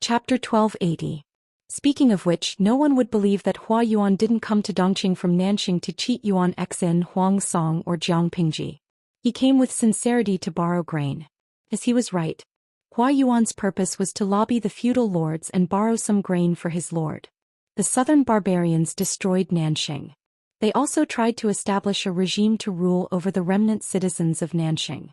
Chapter 1280. Speaking of which, no one would believe that Hua Yuan didn't come to Dongqing from Nanxing to cheat Yuan Xin, Huang Song or Jiang Pingji. He came with sincerity to borrow grain. As he was right. Hua Yuan's purpose was to lobby the feudal lords and borrow some grain for his lord. The southern barbarians destroyed Nanxing. They also tried to establish a regime to rule over the remnant citizens of Nanxing.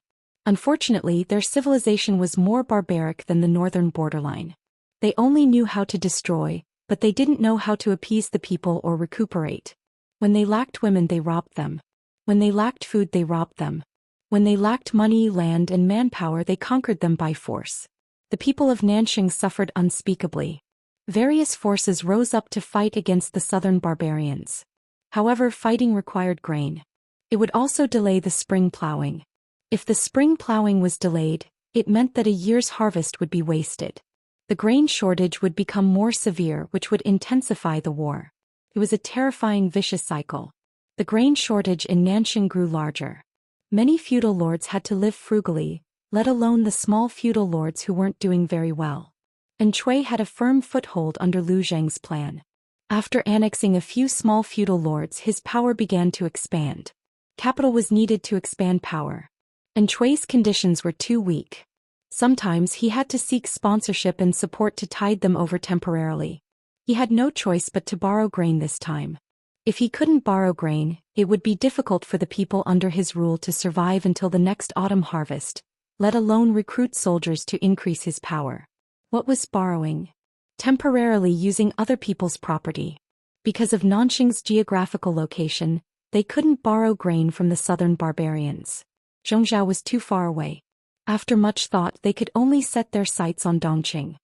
Unfortunately, their civilization was more barbaric than the northern borderline. They only knew how to destroy, but they didn't know how to appease the people or recuperate. When they lacked women, they robbed them. When they lacked food, they robbed them. When they lacked money, land, and manpower, they conquered them by force. The people of Nanxing suffered unspeakably. Various forces rose up to fight against the southern barbarians. However, fighting required grain. It would also delay the spring plowing. If the spring plowing was delayed, it meant that a year's harvest would be wasted. The grain shortage would become more severe, which would intensify the war. It was a terrifying vicious cycle. The grain shortage in Nanxing grew larger. Many feudal lords had to live frugally, let alone the small feudal lords who weren't doing very well. And Chui had a firm foothold under Lu Zheng's plan. After annexing a few small feudal lords, his power began to expand. Capital was needed to expand power. And Chui's conditions were too weak. Sometimes he had to seek sponsorship and support to tide them over temporarily. He had no choice but to borrow grain this time. If he couldn't borrow grain, it would be difficult for the people under his rule to survive until the next autumn harvest, let alone recruit soldiers to increase his power. What was borrowing? Temporarily using other people's property. Because of Nanxing's geographical location, they couldn't borrow grain from the southern barbarians. Zhongzhou was too far away. After much thought, they could only set their sights on Dongqing.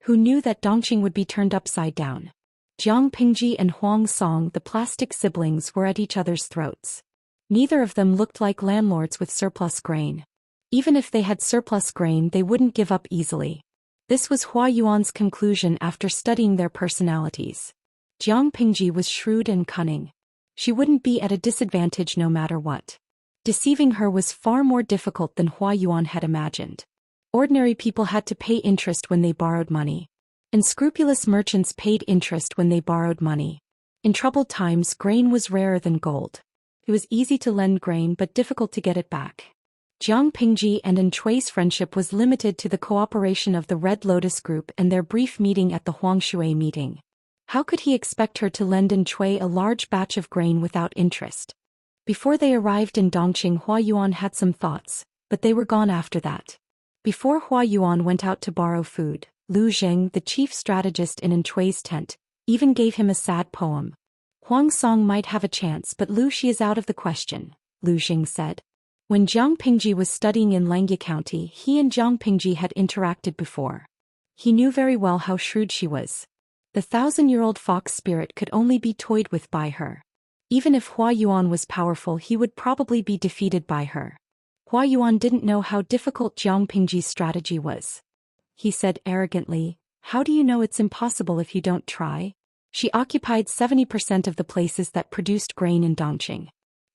Who knew that Dongqing would be turned upside down? Jiang Pingji and Huang Song, the plastic siblings, were at each other's throats. Neither of them looked like landlords with surplus grain. Even if they had surplus grain, they wouldn't give up easily. This was Hua Yuan's conclusion after studying their personalities. Jiang Pingji was shrewd and cunning. She wouldn't be at a disadvantage no matter what. Deceiving her was far more difficult than Hua Yuan had imagined. Ordinary people had to pay interest when they borrowed money. And scrupulous merchants paid interest when they borrowed money. In troubled times, grain was rarer than gold. It was easy to lend grain but difficult to get it back. Jiang Pingji and An Chui's friendship was limited to the cooperation of the Red Lotus Group and their brief meeting at the Huangshui meeting. How could he expect her to lend An Chui a large batch of grain without interest? Before they arrived in Dongqing, Hua Yuan had some thoughts, but they were gone after that. Before Hua Yuan went out to borrow food, Lu Zheng, the chief strategist in An Chui's tent, even gave him a sad poem. Huang Song might have a chance, but Lu Xi is out of the question, Lu Zheng said. When Jiang Pingji was studying in Langia County, he and Jiang Pingji had interacted before. He knew very well how shrewd she was. The 1,000-year-old fox spirit could only be toyed with by her. Even if Hua Yuan was powerful, he would probably be defeated by her. Hua Yuan didn't know how difficult Jiang Pingji's strategy was. He said arrogantly, "How do you know it's impossible if you don't try?" She occupied 70% of the places that produced grain in Dongqing.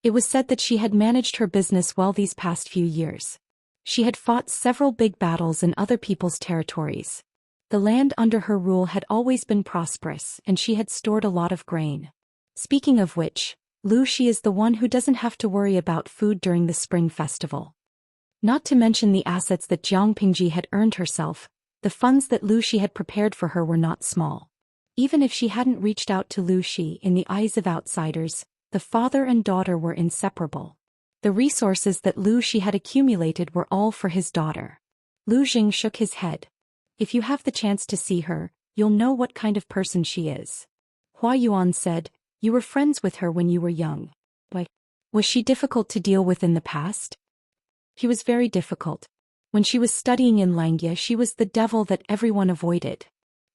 It was said that she had managed her business well these past few years. She had fought several big battles in other people's territories. The land under her rule had always been prosperous, and she had stored a lot of grain. Speaking of which, Lu Xi is the one who doesn't have to worry about food during the spring festival. Not to mention the assets that Jiang Pingji had earned herself, the funds that Lu Xi had prepared for her were not small. Even if she hadn't reached out to Lu Xi, in the eyes of outsiders, the father and daughter were inseparable. The resources that Lu Xi had accumulated were all for his daughter. Lu Xing shook his head. If you have the chance to see her, you'll know what kind of person she is. Hua Yuan said, "You were friends with her when you were young. Why? Was she difficult to deal with in the past?" She was very difficult. When she was studying in Langia, she was the devil that everyone avoided.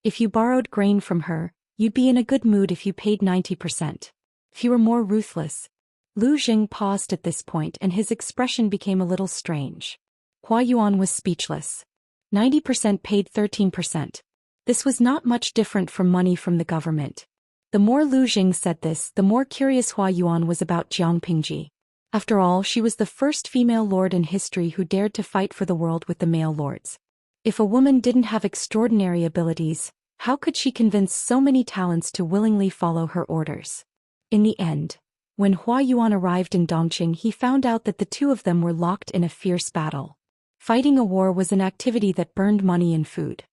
If you borrowed grain from her, you'd be in a good mood if you paid 90%. If you were more ruthless. Lu Xing paused at this point and his expression became a little strange. Hua Yuan was speechless. 90% paid 13%. This was not much different from money from the government. The more Lu Xing said this, the more curious Hua Yuan was about Jiang Pingji. After all, she was the first female lord in history who dared to fight for the world with the male lords. If a woman didn't have extraordinary abilities, how could she convince so many talents to willingly follow her orders? In the end, when Hua Yuan arrived in Dongqing, he found out that the two of them were locked in a fierce battle. Fighting a war was an activity that burned money and food.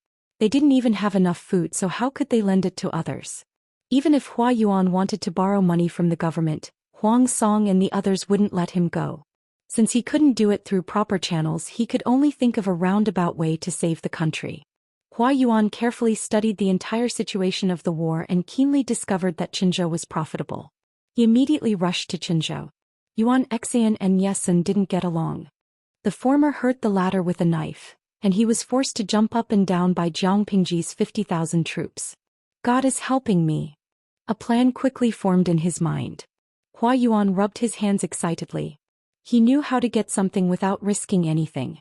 They didn't even have enough food, so how could they lend it to others? Even if Hua Yuan wanted to borrow money from the government, Huang Song and the others wouldn't let him go. Since he couldn't do it through proper channels, he could only think of a roundabout way to save the country. Hua Yuan carefully studied the entire situation of the war and keenly discovered that Qinzhou was profitable. He immediately rushed to Qinzhou. Yuan Xian and Niesun didn't get along. The former hurt the latter with a knife, and he was forced to jump up and down by Jiang Pingji's 50,000 troops. God is helping me. A plan quickly formed in his mind. Hua Yuan rubbed his hands excitedly. He knew how to get something without risking anything.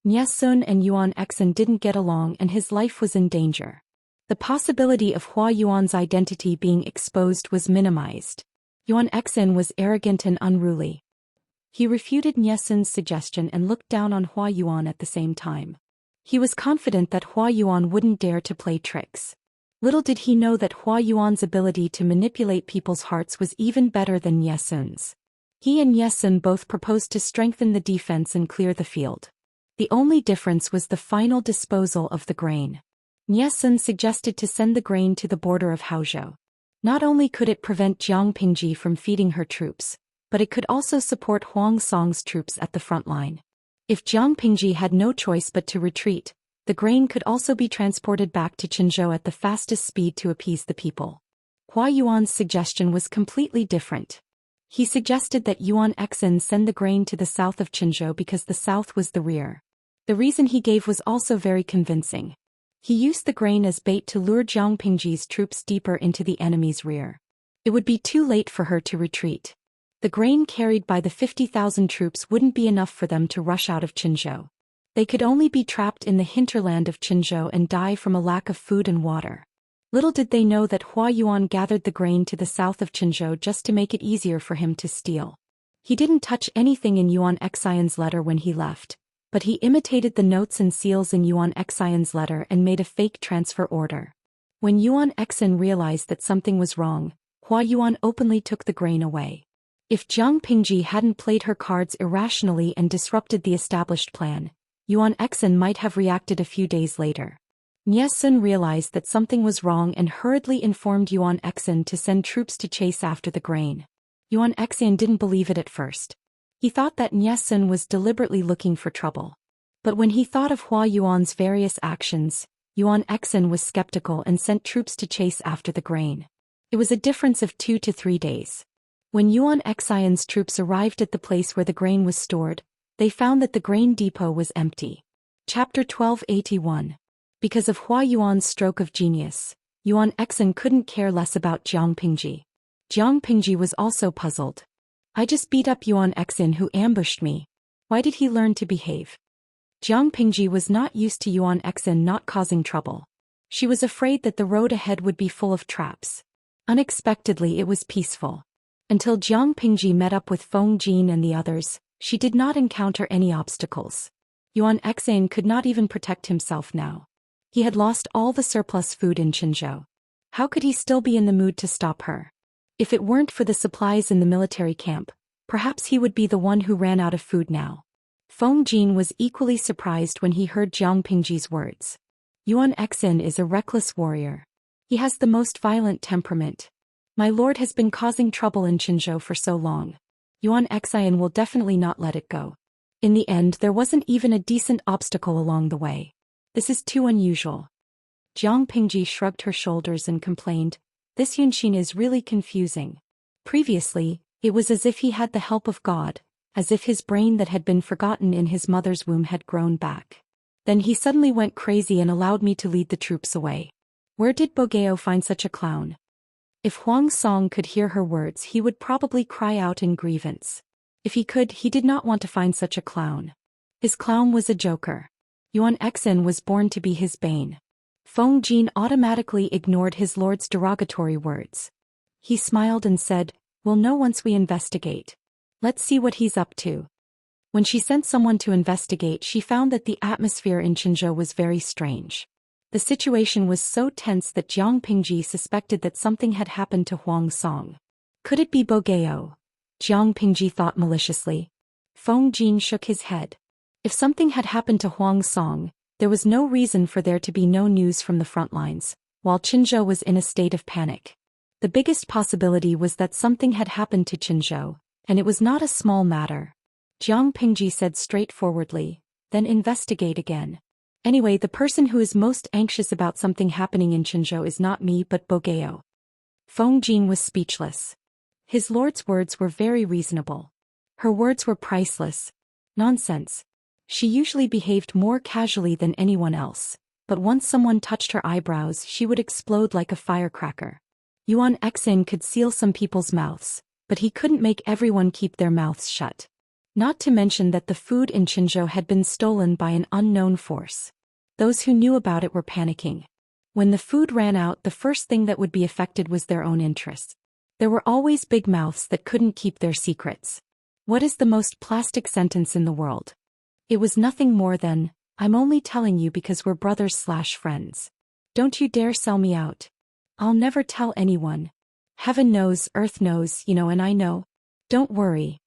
Niesun and Yuan Xian didn't get along and his life was in danger. The possibility of Hua Yuan's identity being exposed was minimized. Yuan Xian was arrogant and unruly. He refuted Niesun's suggestion and looked down on Hua Yuan at the same time. He was confident that Hua Yuan wouldn't dare to play tricks. Little did he know that Hua Yuan's ability to manipulate people's hearts was even better than Niesun's. He and Niesun both proposed to strengthen the defense and clear the field. The only difference was the final disposal of the grain. Niesun suggested to send the grain to the border of Haozhou. Not only could it prevent Jiang Pingji from feeding her troops, but it could also support Huang Song's troops at the front line. If Jiang Pingji had no choice but to retreat, the grain could also be transported back to Qinzhou at the fastest speed to appease the people. Hua Yuan's suggestion was completely different. He suggested that Yuan Xian send the grain to the south of Qinzhou because the south was the rear. The reason he gave was also very convincing. He used the grain as bait to lure Jiang Pingji's troops deeper into the enemy's rear. It would be too late for her to retreat. The grain carried by the 50,000 troops wouldn't be enough for them to rush out of Qinzhou. They could only be trapped in the hinterland of Qinzhou and die from a lack of food and water. Little did they know that Hua Yuan gathered the grain to the south of Qinzhou just to make it easier for him to steal. He didn't touch anything in Yuan Xian's letter when he left, but he imitated the notes and seals in Yuan Xian's letter and made a fake transfer order. When Yuan Xian realized that something was wrong, Hua Yuan openly took the grain away. If Jiang Pingji hadn't played her cards irrationally and disrupted the established plan, Yuan Xian might have reacted a few days later. Niesun realized that something was wrong and hurriedly informed Yuan Xian to send troops to chase after the grain. Yuan Xian didn't believe it at first. He thought that Niesun was deliberately looking for trouble. But when he thought of Hua Yuan's various actions, Yuan Xian was skeptical and sent troops to chase after the grain. It was a difference of 2 to 3 days. When Yuan Xian's troops arrived at the place where the grain was stored, they found that the grain depot was empty. Chapter 1281. Because of Hua Yuan's stroke of genius, Yuan Xian couldn't care less about Jiang Pingji. Jiang Pingji was also puzzled. I just beat up Yuan Xian who ambushed me. Why did he learn to behave? Jiang Pingji was not used to Yuan Xian not causing trouble. She was afraid that the road ahead would be full of traps. Unexpectedly it was peaceful. Until Jiang Pingji met up with Feng Jin and the others, she did not encounter any obstacles. Yuan Xian could not even protect himself now. He had lost all the surplus food in Qinzhou. How could he still be in the mood to stop her? If it weren't for the supplies in the military camp, perhaps he would be the one who ran out of food now. Feng Jin was equally surprised when he heard Jiang Pingji's words. Yuan Xian is a reckless warrior. He has the most violent temperament. My lord has been causing trouble in Qinzhou for so long. Yuan Xian will definitely not let it go. In the end, there wasn't even a decent obstacle along the way. This is too unusual. Jiang Pingji shrugged her shoulders and complained, this Yunxin is really confusing. Previously, it was as if he had the help of God, as if his brain that had been forgotten in his mother's womb had grown back. Then he suddenly went crazy and allowed me to lead the troops away. Where did Bogeo find such a clown? If Huang Song could hear her words, he would probably cry out in grievance. If he could, he did not want to find such a clown. His clown was a joker. Yuan Xian was born to be his bane. Feng Jin automatically ignored his lord's derogatory words. He smiled and said, we'll know once we investigate. Let's see what he's up to. When she sent someone to investigate, she found that the atmosphere in Qinzhou was very strange. The situation was so tense that Jiang Pingji suspected that something had happened to Huang Song. Could it be Bogeo? Jiang Pingji thought maliciously. Feng Jin shook his head. If something had happened to Huang Song, there was no reason for there to be no news from the front lines, while Qinzhou was in a state of panic. The biggest possibility was that something had happened to Qinzhou, and it was not a small matter. Jiang Pingji said straightforwardly, then investigate again. Anyway, the person who is most anxious about something happening in Qinzhou is not me but Bogeo. Feng Jin was speechless. His lord's words were very reasonable. Her words were priceless. Nonsense. She usually behaved more casually than anyone else, but once someone touched her eyebrows she would explode like a firecracker. Yuan Xin could seal some people's mouths, but he couldn't make everyone keep their mouths shut. Not to mention that the food in Qinzhou had been stolen by an unknown force. Those who knew about it were panicking. When the food ran out, the first thing that would be affected was their own interests. There were always big mouths that couldn't keep their secrets. What is the most plastic sentence in the world? It was nothing more than, I'm only telling you because we're brothers/friends. Don't you dare sell me out. I'll never tell anyone. Heaven knows, earth knows, and I know. Don't worry.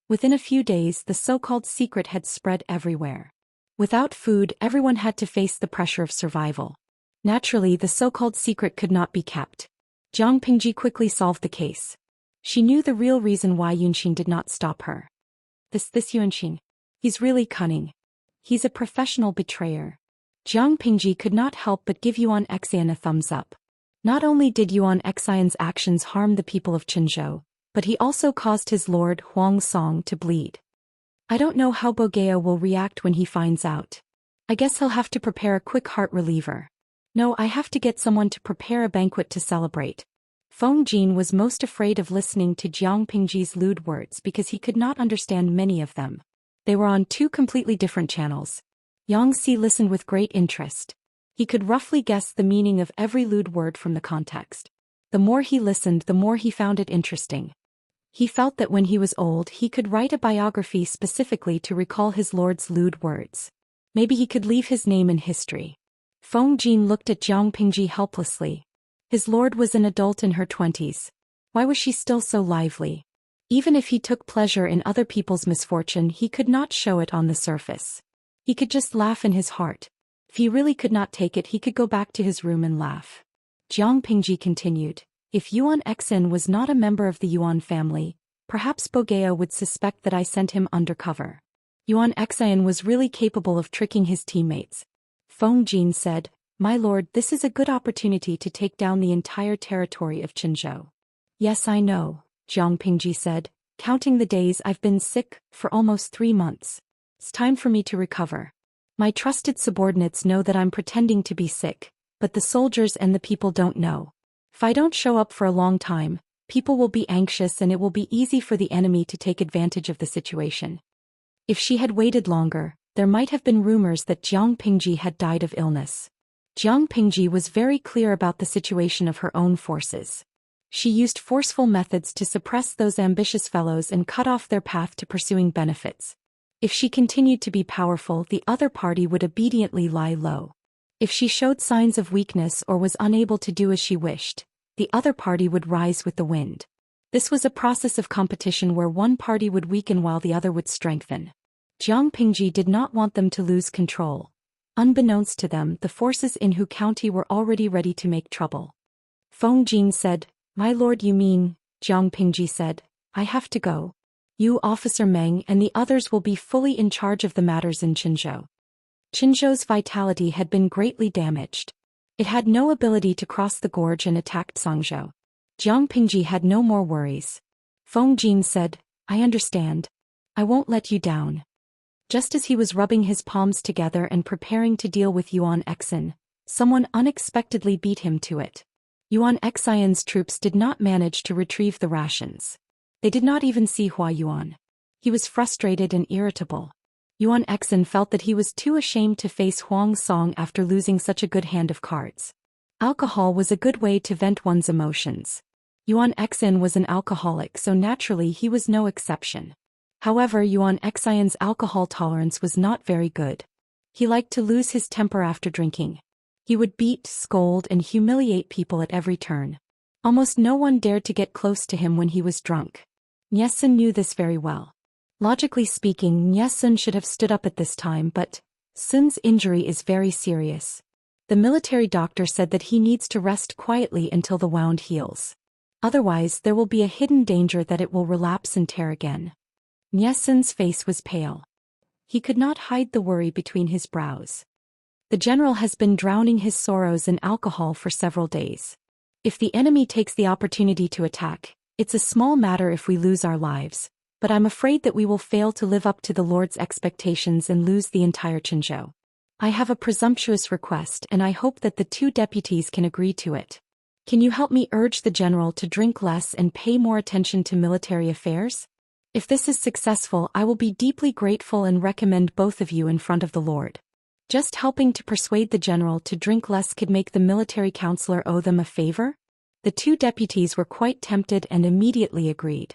Within a few days, the so-called secret had spread everywhere. Without food, everyone had to face the pressure of survival. Naturally, the so-called secret could not be kept. Jiang Pingji quickly solved the case. She knew the real reason why Yunxin did not stop her. This Yunxin. He's really cunning. He's a professional betrayer. Jiang Pingji could not help but give Yuan Xian a thumbs up. Not only did Yuan Xian's actions harm the people of Qinzhou, but he also caused his lord Huang Song to bleed. I don't know how Bogeo will react when he finds out. I guess he'll have to prepare a quick heart reliever. No, I have to get someone to prepare a banquet to celebrate. Feng Jin was most afraid of listening to Jiang Pingji's lewd words because he could not understand many of them. They were on two completely different channels. Yang Si listened with great interest. He could roughly guess the meaning of every lewd word from the context. The more he listened, the more he found it interesting. He felt that when he was old he could write a biography specifically to recall his lord's lewd words. Maybe he could leave his name in history. Feng Jin looked at Jiang Pingji helplessly. His lord was an adult in her 20s. Why was she still so lively? Even if he took pleasure in other people's misfortune, he could not show it on the surface. He could just laugh in his heart. If he really could not take it, he could go back to his room and laugh. Jiang Pingji continued. If Yuan Xin was not a member of the Yuan family, perhaps Bogeo would suspect that I sent him undercover. Yuan Xin was really capable of tricking his teammates. Feng Jin said, My lord, this is a good opportunity to take down the entire territory of Qinzhou. Yes, I know, Jiang Pingji said, counting the days I've been sick for almost 3 months. It's time for me to recover. My trusted subordinates know that I'm pretending to be sick, but the soldiers and the people don't know. If I don't show up for a long time, people will be anxious and it will be easy for the enemy to take advantage of the situation. If she had waited longer, there might have been rumors that Jiang Pingji had died of illness. Jiang Pingji was very clear about the situation of her own forces. She used forceful methods to suppress those ambitious fellows and cut off their path to pursuing benefits. If she continued to be powerful, the other party would obediently lie low. If she showed signs of weakness or was unable to do as she wished, the other party would rise with the wind. This was a process of competition where one party would weaken while the other would strengthen. Jiang Pingji did not want them to lose control. Unbeknownst to them, the forces in Hu County were already ready to make trouble. Feng Jin said, My lord, you mean, Jiang Pingji said, I have to go. You, Officer Meng, and the others will be fully in charge of the matters in Qinzhou. Qinzhou's vitality had been greatly damaged. It had no ability to cross the gorge and attack Zhangzhou. Jiang Pingji had no more worries. Feng Jin said, I understand. I won't let you down. Just as he was rubbing his palms together and preparing to deal with Yuan Xin, someone unexpectedly beat him to it. Yuan Xian's troops did not manage to retrieve the rations. They did not even see Hua Yuan. He was frustrated and irritable. Yuan Xin felt that he was too ashamed to face Huang Song after losing such a good hand of cards. Alcohol was a good way to vent one's emotions. Yuan Xin was an alcoholic, so naturally he was no exception. However, Yuan Xian's alcohol tolerance was not very good. He liked to lose his temper after drinking. He would beat, scold, and humiliate people at every turn. Almost no one dared to get close to him when he was drunk. Niesun knew this very well. Logically speaking, Niesun should have stood up at this time, but Sun's injury is very serious. The military doctor said that he needs to rest quietly until the wound heals. Otherwise, there will be a hidden danger that it will relapse and tear again. Niesun's face was pale. He could not hide the worry between his brows. The general has been drowning his sorrows in alcohol for several days. If the enemy takes the opportunity to attack, it's a small matter if we lose our lives, but I'm afraid that we will fail to live up to the Lord's expectations and lose the entire Qinzhou. I have a presumptuous request and I hope that the 2 deputies can agree to it. Can you help me urge the general to drink less and pay more attention to military affairs? If this is successful, I will be deeply grateful and recommend both of you in front of the Lord. Just helping to persuade the general to drink less could make the military counselor owe them a favor? The 2 deputies were quite tempted and immediately agreed.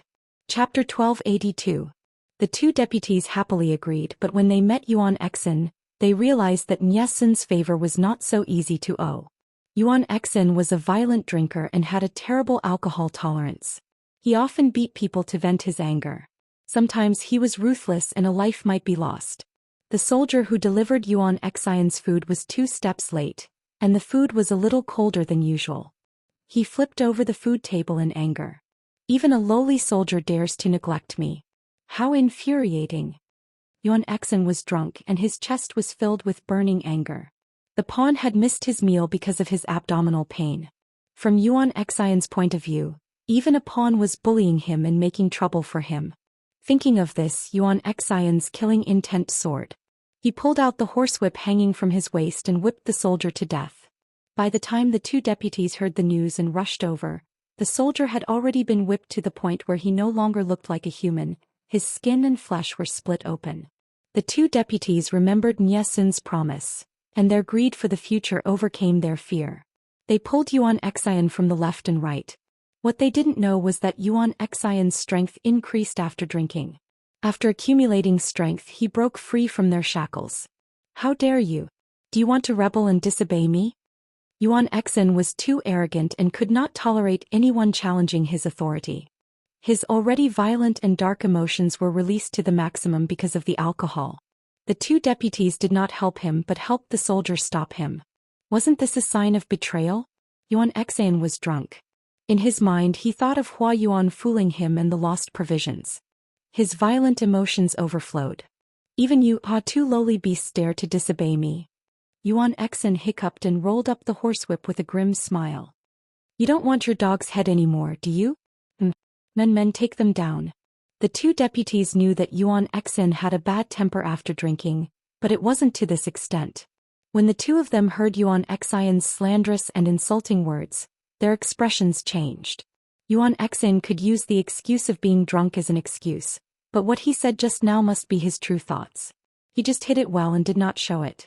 Chapter 1282. The 2 deputies happily agreed, but when they met Yuan Xin, they realized that Niesun's favor was not so easy to owe. Yuan Xin was a violent drinker and had a terrible alcohol tolerance. He often beat people to vent his anger. Sometimes he was ruthless and a life might be lost. The soldier who delivered Yuan Xian's food was 2 steps late, and the food was a little colder than usual. He flipped over the food table in anger. Even a lowly soldier dares to neglect me. How infuriating. Yuan Xin was drunk and his chest was filled with burning anger. The pawn had missed his meal because of his abdominal pain. From Yuan Xian's point of view, even a pawn was bullying him and making trouble for him. Thinking of this, Yuan Xian's killing intent soared. He pulled out the horsewhip hanging from his waist and whipped the soldier to death. By the time the 2 deputies heard the news and rushed over, the soldier had already been whipped to the point where he no longer looked like a human. His skin and flesh were split open. The 2 deputies remembered Niesun's promise, and their greed for the future overcame their fear. They pulled Yuan Xian from the left and right. What they didn't know was that Yuan Xian's strength increased after drinking. After accumulating strength, he broke free from their shackles. How dare you? Do you want to rebel and disobey me? Yuan Xin was too arrogant and could not tolerate anyone challenging his authority. His already violent and dark emotions were released to the maximum because of the alcohol. The 2 deputies did not help him but helped the soldier stop him. Wasn't this a sign of betrayal? Yuan Xin was drunk. In his mind he thought of Hua Yuan fooling him and the lost provisions. His violent emotions overflowed. Even you, 2 lowly beasts, dare to disobey me. Yuan Xin hiccuped and rolled up the horsewhip with a grim smile. You don't want your dog's head anymore, do you? Men, take them down. The 2 deputies knew that Yuan Xin had a bad temper after drinking, but it wasn't to this extent. When the 2 of them heard Yuan Xian's slanderous and insulting words, their expressions changed. Yuan Xin could use the excuse of being drunk as an excuse, but what he said just now must be his true thoughts. He just hid it well and did not show it.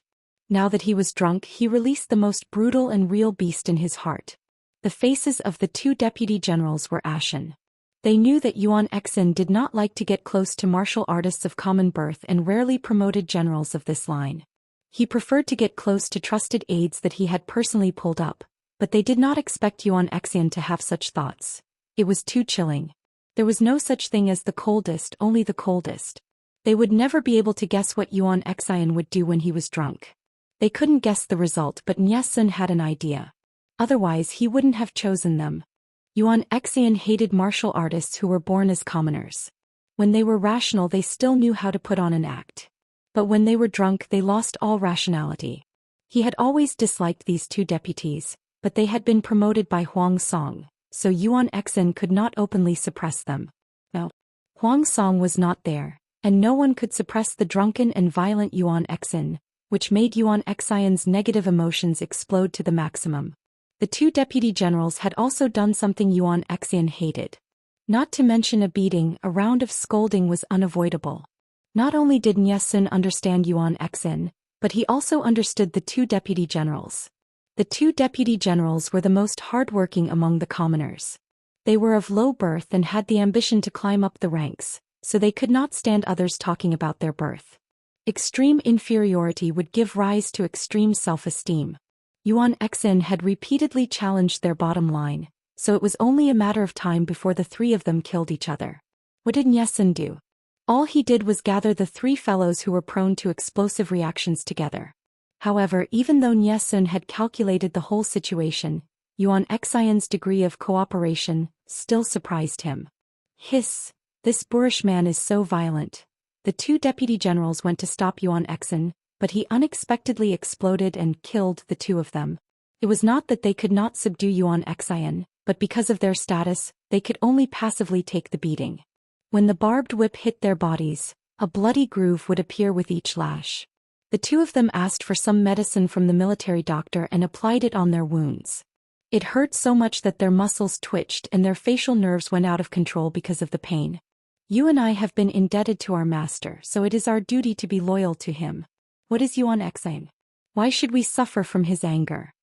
Now that he was drunk, he released the most brutal and real beast in his heart. The faces of the 2 deputy generals were ashen. They knew that Yuan Xin did not like to get close to martial artists of common birth and rarely promoted generals of this line. He preferred to get close to trusted aides that he had personally pulled up, but they did not expect Yuan Xin to have such thoughts. It was too chilling. There was no such thing as the coldest, only the coldest. They would never be able to guess what Yuan Xin would do when he was drunk. They couldn't guess the result, but Niesun had an idea. Otherwise he wouldn't have chosen them. Yuan Xin hated martial artists who were born as commoners. When they were rational they still knew how to put on an act. But when they were drunk they lost all rationality. He had always disliked these 2 deputies, but they had been promoted by Huang Song, so Yuan Xin could not openly suppress them. No. Huang Song was not there, and no one could suppress the drunken and violent Yuan Xin, which made Yuan Xin's negative emotions explode to the maximum. The 2 deputy generals had also done something Yuan Xin hated. Not to mention a beating, a round of scolding was unavoidable. Not only did Niesun understand Yuan Xin, but he also understood the 2 deputy generals. The 2 deputy generals were the most hard-working among the commoners. They were of low birth and had the ambition to climb up the ranks, so they could not stand others talking about their birth. Extreme inferiority would give rise to extreme self-esteem. Yuan Xin had repeatedly challenged their bottom line, so it was only a matter of time before the three of them killed each other. What did Niesin do? All he did was gather the three fellows who were prone to explosive reactions together. However, even though Niesin had calculated the whole situation, Yuan Xian's degree of cooperation still surprised him. Hiss! This boorish man is so violent. The two deputy generals went to stop Yuan Xin, but he unexpectedly exploded and killed the two of them. It was not that they could not subdue Yuan Xian, but because of their status, they could only passively take the beating. When the barbed whip hit their bodies, a bloody groove would appear with each lash. The two of them asked for some medicine from the military doctor and applied it on their wounds. It hurt so much that their muscles twitched and their facial nerves went out of control because of the pain. You and I have been indebted to our master, so it is our duty to be loyal to him. What is Yuan Xing? Why should we suffer from his anger?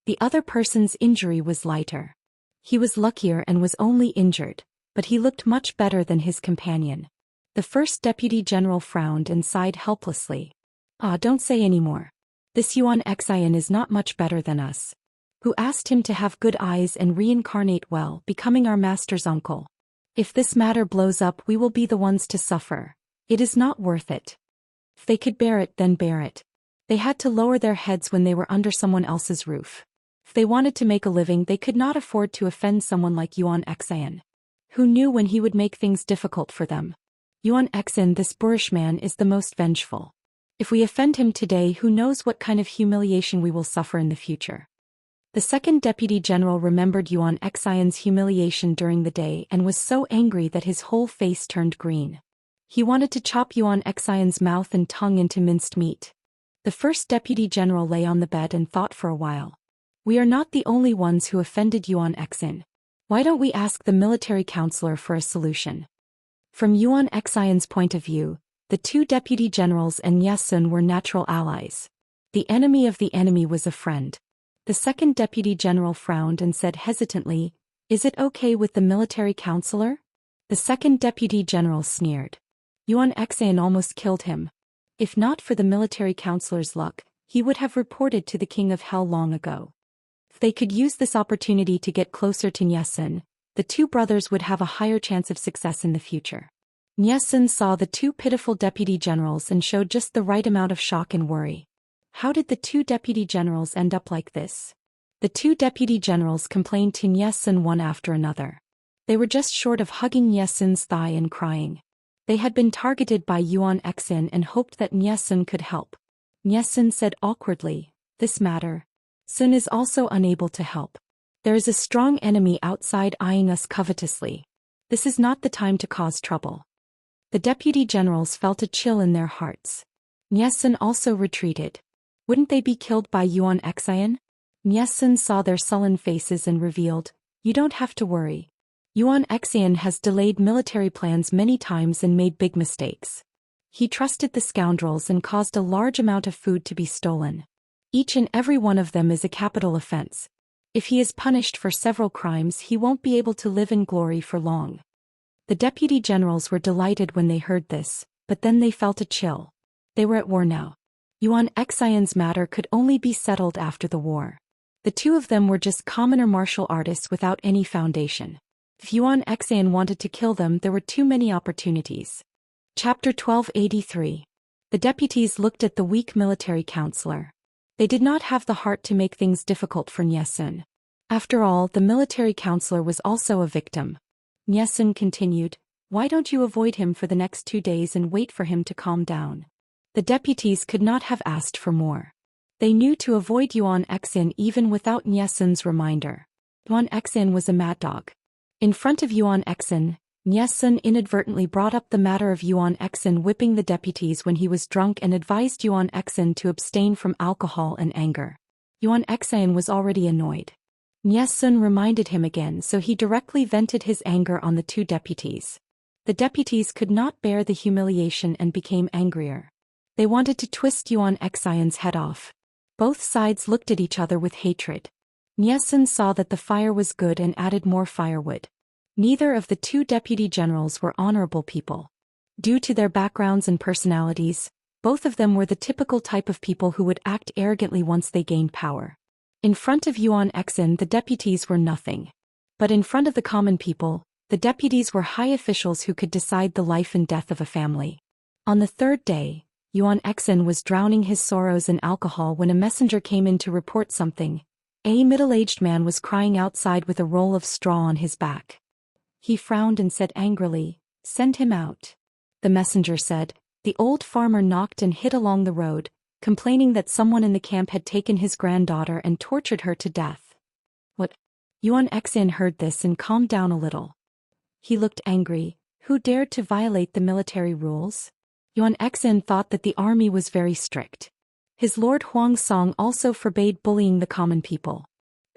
The other person's injury was lighter. He was luckier and was only injured, but he looked much better than his companion. The first deputy general frowned and sighed helplessly. Ah, don't say any more. This Yuan Xian is not much better than us. Who asked him to have good eyes and reincarnate well, becoming our master's uncle. If this matter blows up, we will be the ones to suffer. It is not worth it. If they could bear it, then bear it. They had to lower their heads when they were under someone else's roof. If they wanted to make a living, they could not afford to offend someone like Yuan Xian. Who knew when he would make things difficult for them? Yuan Xin, this boorish man, is the most vengeful. If we offend him today, who knows what kind of humiliation we will suffer in the future. The second deputy general remembered Yuan Xian's humiliation during the day and was so angry that his whole face turned green. He wanted to chop Yuan Xian's mouth and tongue into minced meat. The first deputy general lay on the bed and thought for a while. We are not the only ones who offended Yuan Xin. Why don't we ask the military counselor for a solution? From Yuan Xian's point of view, the two deputy generals and Niesun were natural allies. The enemy of the enemy was a friend. The second deputy general frowned and said hesitantly, "Is it okay with the military counselor?" The second deputy general sneered. Yuan Xian almost killed him. If not for the military counselor's luck, he would have reported to the king of hell long ago. If they could use this opportunity to get closer to Niesun, the two brothers would have a higher chance of success in the future. Niesun saw the two pitiful deputy generals and showed just the right amount of shock and worry. How did the two deputy generals end up like this? The two deputy generals complained to Niesun one after another. They were just short of hugging Niesun's thigh and crying. They had been targeted by Yuan Xin and hoped that Niesun could help. Niesun said awkwardly, "This matter. Sun is also unable to help. There is a strong enemy outside eyeing us covetously. This is not the time to cause trouble." The deputy generals felt a chill in their hearts. Niesun also retreated. Wouldn't they be killed by Yuan Xian? Niesun saw their sullen faces and revealed, "You don't have to worry. Yuan Xian has delayed military plans many times and made big mistakes. He trusted the scoundrels and caused a large amount of food to be stolen. Each and every one of them is a capital offense. If he is punished for several crimes, he won't be able to live in glory for long." The deputy generals were delighted when they heard this, but then they felt a chill. They were at war now. Yuan Xian's matter could only be settled after the war. The two of them were just commoner martial artists without any foundation. If Yuan Xian wanted to kill them, there were too many opportunities. Chapter 1283. The deputies looked at the weak military counselor. They did not have the heart to make things difficult for Niesun. After all, the military counselor was also a victim. Niesun continued, "Why don't you avoid him for the next 2 days and wait for him to calm down?" The deputies could not have asked for more. They knew to avoid Yuan Xin even without Niesun's reminder. Yuan Xin was a mad dog. In front of Yuan Xin, Niesun inadvertently brought up the matter of Yuan Xin whipping the deputies when he was drunk and advised Yuan Xin to abstain from alcohol and anger. Yuan Xin was already annoyed. Niesun reminded him again, so he directly vented his anger on the two deputies. The deputies could not bear the humiliation and became angrier. They wanted to twist Yuan Xian's head off. Both sides looked at each other with hatred. Niesun saw that the fire was good and added more firewood. Neither of the two deputy generals were honorable people. Due to their backgrounds and personalities, both of them were the typical type of people who would act arrogantly once they gained power. In front of Yuan Exin, the deputies were nothing. But in front of the common people, the deputies were high officials who could decide the life and death of a family. On the third day, Yuan Exin was drowning his sorrows in alcohol when a messenger came in to report something. A middle-aged man was crying outside with a roll of straw on his back. He frowned and said angrily, "Send him out." The messenger said. The old farmer knocked and hid along the road, complaining that someone in the camp had taken his granddaughter and tortured her to death. What? Yuan Exin heard this and calmed down a little. He looked angry. Who dared to violate the military rules? Yuan Exin thought that the army was very strict. His lord Huang Song also forbade bullying the common people.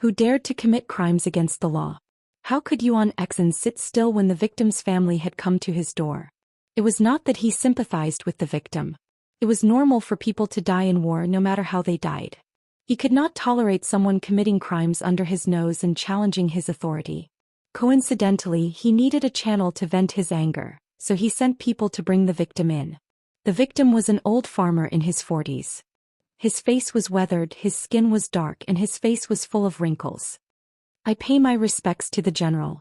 Who dared to commit crimes against the law? How could Yuan Exin sit still when the victim's family had come to his door? It was not that he sympathized with the victim. It was normal for people to die in war no matter how they died. He could not tolerate someone committing crimes under his nose and challenging his authority. Coincidentally, he needed a channel to vent his anger, so he sent people to bring the victim in. The victim was an old farmer in his 40s. His face was weathered, his skin was dark, and his face was full of wrinkles. "I pay my respects to the general."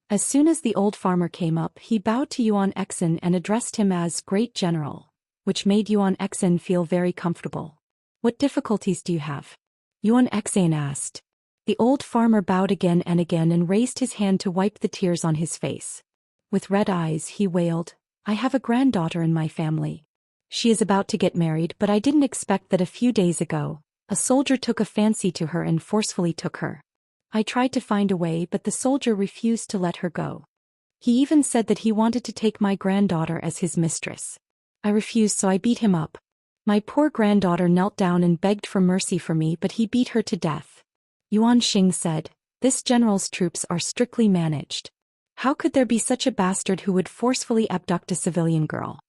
As soon as the old farmer came up, he bowed to Yuan Exin and addressed him as Great General, which made Yuan Exin feel very comfortable. "What difficulties do you have?" Yuan Exin asked. The old farmer bowed again and raised his hand to wipe the tears on his face. With red eyes, he wailed, "I have a granddaughter in my family. She is about to get married, but I didn't expect that a few days ago, a soldier took a fancy to her and forcefully took her. I tried to find a way, but the soldier refused to let her go. He even said that he wanted to take my granddaughter as his mistress. I refused, so I beat him up. My poor granddaughter knelt down and begged for mercy for me, but he beat her to death." Yuan Xing said, "This general's troops are strictly managed. How could there be such a bastard who would forcefully abduct a civilian girl?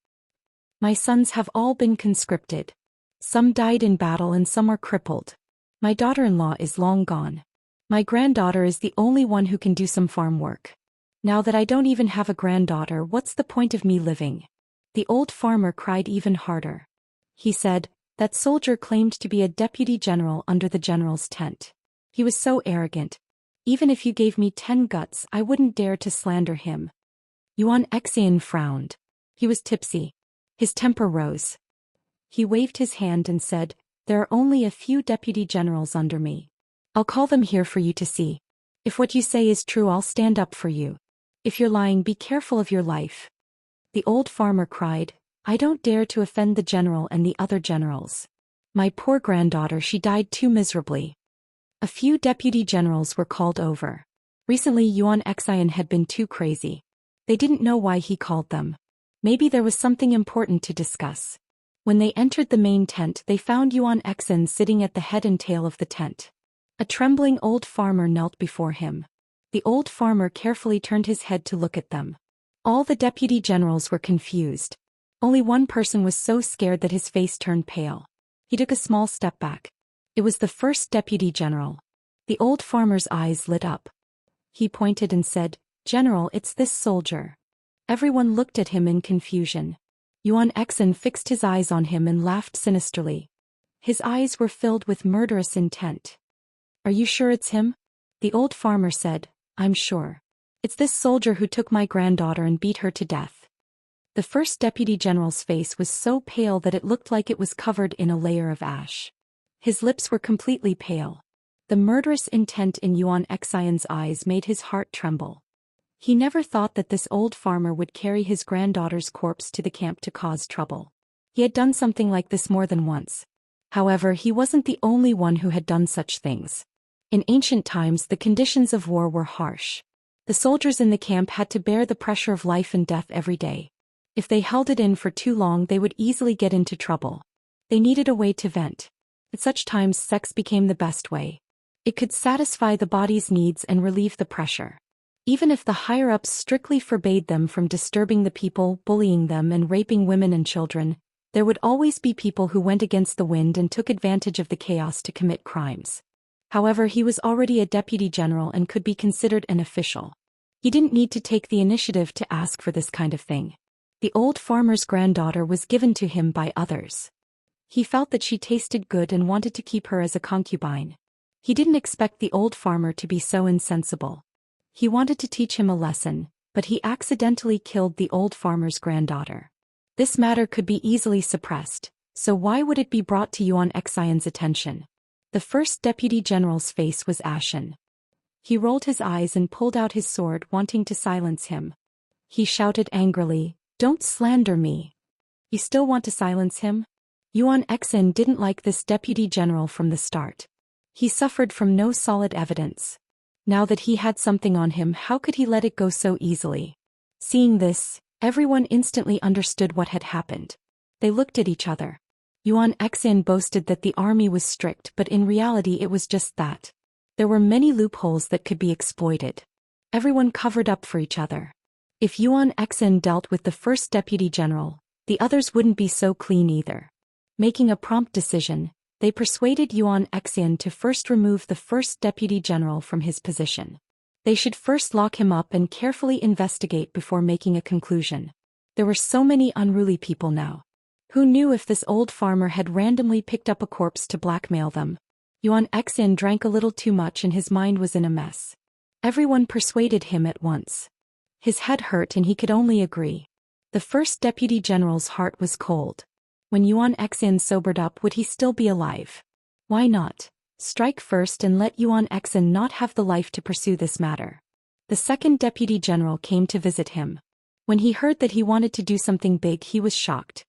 My sons have all been conscripted. Some died in battle and some are crippled. My daughter-in-law is long gone. My granddaughter is the only one who can do some farm work. Now that I don't even have a granddaughter, what's the point of me living?" The old farmer cried even harder. He said, "That soldier claimed to be a deputy general under the general's tent. He was so arrogant. Even if you gave me 10 guts, I wouldn't dare to slander him." Yuan Exin frowned. He was tipsy. His temper rose. He waved his hand and said, "There are only a few deputy generals under me. I'll call them here for you to see. If what you say is true, I'll stand up for you. If you're lying, be careful of your life." The old farmer cried, "I don't dare to offend the general and the other generals. My poor granddaughter, she died too miserably." A few deputy generals were called over. Recently Yuan Exin had been too crazy. They didn't know why he called them. Maybe there was something important to discuss. When they entered the main tent, they found Yuan Exin sitting at the head and tail of the tent. A trembling old farmer knelt before him. The old farmer carefully turned his head to look at them. All the deputy generals were confused. Only one person was so scared that his face turned pale. He took a small step back. It was the first deputy general. The old farmer's eyes lit up. He pointed and said, "General, it's this soldier." Everyone looked at him in confusion. Yuan Exin fixed his eyes on him and laughed sinisterly. His eyes were filled with murderous intent. "Are you sure it's him?" The old farmer said, "I'm sure. It's this soldier who took my granddaughter and beat her to death." The first deputy general's face was so pale that it looked like it was covered in a layer of ash. His lips were completely pale. The murderous intent in Yuan Exin's eyes made his heart tremble. He never thought that this old farmer would carry his granddaughter's corpse to the camp to cause trouble. He had done something like this more than once. However, he wasn't the only one who had done such things. In ancient times, the conditions of war were harsh. The soldiers in the camp had to bear the pressure of life and death every day. If they held it in for too long, they would easily get into trouble. They needed a way to vent. At such times, sex became the best way. It could satisfy the body's needs and relieve the pressure. Even if the higher-ups strictly forbade them from disturbing the people, bullying them, and raping women and children, there would always be people who went against the wind and took advantage of the chaos to commit crimes. However, he was already a deputy general and could be considered an official. He didn't need to take the initiative to ask for this kind of thing. The old farmer's granddaughter was given to him by others. He felt that she tasted good and wanted to keep her as a concubine. He didn't expect the old farmer to be so insensible. He wanted to teach him a lesson, but he accidentally killed the old farmer's granddaughter. This matter could be easily suppressed, so why would it be brought to Yuan Xian's attention? The first deputy general's face was ashen. He rolled his eyes and pulled out his sword, wanting to silence him. He shouted angrily, "Don't slander me." You still want to silence him? Yuan Xian didn't like this deputy general from the start. He suffered from no solid evidence. Now that he had something on him, how could he let it go so easily? Seeing this, everyone instantly understood what had happened. They looked at each other. Yuan Xian boasted that the army was strict, but in reality it was just that. There were many loopholes that could be exploited. Everyone covered up for each other. If Yuan Xian dealt with the first deputy general, the others wouldn't be so clean either. Making a prompt decision, they persuaded Yuan Xian to first remove the first deputy general from his position. They should first lock him up and carefully investigate before making a conclusion. There were so many unruly people now. Who knew if this old farmer had randomly picked up a corpse to blackmail them? Yuan Xian drank a little too much and his mind was in a mess. Everyone persuaded him at once. His head hurt and he could only agree. The first deputy general's heart was cold. When Yuan Xian sobered up, would he still be alive? Why not? Strike first and let Yuan Xian not have the life to pursue this matter. The second deputy general came to visit him. When he heard that he wanted to do something big, he was shocked.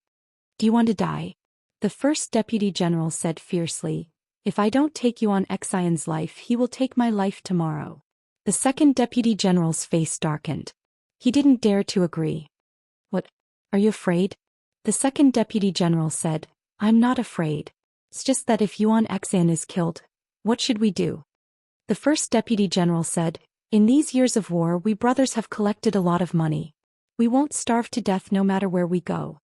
Do you want to die? The first deputy general said fiercely, if I don't take Yuan Xian's life, he will take my life tomorrow. The second deputy general's face darkened. He didn't dare to agree. What? Are you afraid? The second deputy general said, I'm not afraid. It's just that if Yuan Xian is killed, what should we do? The first deputy general said, in these years of war we brothers have collected a lot of money. We won't starve to death no matter where we go.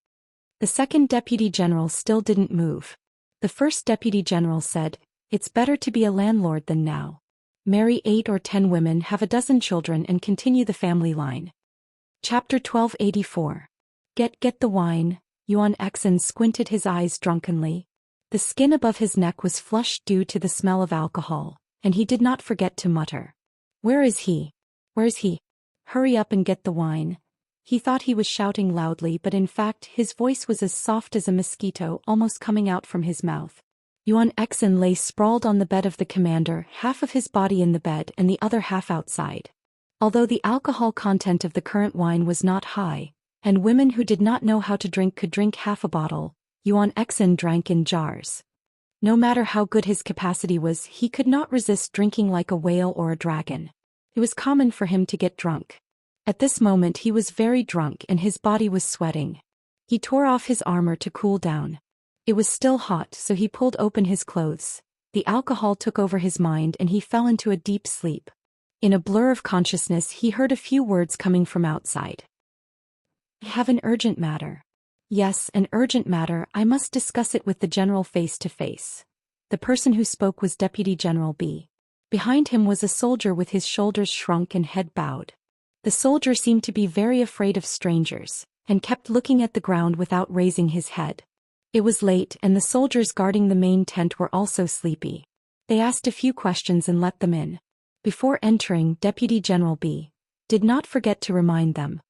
The second deputy general still didn't move. The first deputy general said, it's better to be a landlord than now. Marry 8 or 10 women, have a dozen children and continue the family line. Chapter 1284. Get the wine. Yuan Xian squinted his eyes drunkenly. The skin above his neck was flushed due to the smell of alcohol, and he did not forget to mutter. Where is he? Where is he? Hurry up and get the wine. He thought he was shouting loudly, but in fact his voice was as soft as a mosquito, almost coming out from his mouth. Yuan Xian lay sprawled on the bed of the commander, half of his body in the bed and the other half outside. Although the alcohol content of the current wine was not high, and women who did not know how to drink could drink half a bottle, Yuan Xian drank in jars. No matter how good his capacity was, he could not resist drinking like a whale or a dragon. It was common for him to get drunk. At this moment he was very drunk and his body was sweating. He tore off his armor to cool down. It was still hot, so he pulled open his clothes. The alcohol took over his mind and he fell into a deep sleep. In a blur of consciousness he heard a few words coming from outside. I have an urgent matter. Yes, an urgent matter. I must discuss it with the general face to face. The person who spoke was Deputy General B. Behind him was a soldier with his shoulders shrunk and head bowed. The soldier seemed to be very afraid of strangers, and kept looking at the ground without raising his head. It was late and the soldiers guarding the main tent were also sleepy. They asked a few questions and let them in. Before entering, Deputy General B. did not forget to remind them.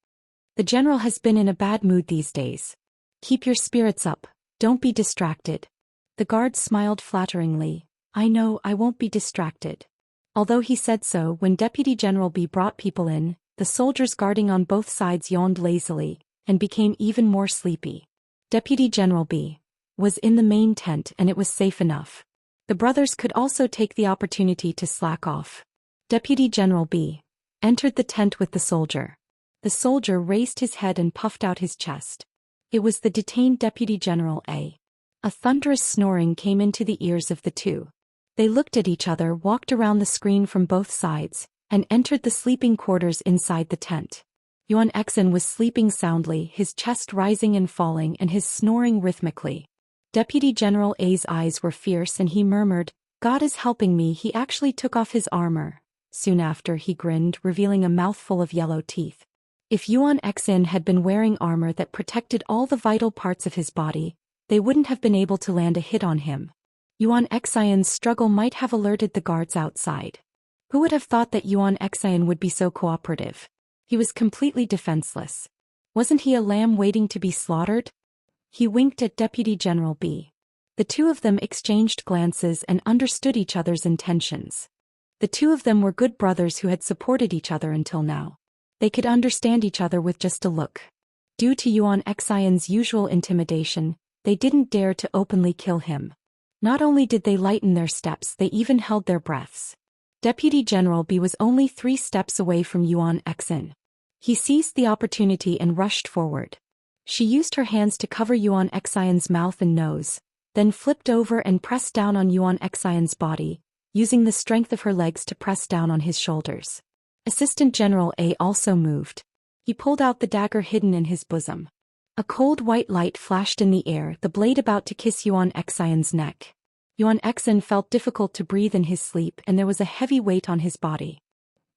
The general has been in a bad mood these days. Keep your spirits up, don't be distracted. The guard smiled flatteringly. I know, I won't be distracted. Although he said so, when Deputy General B brought people in, the soldiers guarding on both sides yawned lazily, and became even more sleepy. Deputy General B was in the main tent and it was safe enough. The brothers could also take the opportunity to slack off. Deputy General B entered the tent with the soldier. The soldier raised his head and puffed out his chest. It was the detained Deputy General A. A thunderous snoring came into the ears of the two. They looked at each other, walked around the screen from both sides, and entered the sleeping quarters inside the tent. Yuan Xian was sleeping soundly, his chest rising and falling and his snoring rhythmically. Deputy General A's eyes were fierce and he murmured, God is helping me. He actually took off his armor. Soon after he grinned, revealing a mouthful of yellow teeth. If Yuan Xin had been wearing armor that protected all the vital parts of his body, they wouldn't have been able to land a hit on him. Yuan Xian's struggle might have alerted the guards outside. Who would have thought that Yuan Xian would be so cooperative? He was completely defenseless. Wasn't he a lamb waiting to be slaughtered? He winked at Deputy General B. The two of them exchanged glances and understood each other's intentions. The two of them were good brothers who had supported each other until now. They could understand each other with just a look. Due to Yuan Xian's usual intimidation, they didn't dare to openly kill him. Not only did they lighten their steps, they even held their breaths. Deputy General B was only 3 steps away from Yuan Xin. He seized the opportunity and rushed forward. She used her hands to cover Yuan Xian's mouth and nose, then flipped over and pressed down on Yuan Xian's body, using the strength of her legs to press down on his shoulders. Assistant General A also moved. He pulled out the dagger hidden in his bosom. A cold white light flashed in the air, the blade about to kiss Yuan Xian's neck. Yuan Xin felt difficult to breathe in his sleep and there was a heavy weight on his body.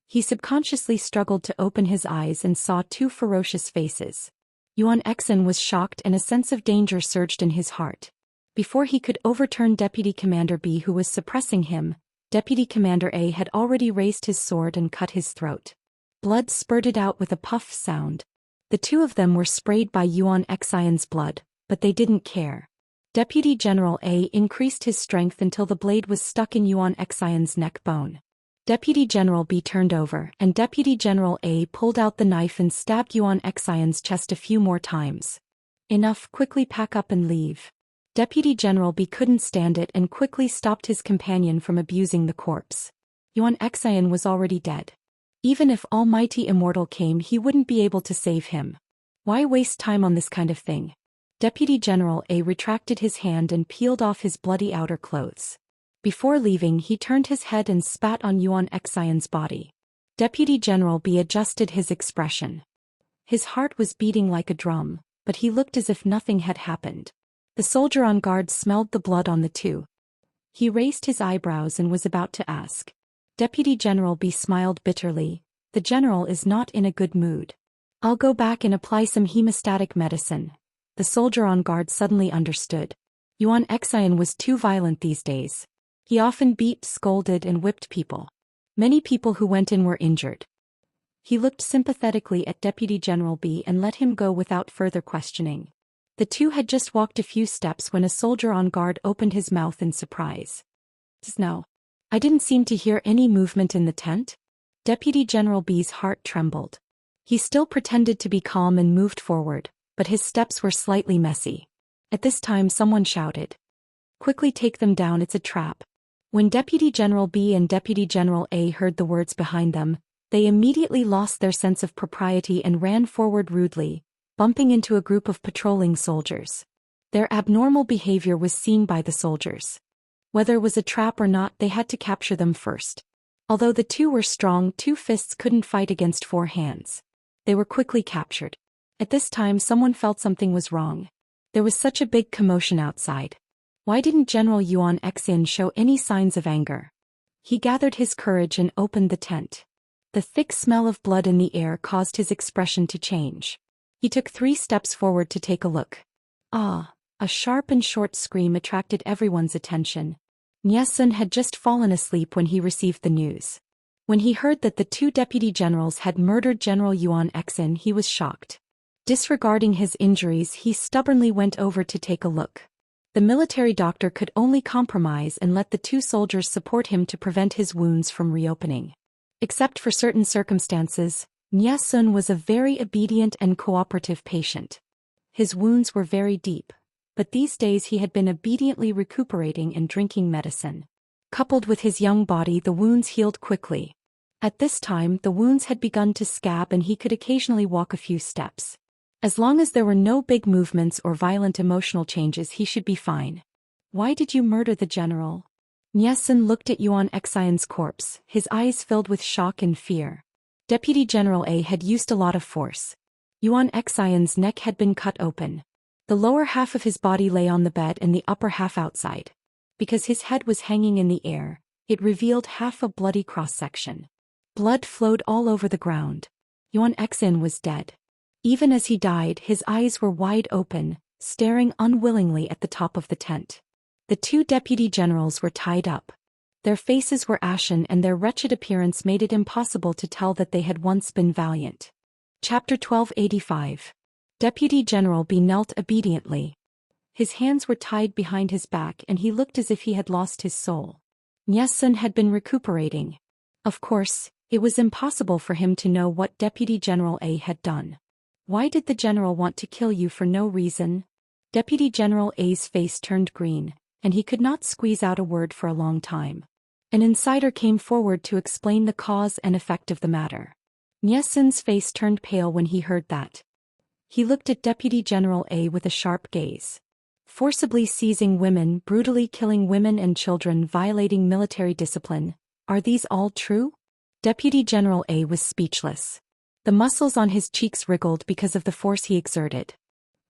He subconsciously struggled to open his eyes and saw 2 ferocious faces. Yuan Xin was shocked and a sense of danger surged in his heart. Before he could overturn Deputy Commander B who was suppressing him, Deputy Commander A had already raised his sword and cut his throat. Blood spurted out with a puff sound. The two of them were sprayed by Yuan Xian's blood, but they didn't care. Deputy General A increased his strength until the blade was stuck in Yuan Xian's neck bone. Deputy General B turned over, and Deputy General A pulled out the knife and stabbed Yuan Xian's chest a few more times. Enough, quickly pack up and leave. Deputy General B couldn't stand it and quickly stopped his companion from abusing the corpse. Yuan Xian was already dead. Even if Almighty Immortal came, he wouldn't be able to save him. Why waste time on this kind of thing? Deputy General A retracted his hand and peeled off his bloody outer clothes. Before leaving, he turned his head and spat on Yuan Xian's body. Deputy General B adjusted his expression. His heart was beating like a drum, but he looked as if nothing had happened. The soldier on guard smelled the blood on the two. He raised his eyebrows and was about to ask. Deputy General B smiled bitterly. The general is not in a good mood. I'll go back and apply some hemostatic medicine. The soldier on guard suddenly understood. Yuan Xian was too violent these days. He often beat, scolded, and whipped people. Many people who went in were injured. He looked sympathetically at Deputy General B and let him go without further questioning. The two had just walked a few steps when a soldier on guard opened his mouth in surprise. No. I didn't seem to hear any movement in the tent. Deputy General B's heart trembled. He still pretended to be calm and moved forward, but his steps were slightly messy. At this time someone shouted. Quickly take them down, it's a trap. When Deputy General B and Deputy General A heard the words behind them, they immediately lost their sense of propriety and ran forward rudely, bumping into a group of patrolling soldiers. Their abnormal behavior was seen by the soldiers. Whether it was a trap or not, they had to capture them first. Although the two were strong, 2 fists couldn't fight against 4 hands. They were quickly captured. At this time someone felt something was wrong. There was such a big commotion outside. Why didn't General Yuan Xin show any signs of anger? He gathered his courage and opened the tent. The thick smell of blood in the air caused his expression to change. He took 3 steps forward to take a look. Ah! A sharp and short scream attracted everyone's attention. Niesun had just fallen asleep when he received the news. When he heard that the 2 deputy generals had murdered General Yuan Xin, he was shocked. Disregarding his injuries, he stubbornly went over to take a look. The military doctor could only compromise and let the 2 soldiers support him to prevent his wounds from reopening. Except for certain circumstances, Niesun was a very obedient and cooperative patient. His wounds were very deep, but these days he had been obediently recuperating and drinking medicine. Coupled with his young body, the wounds healed quickly. At this time, the wounds had begun to scab and he could occasionally walk a few steps. As long as there were no big movements or violent emotional changes, he should be fine. Why did you murder the general? Niesun looked at Yuan Xian's corpse, his eyes filled with shock and fear. Deputy General A had used a lot of force. Yuan Xian's neck had been cut open. The lower half of his body lay on the bed and the upper half outside. Because his head was hanging in the air, it revealed half a bloody cross-section. Blood flowed all over the ground. Yuan Xin was dead. Even as he died, his eyes were wide open, staring unwillingly at the top of the tent. The two deputy generals were tied up. Their faces were ashen and their wretched appearance made it impossible to tell that they had once been valiant. Chapter 1285. Deputy General B knelt obediently. His hands were tied behind his back and he looked as if he had lost his soul. Niesun had been recuperating. Of course, it was impossible for him to know what Deputy General A had done. Why did the general want to kill you for no reason? Deputy General A's face turned green, and he could not squeeze out a word for a long time. An insider came forward to explain the cause and effect of the matter. Niesun's face turned pale when he heard that. He looked at Deputy General A with a sharp gaze. Forcibly seizing women, brutally killing women and children, violating military discipline. Are these all true? Deputy General A was speechless. The muscles on his cheeks wriggled because of the force he exerted.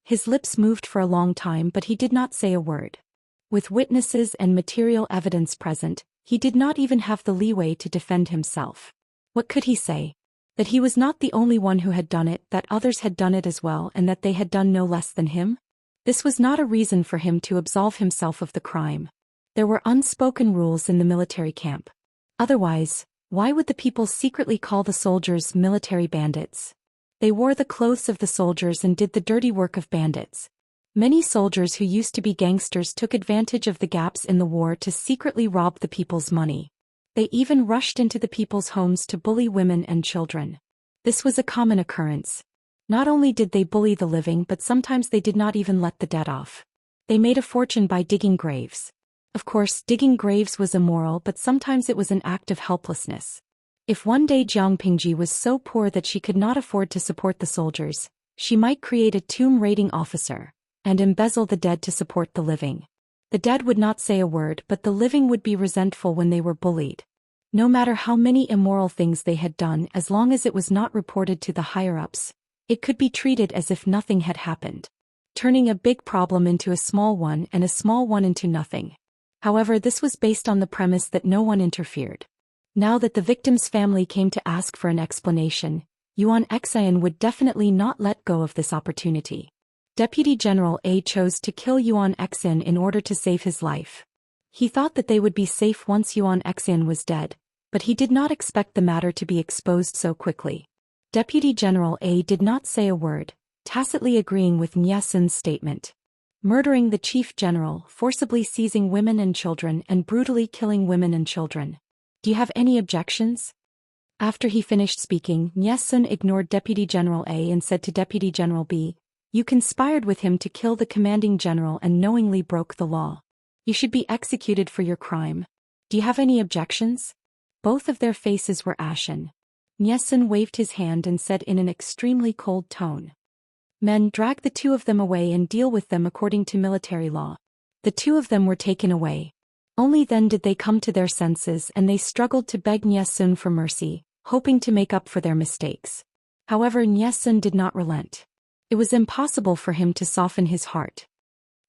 His lips moved for a long time but he did not say a word. With witnesses and material evidence present, he did not even have the leeway to defend himself. What could he say? That he was not the only one who had done it, that others had done it as well and that they had done no less than him? This was not a reason for him to absolve himself of the crime. There were unspoken rules in the military camp. Otherwise, why would the people secretly call the soldiers military bandits? They wore the clothes of the soldiers and did the dirty work of bandits. Many soldiers who used to be gangsters took advantage of the gaps in the war to secretly rob the people's money. They even rushed into the people's homes to bully women and children. This was a common occurrence. Not only did they bully the living but sometimes they did not even let the dead off. They made a fortune by digging graves. Of course, digging graves was immoral but sometimes it was an act of helplessness. If one day Jiang Pingji was so poor that she could not afford to support the soldiers, she might create a tomb raiding officer and embezzle the dead to support the living. The dead would not say a word but the living would be resentful when they were bullied. No matter how many immoral things they had done, as long as it was not reported to the higher-ups, it could be treated as if nothing had happened, turning a big problem into a small one and a small one into nothing. However, this was based on the premise that no one interfered. Now that the victim's family came to ask for an explanation, Yuan Xian would definitely not let go of this opportunity. Deputy General A chose to kill Yuan Xian in order to save his life. He thought that they would be safe once Yuan Xian was dead, but he did not expect the matter to be exposed so quickly. Deputy General A did not say a word, tacitly agreeing with Niesun's statement. Murdering the chief general, forcibly seizing women and children and brutally killing women and children. Do you have any objections? After he finished speaking, Niesun ignored Deputy General A and said to Deputy General B, "You conspired with him to kill the commanding general and knowingly broke the law. You should be executed for your crime. Do you have any objections?" Both of their faces were ashen. Niesun waved his hand and said in an extremely cold tone, "Men, drag the two of them away and deal with them according to military law." The two of them were taken away. Only then did they come to their senses and they struggled to beg Niesun for mercy, hoping to make up for their mistakes. However, Niesun did not relent. It was impossible for him to soften his heart.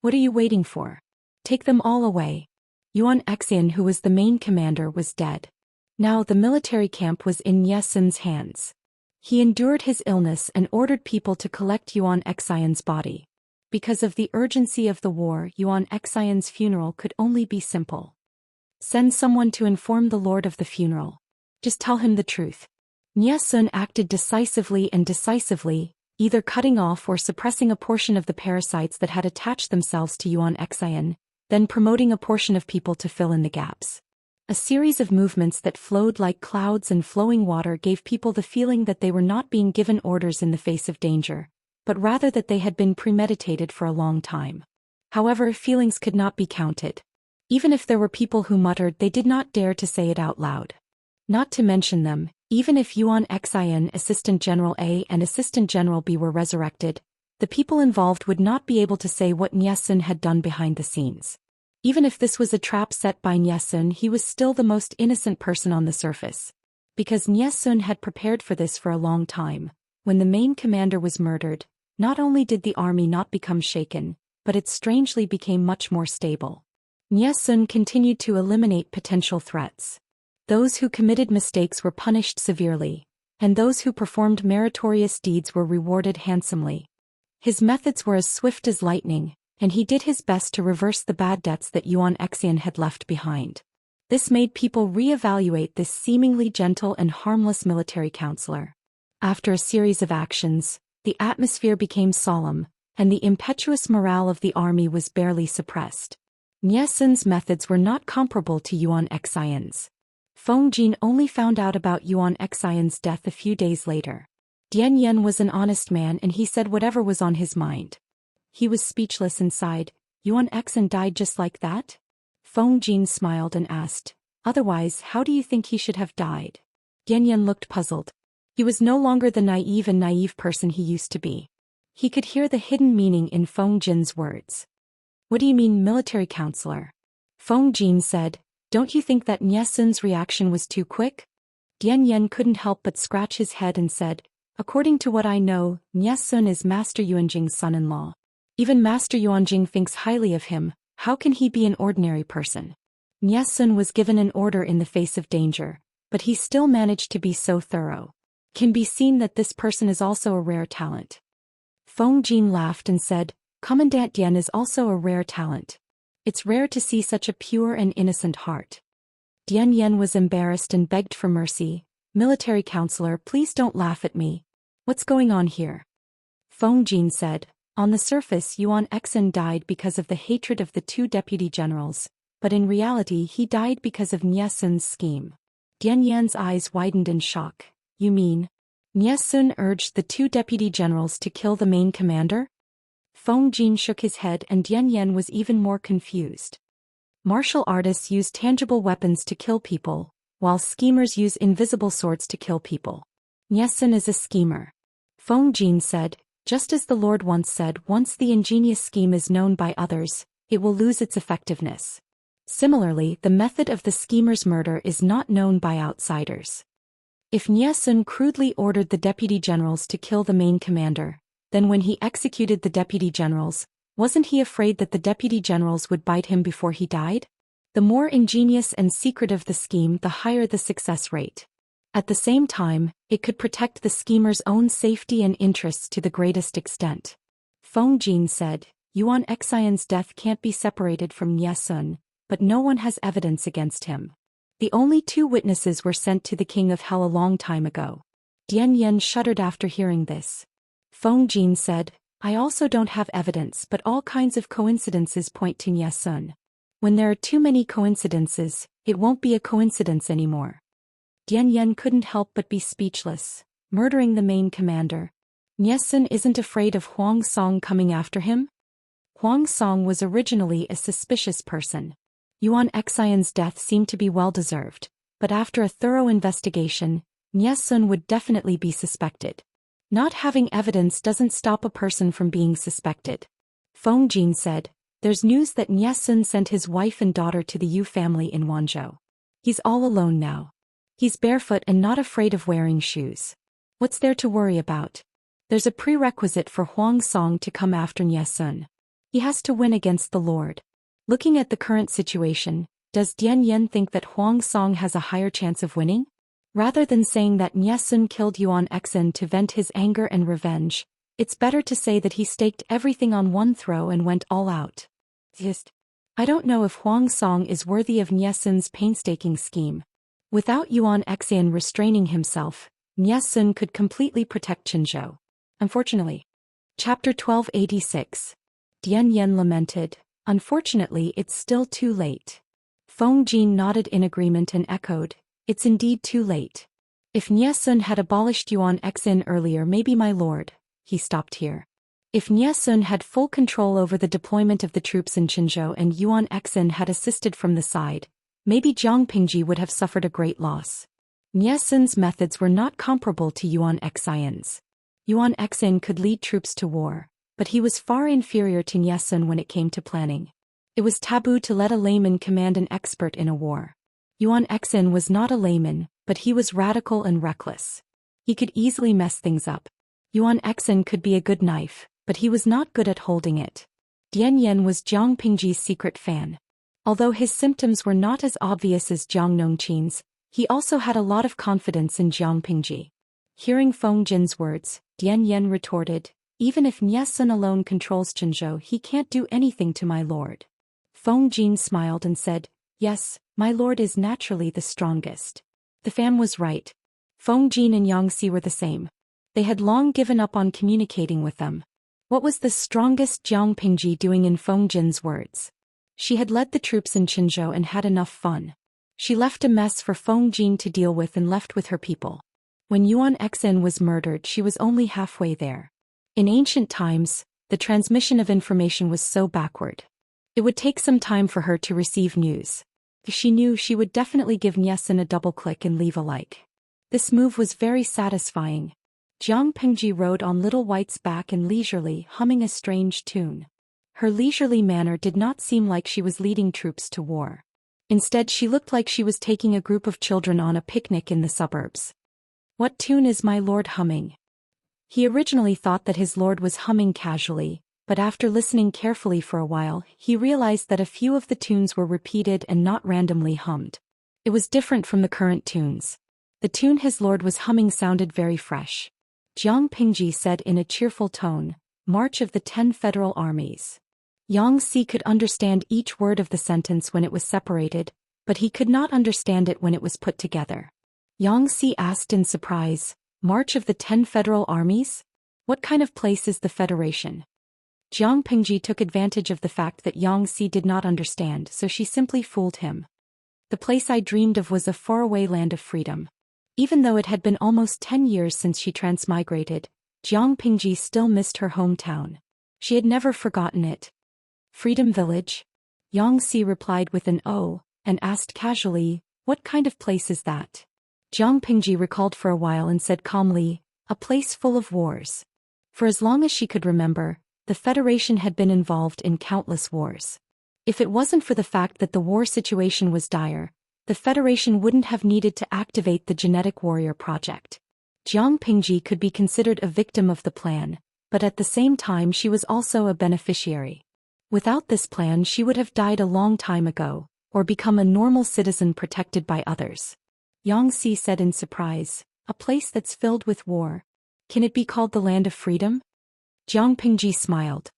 "What are you waiting for? Take them all away." Yuan Xian, who was the main commander, was dead. Now the military camp was in Niesun's hands. He endured his illness and ordered people to collect Yuan Xian's body. Because of the urgency of the war, Yuan Xian's funeral could only be simple. Send someone to inform the lord of the funeral. Just tell him the truth. Niesun acted decisively, either cutting off or suppressing a portion of the parasites that had attached themselves to Yuan Xian, then promoting a portion of people to fill in the gaps. A series of movements that flowed like clouds and flowing water gave people the feeling that they were not being given orders in the face of danger, but rather that they had been premeditated for a long time. However, feelings could not be counted. Even if there were people who muttered, they did not dare to say it out loud. Not to mention them, even if Yuan Xian, Assistant General A and Assistant General B were resurrected, the people involved would not be able to say what Niesun had done behind the scenes. Even if this was a trap set by Niesun, he was still the most innocent person on the surface. Because Niesun had prepared for this for a long time, when the main commander was murdered, not only did the army not become shaken, but it strangely became much more stable. Niesun continued to eliminate potential threats. Those who committed mistakes were punished severely, and those who performed meritorious deeds were rewarded handsomely. His methods were as swift as lightning, and he did his best to reverse the bad debts that Yuan Xian had left behind. This made people re-evaluate this seemingly gentle and harmless military counselor. After a series of actions, the atmosphere became solemn, and the impetuous morale of the army was barely suppressed. Nie Sun's methods were not comparable to Yuan Xian's. Feng Jin only found out about Yuan Xian's death a few days later. Dian Yen was an honest man and he said whatever was on his mind. He was speechless and sighed. Yuan Xian died just like that? Feng Jin smiled and asked, otherwise how do you think he should have died? Dian Yen looked puzzled. He was no longer the naive person he used to be. He could hear the hidden meaning in Feng Jin's words. What do you mean, military counselor? Feng Jin said, don't you think that Nie Sun's reaction was too quick? Dian Yen couldn't help but scratch his head and said, according to what I know, Nie Sun is Master Yuanjing's son-in-law. Even Master Yuanjing thinks highly of him, how can he be an ordinary person? Nie Sun was given an order in the face of danger, but he still managed to be so thorough. Can be seen that this person is also a rare talent. Feng Jin laughed and said, Commandant Dian is also a rare talent. It's rare to see such a pure and innocent heart. Dian Yen was embarrassed and begged for mercy. Military counselor, please don't laugh at me. What's going on here? Feng Jin said, on the surface Yuan Xian died because of the hatred of the two deputy generals, but in reality he died because of Nie Sun's scheme. Dian Yan's eyes widened in shock. You mean? Nie Sun urged the two deputy generals to kill the main commander? Feng Jin shook his head and Dian Yen was even more confused. Martial artists use tangible weapons to kill people, while schemers use invisible swords to kill people. Nie Sun is a schemer. Feng Jin said, just as the Lord once said, once the ingenious scheme is known by others, it will lose its effectiveness. Similarly, the method of the schemer's murder is not known by outsiders. If Nie Sun crudely ordered the deputy generals to kill the main commander, then when he executed the deputy generals, wasn't he afraid that the deputy generals would bite him before he died? The more ingenious and secretive the scheme, the higher the success rate. At the same time, it could protect the schemer's own safety and interests to the greatest extent. Feng Jin said, Yuan Xian's death can't be separated from Nie Sun, but no one has evidence against him. The only two witnesses were sent to the King of Hell a long time ago. Dian Yen shuddered after hearing this. Feng Jin said, I also don't have evidence, but all kinds of coincidences point to Nie Sun. When there are too many coincidences, it won't be a coincidence anymore. Dian Yen couldn't help but be speechless. Murdering the main commander. Nie Sun isn't afraid of Huang Song coming after him? Huang Song was originally a suspicious person. Yuan Xian's death seemed to be well-deserved, but after a thorough investigation, Nie Sun would definitely be suspected. Not having evidence doesn't stop a person from being suspected. Feng Jin said, there's news that Nie Sun sent his wife and daughter to the Yu family in Wanzhou. He's all alone now. He's barefoot and not afraid of wearing shoes. What's there to worry about? There's a prerequisite for Huang Song to come after Nie Sun. He has to win against the Lord. Looking at the current situation, does Dian Yen think that Huang Song has a higher chance of winning? Rather than saying that Nie Sun killed Yuan Xian to vent his anger and revenge, it's better to say that he staked everything on one throw and went all out. I don't know if Huang Song is worthy of Nie Sun's painstaking scheme. Without Yuan Xian restraining himself, Nie Sun could completely protect Qinzhou. Unfortunately. Chapter 1286. Dian Yen lamented, unfortunately it's still too late. Feng Jin nodded in agreement and echoed, it's indeed too late. If Nie Sun had abolished Yuan Xian earlier, maybe my lord. He stopped here. If Nie Sun had full control over the deployment of the troops in Qinzhou and Yuan Xian had assisted from the side, maybe Jiang Pingji would have suffered a great loss. Nie Sun's methods were not comparable to Yuan Xian's. Yuan Xian could lead troops to war, but he was far inferior to Nie Sun when it came to planning. It was taboo to let a layman command an expert in a war. Yuan Xian was not a layman, but he was radical and reckless. He could easily mess things up. Yuan Xian could be a good knife, but he was not good at holding it. Dian Yen was Jiang Pingji's secret fan. Although his symptoms were not as obvious as Jiang Nongqin's, he also had a lot of confidence in Jiang Pingji. Hearing Feng Jin's words, Dian Yen retorted, even if Nye Sun alone controls Qinzhou, he can't do anything to my lord. Feng Jin smiled and said, yes, my lord is naturally the strongest. The fan was right. Feng Jin and Xianxia were the same. They had long given up on communicating with them. What was the strongest Jiang Pingji doing in Feng Jin's words? She had led the troops in Qinzhou and had enough fun. She left a mess for Feng Jin to deal with and left with her people. When Yuan Xin was murdered, she was only halfway there. In ancient times, the transmission of information was so backward. It would take some time for her to receive news. She knew she would definitely give Nye Sun a double click and leave a like. This move was very satisfying. Jiang Pingji rode on Little White's back and leisurely humming a strange tune. Her leisurely manner did not seem like she was leading troops to war. Instead, she looked like she was taking a group of children on a picnic in the suburbs. What tune is my lord humming? He originally thought that his lord was humming casually, but after listening carefully for a while, he realized that a few of the tunes were repeated and not randomly hummed. It was different from the current tunes. The tune his lord was humming sounded very fresh. Jiang Pingji said in a cheerful tone, March of the 10 Federal Armies. Xianxia could understand each word of the sentence when it was separated, but he could not understand it when it was put together. Xianxia asked in surprise, March of the 10 Federal Armies? What kind of place is the Federation? Jiang Pingji took advantage of the fact that Xianxia did not understand, so she simply fooled him. The place I dreamed of was a faraway land of freedom. Even though it had been almost 10 years since she transmigrated, Jiang Pingji still missed her hometown. She had never forgotten it. Freedom Village? Xianxia replied with an "oh," and asked casually, what kind of place is that? Jiang Pingji recalled for a while and said calmly, a place full of wars. For as long as she could remember, the Federation had been involved in countless wars. If it wasn't for the fact that the war situation was dire, the Federation wouldn't have needed to activate the Genetic Warrior Project. Jiang Pingji could be considered a victim of the plan, but at the same time she was also a beneficiary. Without this plan she would have died a long time ago, or become a normal citizen protected by others. Xianxia said in surprise, a place that's filled with war. Can it be called the Land of Freedom? Jiang Pingji smiled.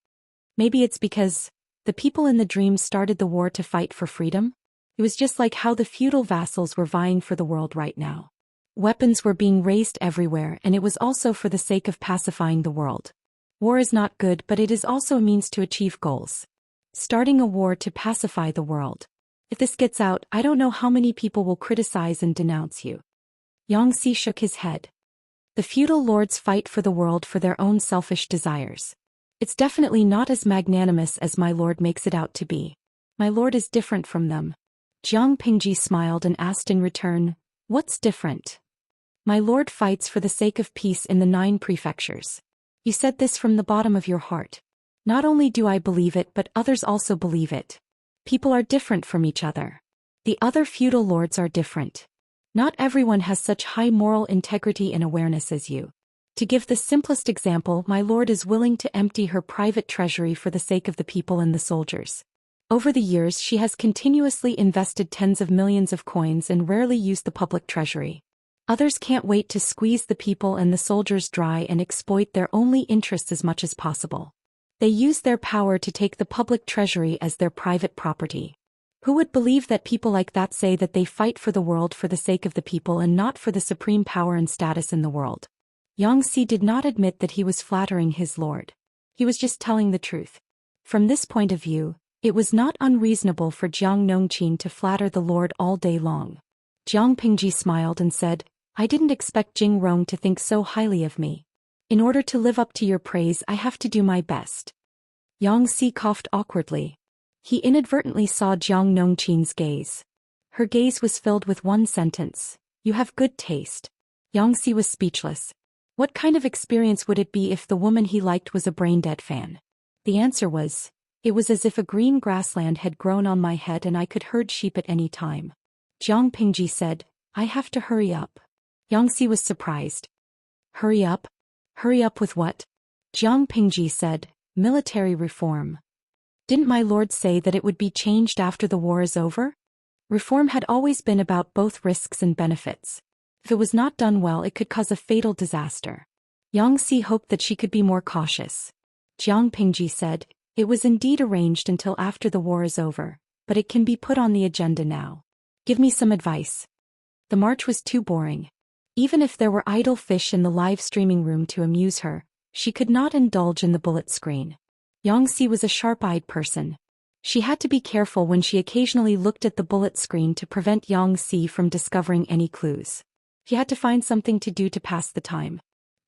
Maybe it's because the people in the dream started the war to fight for freedom? It was just like how the feudal vassals were vying for the world right now. Weapons were being raised everywhere, and it was also for the sake of pacifying the world. War is not good, but it is also a means to achieve goals. Starting a war to pacify the world. If this gets out, I don't know how many people will criticize and denounce you. Xianxia shook his head. The feudal lords fight for the world for their own selfish desires. It's definitely not as magnanimous as my lord makes it out to be. My lord is different from them. Jiang Pingji smiled and asked in return, what's different? My lord fights for the sake of peace in the 9 prefectures. You said this from the bottom of your heart. Not only do I believe it, but others also believe it. People are different from each other. The other feudal lords are different. Not everyone has such high moral integrity and awareness as you. To give the simplest example, my lord is willing to empty her private treasury for the sake of the people and the soldiers. Over the years she has continuously invested tens of millions of coins and rarely used the public treasury. Others can't wait to squeeze the people and the soldiers dry and exploit their only interests as much as possible. They use their power to take the public treasury as their private property. Who would believe that people like that say that they fight for the world for the sake of the people and not for the supreme power and status in the world? Xianxia did not admit that he was flattering his lord. He was just telling the truth. From this point of view, it was not unreasonable for Jiang Nongqin to flatter the lord all day long. Jiang Pingji smiled and said, I didn't expect Jing Rong to think so highly of me. In order to live up to your praise, I have to do my best. Xianxia coughed awkwardly. He inadvertently saw Jiang Nongqin's gaze. Her gaze was filled with one sentence. You have good taste. Xianxia was speechless. What kind of experience would it be if the woman he liked was a brain-dead fan? The answer was, it was as if a green grassland had grown on my head and I could herd sheep at any time. Jiang Pingji said, I have to hurry up. Xianxia was surprised. Hurry up? Hurry up with what? Jiang Pingji said, military reform. Didn't my lord say that it would be changed after the war is over? Reform had always been about both risks and benefits. If it was not done well, it could cause a fatal disaster. Xianxia hoped that she could be more cautious. Jiang Pingji said, "It was indeed arranged until after the war is over, but it can be put on the agenda now. Give me some advice." The march was too boring. Even if there were idle fish in the live streaming room to amuse her, she could not indulge in the bullet screen. Xianxia was a sharp-eyed person. She had to be careful when she occasionally looked at the bullet screen to prevent Xianxia from discovering any clues. She had to find something to do to pass the time.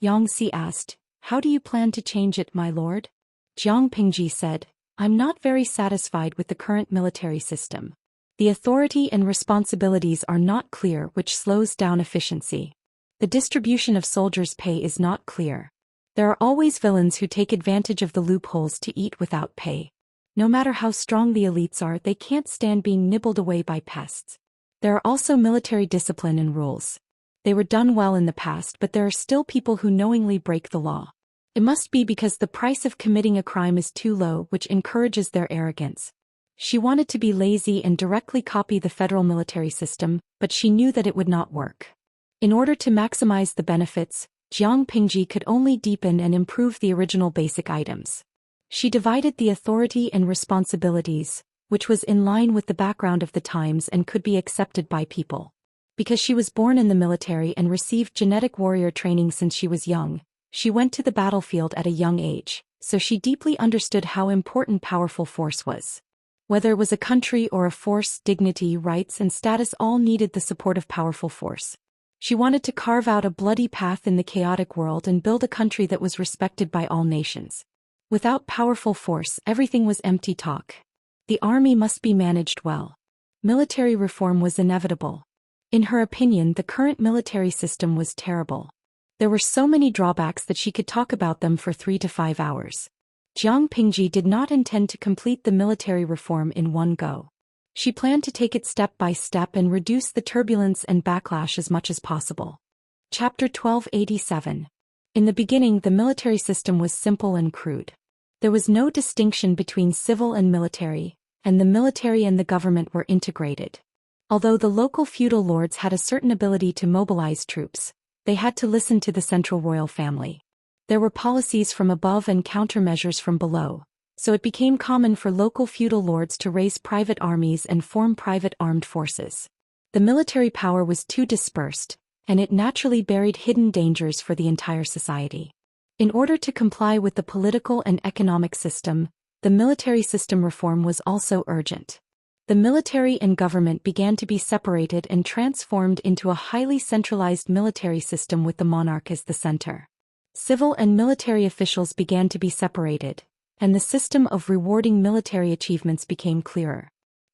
Xianxia asked, "How do you plan to change it, my lord?" Jiang Pingji said, "I'm not very satisfied with the current military system. The authority and responsibilities are not clear, which slows down efficiency. The distribution of soldiers' pay is not clear. There are always villains who take advantage of the loopholes to eat without pay. No matter how strong the elites are, they can't stand being nibbled away by pests. There are also military discipline and rules. They were done well in the past, but there are still people who knowingly break the law. It must be because the price of committing a crime is too low, which encourages their arrogance." She wanted to be lazy and directly copy the federal military system, but she knew that it would not work. In order to maximize the benefits, Jiang Pingji could only deepen and improve the original basic items. She divided the authority and responsibilities, which was in line with the background of the times and could be accepted by people. Because she was born in the military and received genetic warrior training since she was young, she went to the battlefield at a young age, so she deeply understood how important powerful force was. Whether it was a country or a force, dignity, rights, and status all needed the support of powerful force. She wanted to carve out a bloody path in the chaotic world and build a country that was respected by all nations. Without powerful force, everything was empty talk. The army must be managed well. Military reform was inevitable. In her opinion, the current military system was terrible. There were so many drawbacks that she could talk about them for 3 to 5 hours. Jiang Pingji did not intend to complete the military reform in one go. She planned to take it step by step and reduce the turbulence and backlash as much as possible. Chapter 1287. In the beginning, the military system was simple and crude. There was no distinction between civil and military, and the military and the government were integrated. Although the local feudal lords had a certain ability to mobilize troops, they had to listen to the central royal family. There were policies from above and countermeasures from below, so it became common for local feudal lords to raise private armies and form private armed forces. The military power was too dispersed, and it naturally buried hidden dangers for the entire society. In order to comply with the political and economic system, the military system reform was also urgent. The military and government began to be separated and transformed into a highly centralized military system with the monarch as the center. Civil and military officials began to be separated, and the system of rewarding military achievements became clearer.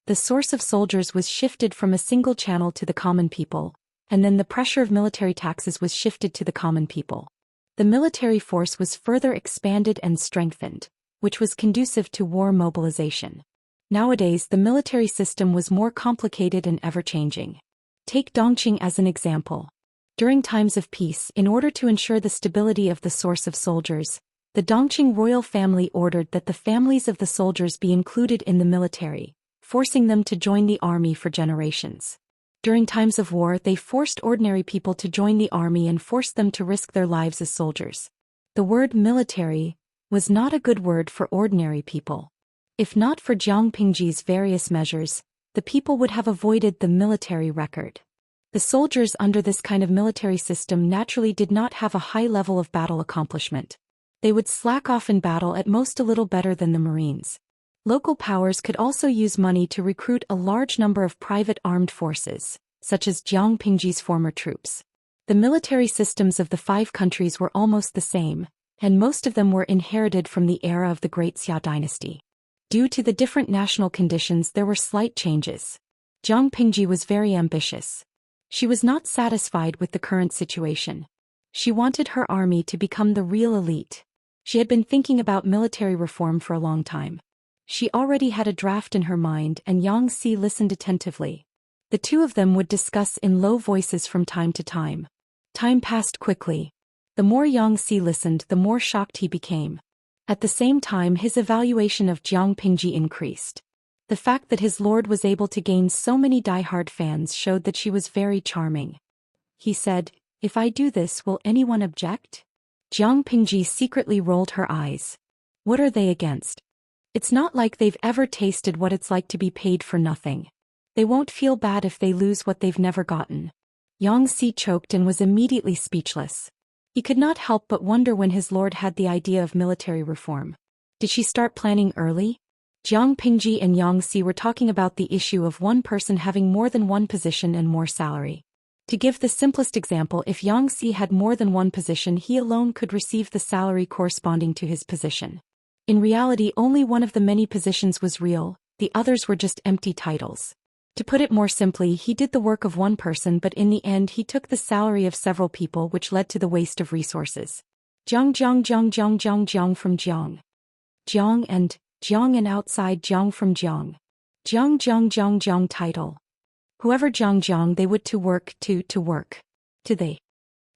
The source of soldiers was shifted from a single channel to the common people, and then the pressure of military taxes was shifted to the common people. The military force was further expanded and strengthened, which was conducive to war mobilization. Nowadays, the military system was more complicated and ever-changing. Take Dongqing as an example. During times of peace, in order to ensure the stability of the source of soldiers, the Dongqing royal family ordered that the families of the soldiers be included in the military, forcing them to join the army for generations. During times of war, they forced ordinary people to join the army and forced them to risk their lives as soldiers. The word military was not a good word for ordinary people. If not for Jiang Pingji's various measures, the people would have avoided the military record. The soldiers under this kind of military system naturally did not have a high level of battle accomplishment. They would slack off in battle at most a little better than the Marines. Local powers could also use money to recruit a large number of private armed forces, such as Jiang Pingji's former troops. The military systems of the 5 countries were almost the same, and most of them were inherited from the era of the Great Xia dynasty. Due to the different national conditions, there were slight changes. Jiang Pingji was very ambitious. She was not satisfied with the current situation. She wanted her army to become the real elite. She had been thinking about military reform for a long time. She already had a draft in her mind, and Xianxia listened attentively. The two of them would discuss in low voices from time to time. Time passed quickly. The more Xianxia listened, the more shocked he became. At the same time, his evaluation of Jiang Pingji increased. The fact that his lord was able to gain so many die-hard fans showed that she was very charming. He said, "If I do this, will anyone object?" Jiang Pingji secretly rolled her eyes. What are they against? It's not like they've ever tasted what it's like to be paid for nothing. They won't feel bad if they lose what they've never gotten. Yang Si choked and was immediately speechless. He could not help but wonder when his lord had the idea of military reform. Did she start planning early? Jiang Pingji and Yang Si were talking about the issue of one person having more than one position and more salary. To give the simplest example, if Yang Si had more than one position, he alone could receive the salary corresponding to his position. In reality, only one of the many positions was real, the others were just empty titles. To put it more simply, he did the work of one person, but in the end he took the salary of several people, which led to the waste of resources. Jiang from Jiang. Jiang and outside Jiang from Jiang. Jiang title. Whoever Jiang they would to work. To they.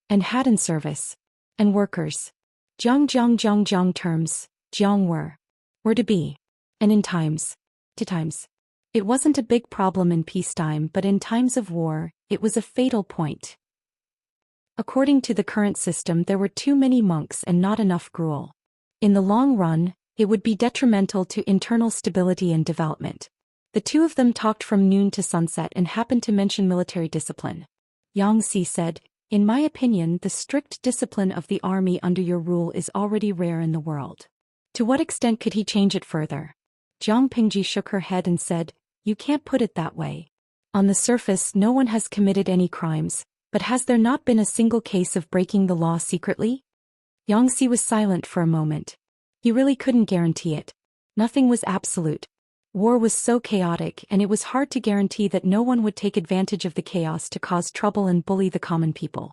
And had in service. And workers. Jiang terms. Jiang were to be. And in times. To times. It wasn't a big problem in peacetime, but in times of war, it was a fatal point. According to the current system, there were too many monks and not enough gruel. In the long run, it would be detrimental to internal stability and development. The two of them talked from noon to sunset and happened to mention military discipline. Yang Si said, "In my opinion, the strict discipline of the army under your rule is already rare in the world. To what extent could he change it further?" Jiang Pingji shook her head and said, "You can't put it that way. On the surface, no one has committed any crimes, but has there not been a single case of breaking the law secretly?" Yang Si was silent for a moment. He really couldn't guarantee it. Nothing was absolute. War was so chaotic, and it was hard to guarantee that no one would take advantage of the chaos to cause trouble and bully the common people.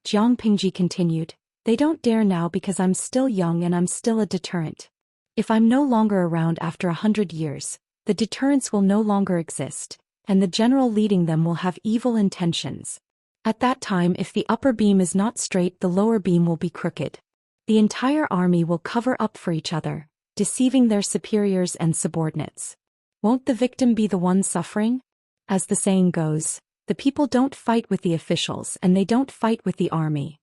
Jiang Pingji continued, "They don't dare now because I'm still young and I'm still a deterrent. If I'm no longer around after 100 years, the deterrents will no longer exist, and the general leading them will have evil intentions. At that time, if the upper beam is not straight, the lower beam will be crooked. The entire army will cover up for each other, deceiving their superiors and subordinates. Won't the victim be the one suffering? As the saying goes, the people don't fight with the officials and they don't fight with the army.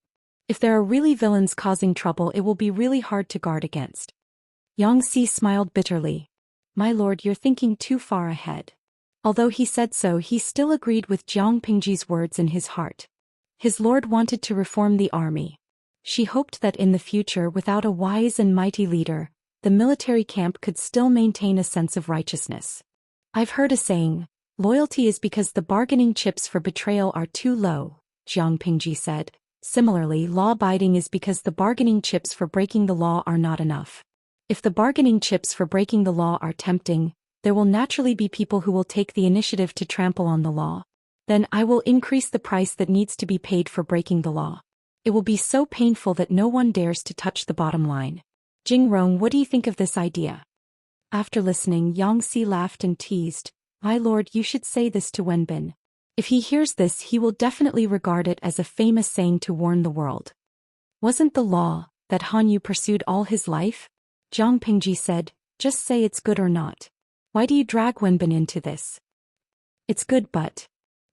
If there are really villains causing trouble, it will be really hard to guard against." Yang Si smiled bitterly. "My lord, you're thinking too far ahead." Although he said so, he still agreed with Jiang Pingji's words in his heart. His lord wanted to reform the army. She hoped that in the future, without a wise and mighty leader, the military camp could still maintain a sense of righteousness. "I've heard a saying, loyalty is because the bargaining chips for betrayal are too low," Jiang Pingji said. "Similarly, law-abiding is because the bargaining chips for breaking the law are not enough. If the bargaining chips for breaking the law are tempting, there will naturally be people who will take the initiative to trample on the law. Then I will increase the price that needs to be paid for breaking the law. It will be so painful that no one dares to touch the bottom line." Jing Rong, what do you think of this idea? After listening, Yang Si laughed and teased, "My lord, you should say this to Wenbin. If he hears this, he will definitely regard it as a famous saying to warn the world. Wasn't the law that Han Yu pursued all his life?" Jiang Pingji said, "Just say it's good or not. Why do you drag Wenbin into this?" "It's good, but..."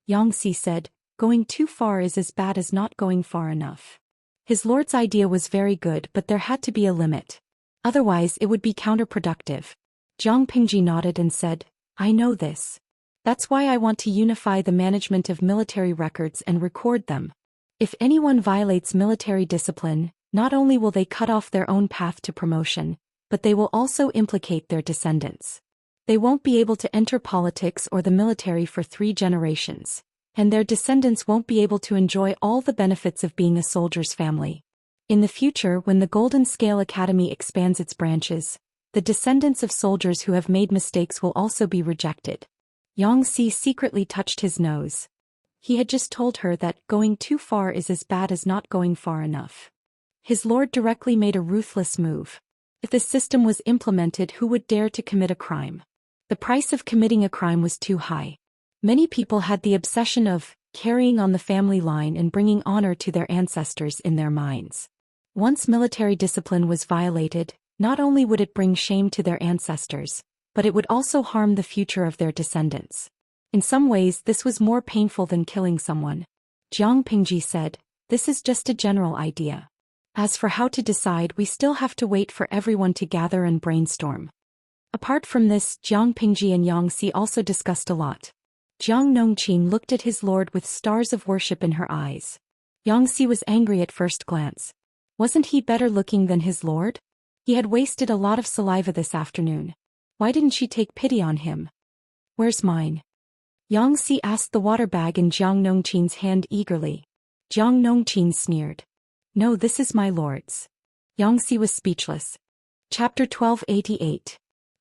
Yang Si said, "Going too far is as bad as not going far enough." His lord's idea was very good, but there had to be a limit. Otherwise, it would be counterproductive. Jiang Pingji nodded and said, "I know this. That's why I want to unify the management of military records and record them. If anyone violates military discipline, not only will they cut off their own path to promotion, but they will also implicate their descendants. They won't be able to enter politics or the military for 3 generations. And their descendants won't be able to enjoy all the benefits of being a soldier's family. In the future, when the Golden Scale Academy expands its branches, the descendants of soldiers who have made mistakes will also be rejected." Yang Si secretly touched his nose. He had just told her that going too far is as bad as not going far enough. His lord directly made a ruthless move. If this system was implemented, who would dare to commit a crime? The price of committing a crime was too high. Many people had the obsession of carrying on the family line and bringing honor to their ancestors in their minds. Once military discipline was violated, not only would it bring shame to their ancestors, but it would also harm the future of their descendants. In some ways, this was more painful than killing someone. Jiang Pingji said, "This is just a general idea. As for how to decide, we still have to wait for everyone to gather and brainstorm." Apart from this, Jiang Pingji and Xianxia also discussed a lot. Jiang Nongqing looked at his lord with stars of worship in her eyes. Xianxia was angry at first glance. Wasn't he better looking than his lord? He had wasted a lot of saliva this afternoon. Why didn't she take pity on him? "Where's mine?" Xianxia asked the water bag in Jiang Nongqing's hand eagerly. Jiang Nongqing sneered. "No, this is my lord's." Xianxia was speechless. Chapter 1288.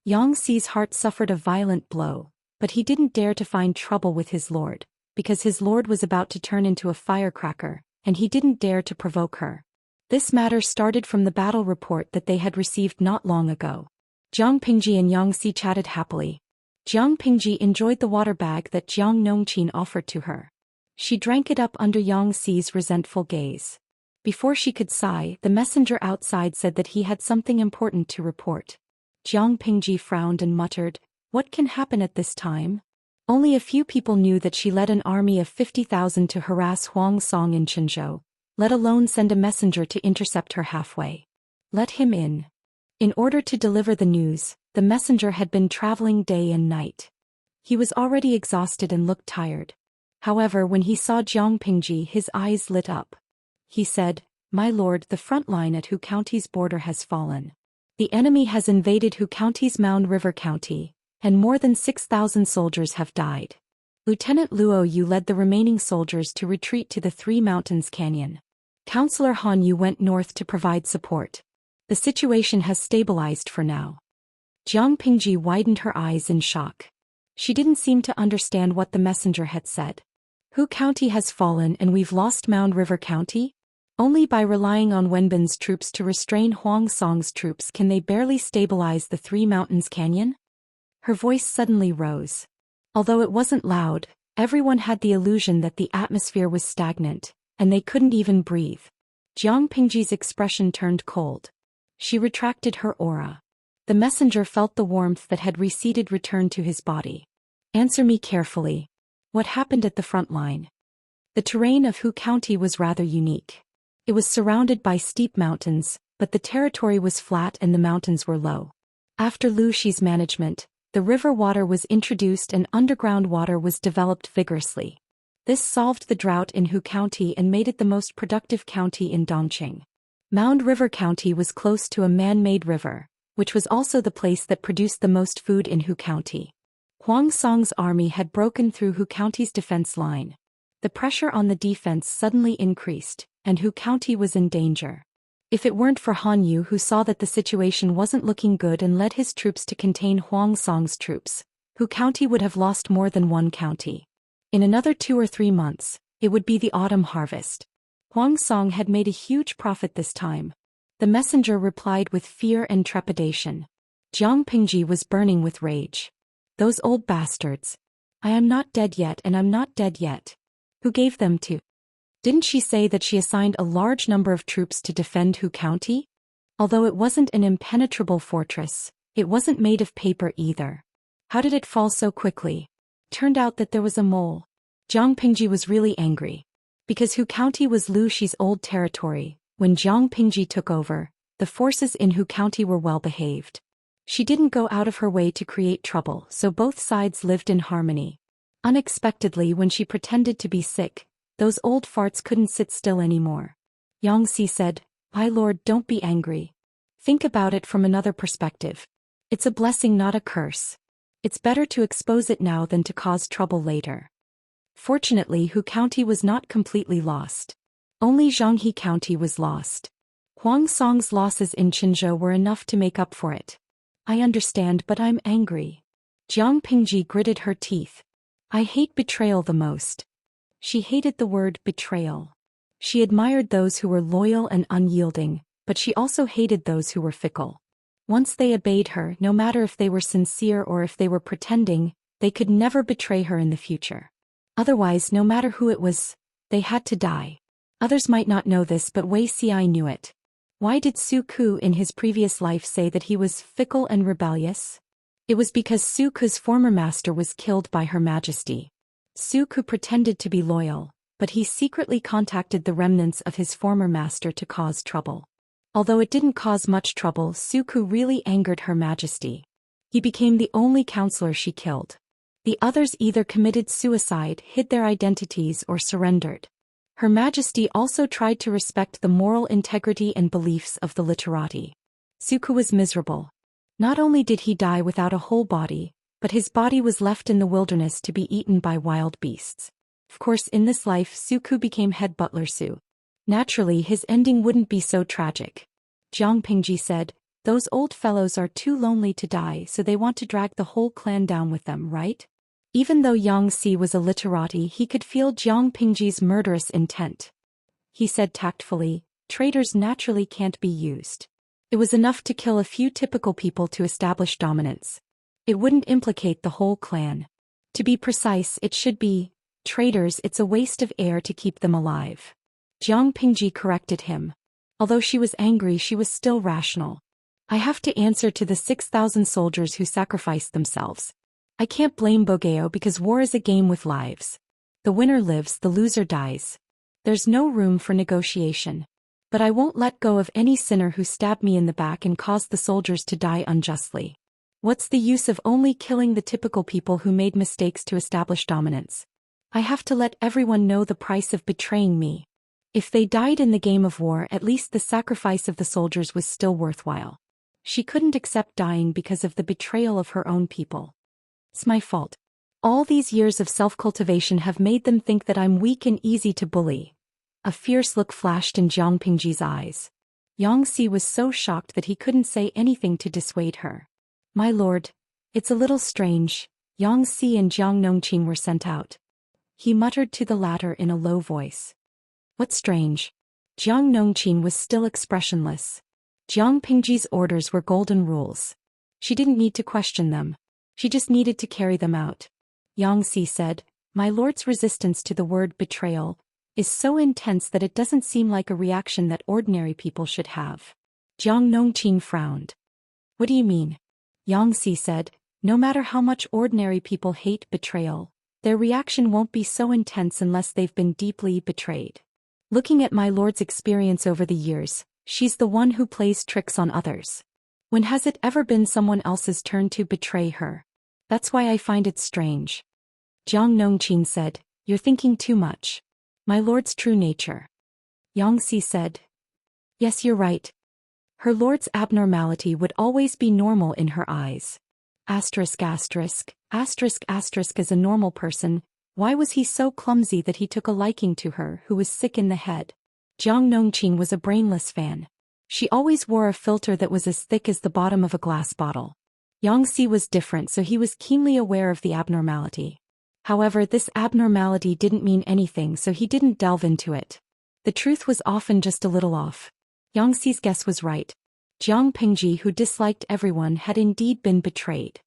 Yangxi's heart suffered a violent blow, but he didn't dare to find trouble with his lord, because his lord was about to turn into a firecracker, and he didn't dare to provoke her. This matter started from the battle report that they had received not long ago. Jiang Pingji and Xianxia chatted happily. Jiang Pingji enjoyed the water bag that Jiang Nongqing offered to her. She drank it up under Yangxi's resentful gaze. Before she could sigh, the messenger outside said that he had something important to report. Jiang Pingji frowned and muttered, "What can happen at this time?" Only a few people knew that she led an army of 50,000 to harass Huang Song in Qinzhou, let alone send a messenger to intercept her halfway. Let him in. In order to deliver the news, the messenger had been traveling day and night. He was already exhausted and looked tired. However, when he saw Jiang Pingji, his eyes lit up. He said, "My lord, the front line at Hu County's border has fallen. The enemy has invaded Hu County's Mound River County, and more than 6,000 soldiers have died. Lieutenant Luo Yu led the remaining soldiers to retreat to the Three Mountains Canyon. Counselor Han Yu went north to provide support. The situation has stabilized for now." Jiang Pingji widened her eyes in shock. She didn't seem to understand what the messenger had said. Hu County has fallen and we've lost Mound River County? Only by relying on Wenbin's troops to restrain Huang Song's troops can they barely stabilize the Three Mountains Canyon? Her voice suddenly rose. Although it wasn't loud, everyone had the illusion that the atmosphere was stagnant, and they couldn't even breathe. Jiang Pingji's expression turned cold. She retracted her aura. The messenger felt the warmth that had receded return to his body. "Answer me carefully. What happened at the front line?" The terrain of Hu County was rather unique. It was surrounded by steep mountains, but the territory was flat and the mountains were low. After Lu Shi's management, the river water was introduced and underground water was developed vigorously. This solved the drought in Hu County and made it the most productive county in Dongqing. Mound River County was close to a man-made river, which was also the place that produced the most food in Hu County. Huang Song's army had broken through Hu County's defense line. The pressure on the defense suddenly increased, and Hu County was in danger. If it weren't for Han Yu, who saw that the situation wasn't looking good and led his troops to contain Huang Song's troops, Hu County would have lost more than one county. In another 2 or 3 months, it would be the autumn harvest. Huang Song had made a huge profit this time. The messenger replied with fear and trepidation. Jiang Pingji was burning with rage. "Those old bastards. I am not dead yet and I'm not dead yet. Who gave them to? Didn't she say that she assigned a large number of troops to defend Hu County? Although it wasn't an impenetrable fortress, it wasn't made of paper either. How did it fall so quickly? Turned out that there was a mole." Jiang Pingji was really angry. Because Hu County was Lu Shi's old territory, when Jiang Pingji took over, the forces in Hu County were well behaved. She didn't go out of her way to create trouble, so both sides lived in harmony. Unexpectedly, when she pretended to be sick, those old farts couldn't sit still anymore. Yangxi said, "My lord, don't be angry. Think about it from another perspective. It's a blessing, not a curse. It's better to expose it now than to cause trouble later." Fortunately, Hu County was not completely lost. Only Zhanghe County was lost. Huang Song's losses in Qinzhou were enough to make up for it. "I understand, but I'm angry." Jiang Pingji gritted her teeth. "I hate betrayal the most." She hated the word betrayal. She admired those who were loyal and unyielding, but she also hated those who were fickle. Once they obeyed her, no matter if they were sincere or if they were pretending, they could never betray her in the future. Otherwise, no matter who it was, they had to die. Others might not know this, but Wei Xiai knew it. Why did Su Ku in his previous life say that he was fickle and rebellious? It was because Su Ku's former master was killed by Her Majesty. Su Ku pretended to be loyal, but he secretly contacted the remnants of his former master to cause trouble. Although it didn't cause much trouble, Suku really angered Her Majesty. He became the only counselor she killed. The others either committed suicide, hid their identities, or surrendered. Her Majesty also tried to respect the moral integrity and beliefs of the literati. Suku was miserable. Not only did he die without a whole body, but his body was left in the wilderness to be eaten by wild beasts. Of course, in this life, Suku became head butler Su. Naturally, his ending wouldn't be so tragic. Jiang Pingji said, "Those old fellows are too lonely to die, so they want to drag the whole clan down with them, right?" Even though Xianxia was a literati, he could feel Jiang Pingji's murderous intent. He said tactfully, "Traitors naturally can't be used. It was enough to kill a few typical people to establish dominance. It wouldn't implicate the whole clan. To be precise, it should be traitors. It's a waste of air to keep them alive." Jiang Pingji corrected him. Although she was angry, she was still rational. "I have to answer to the 6,000 soldiers who sacrificed themselves. I can't blame Bogeo because war is a game with lives. The winner lives, the loser dies. There's no room for negotiation. But I won't let go of any sinner who stabbed me in the back and caused the soldiers to die unjustly. What's the use of only killing the typical people who made mistakes to establish dominance? I have to let everyone know the price of betraying me. If they died in the game of war, at least the sacrifice of the soldiers was still worthwhile. She couldn't accept dying because of the betrayal of her own people. It's my fault. All these years of self-cultivation have made them think that I'm weak and easy to bully." A fierce look flashed in Jiang Pingji's eyes. Xianxia was so shocked that he couldn't say anything to dissuade her. "My lord, it's a little strange. Xianxia and Jiang Nongqin were sent out." He muttered to the latter in a low voice. "What's strange?" Jiang Nongqin was still expressionless. Jiang Pingji's orders were golden rules. She didn't need to question them. She just needed to carry them out. Xianxia said, "My lord's resistance to the word betrayal is so intense that it doesn't seem like a reaction that ordinary people should have." Jiang Nongqin frowned. "What do you mean?" Xianxia said, "No matter how much ordinary people hate betrayal, their reaction won't be so intense unless they've been deeply betrayed. Looking at my lord's experience over the years, she's the one who plays tricks on others. When has it ever been someone else's turn to betray her? That's why I find it strange." Jiang Nongqin said, "You're thinking too much. My lord's true nature." Xianxia said, "Yes, you're right. Her lord's abnormality would always be normal in her eyes. Asterisk asterisk, asterisk asterisk as a normal person, why was he so clumsy that he took a liking to her who was sick in the head?" Jiang Nongqin was a brainless fan. She always wore a filter that was as thick as the bottom of a glass bottle. Xianxia was different, so he was keenly aware of the abnormality. However, this abnormality didn't mean anything, so he didn't delve into it. The truth was often just a little off. Xianxia's guess was right. Jiang Pingji, who disliked everyone, had indeed been betrayed.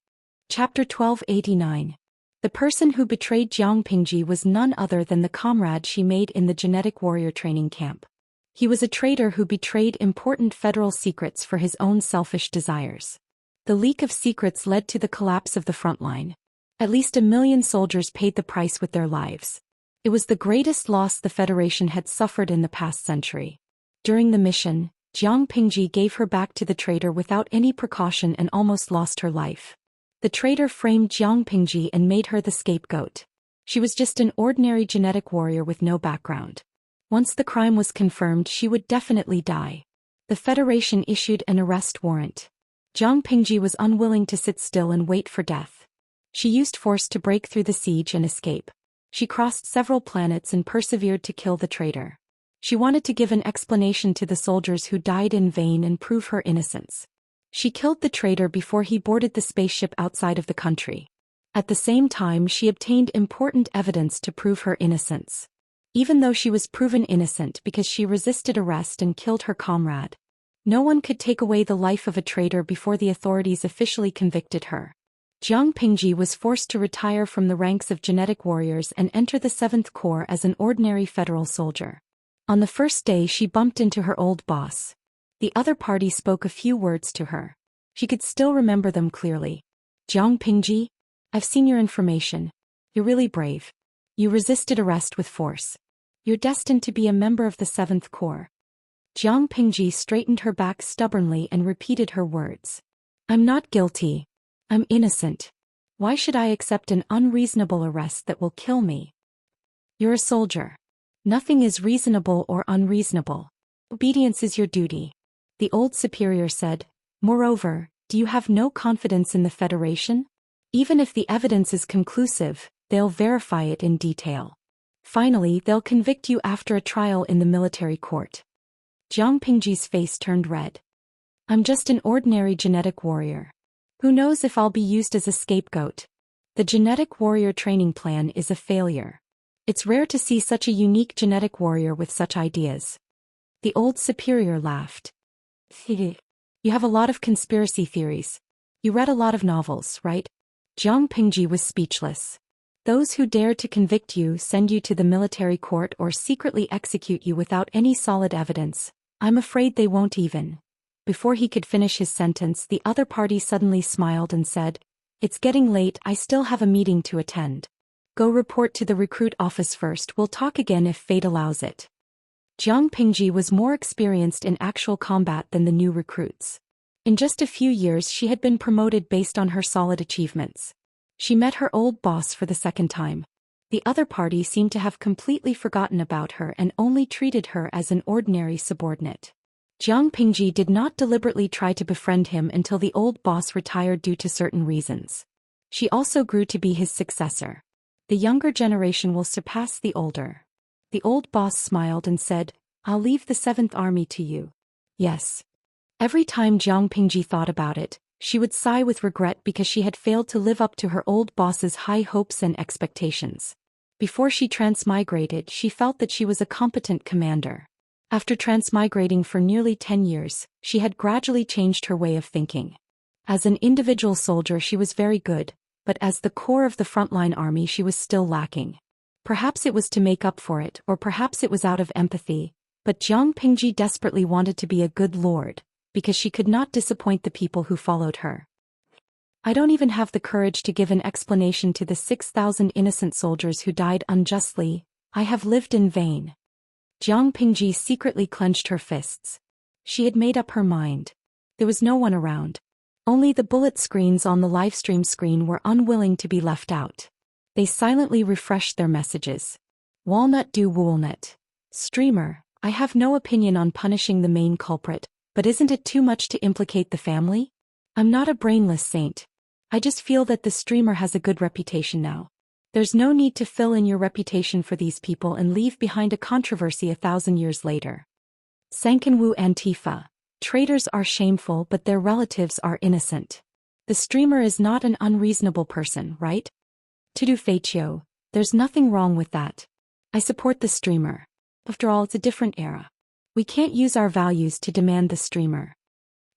Chapter 1289. The person who betrayed Jiang Pingji was none other than the comrade she made in the genetic warrior training camp. He was a traitor who betrayed important federal secrets for his own selfish desires. The leak of secrets led to the collapse of the front line. At least 1 million soldiers paid the price with their lives. It was the greatest loss the Federation had suffered in the past century. During the mission, Jiang Pingji gave her back to the traitor without any precaution and almost lost her life. The traitor framed Jiang Pingji and made her the scapegoat. She was just an ordinary genetic warrior with no background. Once the crime was confirmed, she would definitely die. The Federation issued an arrest warrant. Jiang Pingji was unwilling to sit still and wait for death. She used force to break through the siege and escape. She crossed several planets and persevered to kill the traitor. She wanted to give an explanation to the soldiers who died in vain and prove her innocence. She killed the traitor before he boarded the spaceship outside of the country. At the same time, she obtained important evidence to prove her innocence. Even though she was proven innocent because she resisted arrest and killed her comrade, no one could take away the life of a traitor before the authorities officially convicted her. Jiang Pingji was forced to retire from the ranks of genetic warriors and enter the 7th Corps as an ordinary federal soldier. On the first day, she bumped into her old boss. The other party spoke a few words to her. She could still remember them clearly. "Jiang Pingji, I've seen your information. You're really brave. You resisted arrest with force. You're destined to be a member of the 7th Corps. Jiang Pingji straightened her back stubbornly and repeated her words. I'm not guilty. I'm innocent. Why should I accept an unreasonable arrest that will kill me? You're a soldier. Nothing is reasonable or unreasonable. Obedience is your duty. The old superior said. Moreover, do you have no confidence in the Federation? Even if the evidence is conclusive, they'll verify it in detail. Finally, they'll convict you after a trial in the military court. Jiang Pingji's face turned red. I'm just an ordinary genetic warrior. Who knows if I'll be used as a scapegoat? The genetic warrior training plan is a failure. It's rare to see such a unique genetic warrior with such ideas. The old superior laughed. You have a lot of conspiracy theories. You read a lot of novels, right? Jiang Pingji was speechless. Those who dare to convict you send you to the military court or secretly execute you without any solid evidence. I'm afraid they won't even. Before he could finish his sentence, the other party suddenly smiled and said, It's getting late, I still have a meeting to attend. Go report to the recruit office first, we'll talk again if fate allows it. Jiang Pingji was more experienced in actual combat than the new recruits. In just a few years she had been promoted based on her solid achievements. She met her old boss for the second time. The other party seemed to have completely forgotten about her and only treated her as an ordinary subordinate. Jiang Pingji did not deliberately try to befriend him until the old boss retired due to certain reasons. She also grew to be his successor. The younger generation will surpass the older. The old boss smiled and said, I'll leave the 7th Army to you. Yes. Every time Jiang Pingji thought about it, she would sigh with regret because she had failed to live up to her old boss's high hopes and expectations. Before she transmigrated, she felt that she was a competent commander. After transmigrating for nearly 10 years, she had gradually changed her way of thinking. As an individual soldier she was very good, but as the core of the frontline army she was still lacking. Perhaps it was to make up for it, or perhaps it was out of empathy, but Jiang Pingji desperately wanted to be a good lord, because she could not disappoint the people who followed her. I don't even have the courage to give an explanation to the 6,000 innocent soldiers who died unjustly. I have lived in vain. Jiang Pingji secretly clenched her fists. She had made up her mind. There was no one around. Only the bullet screens on the livestream screen were unwilling to be left out. They silently refreshed their messages. Walnut do walnut. Streamer, I have no opinion on punishing the main culprit, but isn't it too much to implicate the family? I'm not a brainless saint. I just feel that the streamer has a good reputation now. There's no need to fill in your reputation for these people and leave behind a controversy 1,000 years later. Sankanwu Antifa. Traitors are shameful but their relatives are innocent. The streamer is not an unreasonable person, right? Tudu Feichio, there's nothing wrong with that. I support the streamer. After all, it's a different era. We can't use our values to demand the streamer.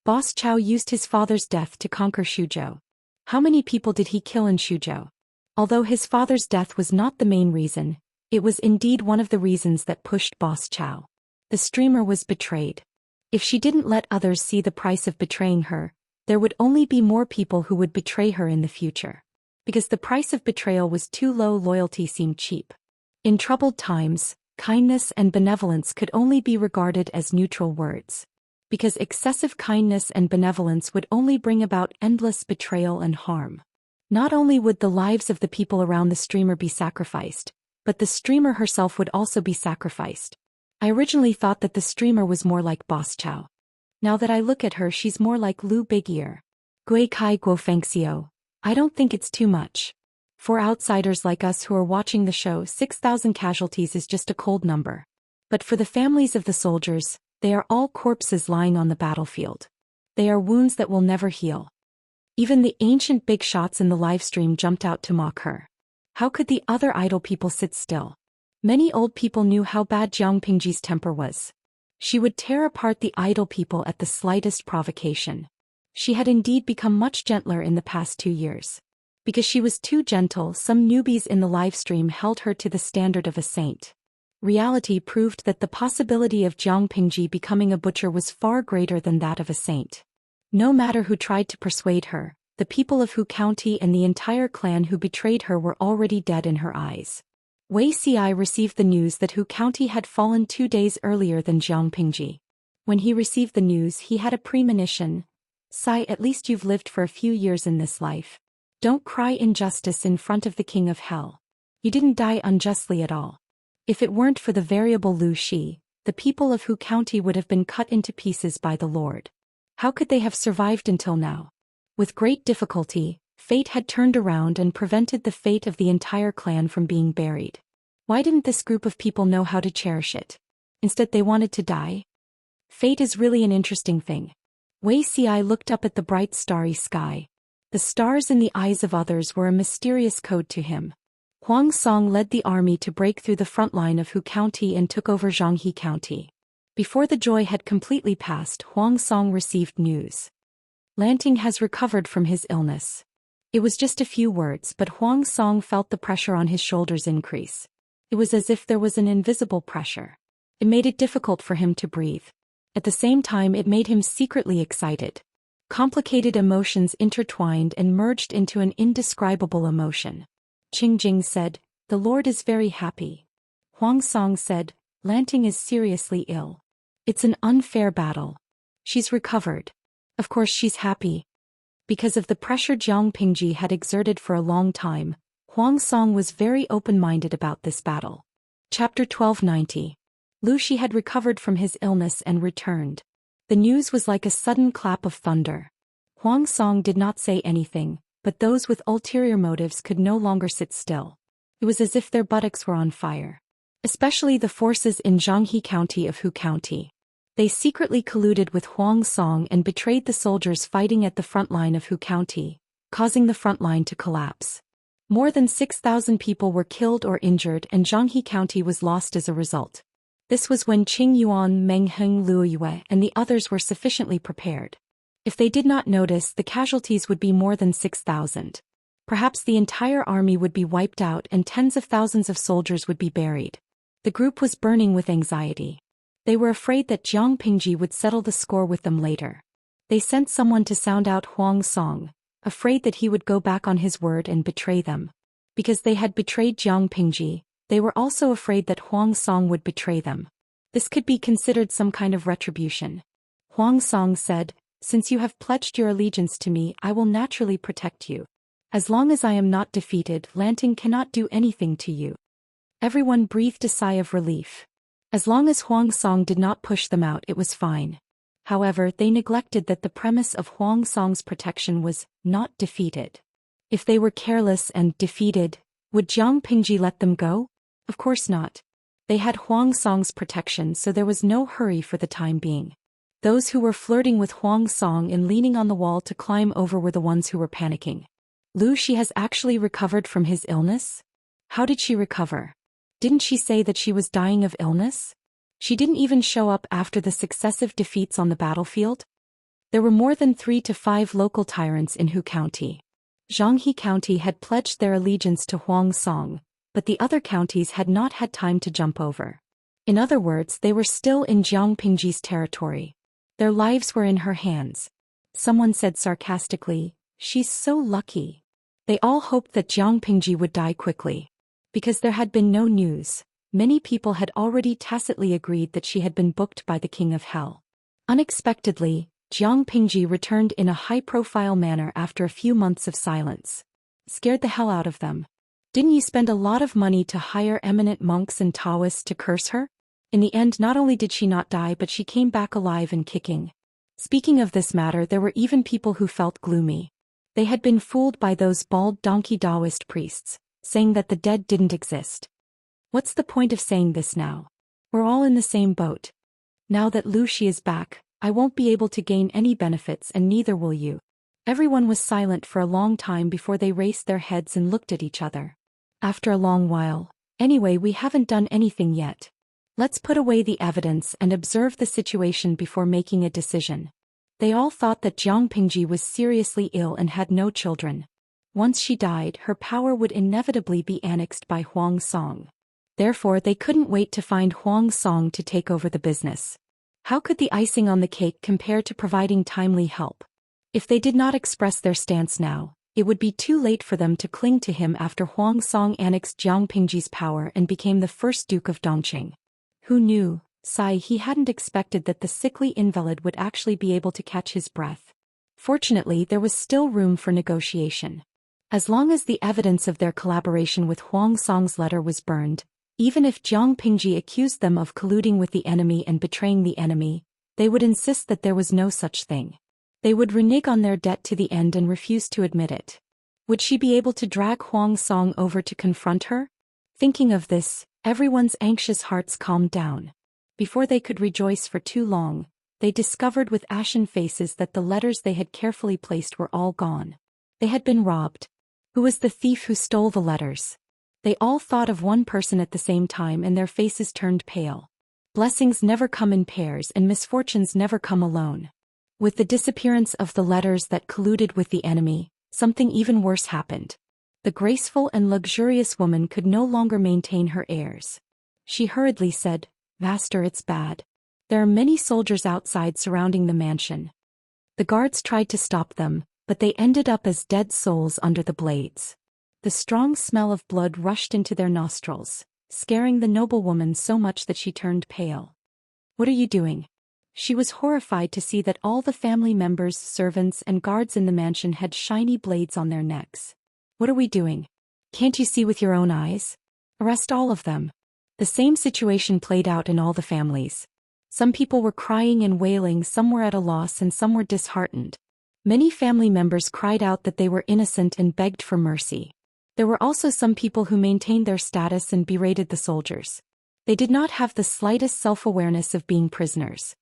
Boss Chao used his father's death to conquer Shuzhou. How many people did he kill in Shuzhou? Although his father's death was not the main reason, it was indeed one of the reasons that pushed Boss Chao. The streamer was betrayed. If she didn't let others see the price of betraying her, there would only be more people who would betray her in the future. Because the price of betrayal was too low, loyalty seemed cheap. In troubled times, kindness and benevolence could only be regarded as neutral words. Because excessive kindness and benevolence would only bring about endless betrayal and harm. Not only would the lives of the people around the streamer be sacrificed, but the streamer herself would also be sacrificed. I originally thought that the streamer was more like Boss Chao. Now that I look at her, she's more like Lu Big Ear. Gui Kai Guo Fengxiu. I don't think it's too much. For outsiders like us who are watching the show, 6,000 casualties is just a cold number. But for the families of the soldiers, they are all corpses lying on the battlefield. They are wounds that will never heal. Even the ancient big shots in the livestream jumped out to mock her. How could the other idle people sit still? Many old people knew how bad Jiang Pingji's temper was. She would tear apart the idle people at the slightest provocation. She had indeed become much gentler in the past 2 years. Because she was too gentle, some newbies in the livestream held her to the standard of a saint. Reality proved that the possibility of Jiang Pingji becoming a butcher was far greater than that of a saint. No matter who tried to persuade her, the people of Hu County and the entire clan who betrayed her were already dead in her eyes. Wuxia received the news that Hu County had fallen 2 days earlier than Jiangpingji. When he received the news, he had a premonition. Sigh, at least you've lived for a few years in this life. Don't cry injustice in front of the king of hell. You didn't die unjustly at all. If it weren't for the variable Lu Shi, the people of Hu County would have been cut into pieces by the Lord. How could they have survived until now? With great difficulty, fate had turned around and prevented the fate of the entire clan from being buried. Why didn't this group of people know how to cherish it? Instead, they wanted to die? Fate is really an interesting thing. Wuxia looked up at the bright starry sky. The stars in the eyes of others were a mysterious code to him. Huang Song led the army to break through the front line of Hu County and took over Zhanghe County. Before the joy had completely passed, Huang Song received news. Lanting has recovered from his illness. It was just a few words, but Huang Song felt the pressure on his shoulders increase. It was as if there was an invisible pressure. It made it difficult for him to breathe. At the same time, it made him secretly excited. Complicated emotions intertwined and merged into an indescribable emotion. Qingjing said, "The Lord is very happy." Huang Song said, "Lanting is seriously ill. It's an unfair battle. She's recovered. Of course she's happy." Because of the pressure Jiang Pingji had exerted for a long time, Huang Song was very open-minded about this battle. Chapter 1290. Lu Shi had recovered from his illness and returned. The news was like a sudden clap of thunder. Huang Song did not say anything, but those with ulterior motives could no longer sit still. It was as if their buttocks were on fire. Especially the forces in Zhanghe County of Hu County. They secretly colluded with Huang Song and betrayed the soldiers fighting at the front line of Hu County, causing the front line to collapse. More than 6,000 people were killed or injured, and Zhanghe County was lost as a result. This was when Qing Yuan, Meng Heng Luoyue and the others were sufficiently prepared. If they did not notice, the casualties would be more than 6,000. Perhaps the entire army would be wiped out and tens of thousands of soldiers would be buried. The group was burning with anxiety. They were afraid that Jiang Pingji would settle the score with them later. They sent someone to sound out Huang Song, afraid that he would go back on his word and betray them. Because they had betrayed Jiang Pingji, they were also afraid that Huang Song would betray them. This could be considered some kind of retribution. Huang Song said, "Since you have pledged your allegiance to me, I will naturally protect you. As long as I am not defeated, Lanting cannot do anything to you." Everyone breathed a sigh of relief. As long as Huang Song did not push them out, it was fine. However, they neglected that the premise of Huang Song's protection was not defeated. If they were careless and defeated, would Jiang Pingji let them go? Of course not. They had Huang Song's protection, so there was no hurry for the time being. Those who were flirting with Huang Song and leaning on the wall to climb over were the ones who were panicking. Lu Shi has actually recovered from his illness? How did she recover? Didn't she say that she was dying of illness? She didn't even show up after the successive defeats on the battlefield? There were more than 3 to 5 local tyrants in Hu County. Zhanghe County had pledged their allegiance to Huang Song, but the other counties had not had time to jump over. In other words, they were still in Jiang Pingji's territory. Their lives were in her hands. Someone said sarcastically, "She's so lucky." They all hoped that Jiang Pingji would die quickly. Because there had been no news, many people had already tacitly agreed that she had been booked by the King of Hell. Unexpectedly, Jiang Pingji returned in a high-profile manner after a few months of silence. Scared the hell out of them. Didn't you spend a lot of money to hire eminent monks and Daoists to curse her? In the end, not only did she not die, but she came back alive and kicking. Speaking of this matter, there were even people who felt gloomy. They had been fooled by those bald donkey Daoist priests, saying that the dead didn't exist. What's the point of saying this now? We're all in the same boat. Now that Lu Shi is back, I won't be able to gain any benefits, and neither will you. Everyone was silent for a long time before they raised their heads and looked at each other. After a long while, "Anyway, we haven't done anything yet. Let's put away the evidence and observe the situation before making a decision." They all thought that Jiang Pingji was seriously ill and had no children. Once she died, her power would inevitably be annexed by Huang Song. Therefore, they couldn't wait to find Huang Song to take over the business. How could the icing on the cake compare to providing timely help? If they did not express their stance now, It would be too late for them to cling to him after Huang Song annexed Jiang Pingji's power and became the first Duke of Dongqing. Who knew? He hadn't expected that the sickly invalid would actually be able to catch his breath. Fortunately, there was still room for negotiation. As long as the evidence of their collaboration with Huang Song's letter was burned, even if Jiang Pingji accused them of colluding with the enemy and betraying the enemy, they would insist that there was no such thing. They would renege on their debt to the end and refuse to admit it. Would she be able to drag Huang Song over to confront her? Thinking of this, everyone's anxious hearts calmed down. Before they could rejoice for too long, they discovered with ashen faces that the letters they had carefully placed were all gone. They had been robbed. Who was the thief who stole the letters? They all thought of one person at the same time and their faces turned pale. Blessings never come in pairs and misfortunes never come alone. With the disappearance of the letters that colluded with the enemy, something even worse happened. The graceful and luxurious woman could no longer maintain her airs. She hurriedly said, "Master, it's bad. There are many soldiers outside surrounding the mansion." The guards tried to stop them, but they ended up as dead souls under the blades. The strong smell of blood rushed into their nostrils, scaring the noblewoman so much that she turned pale. "What are you doing?" She was horrified to see that all the family members, servants, and guards in the mansion had shiny blades on their necks. "What are we doing? Can't you see with your own eyes? Arrest all of them." The same situation played out in all the families. Some people were crying and wailing, some were at a loss, and some were disheartened. Many family members cried out that they were innocent and begged for mercy. There were also some people who maintained their status and berated the soldiers. They did not have the slightest self-awareness of being prisoners.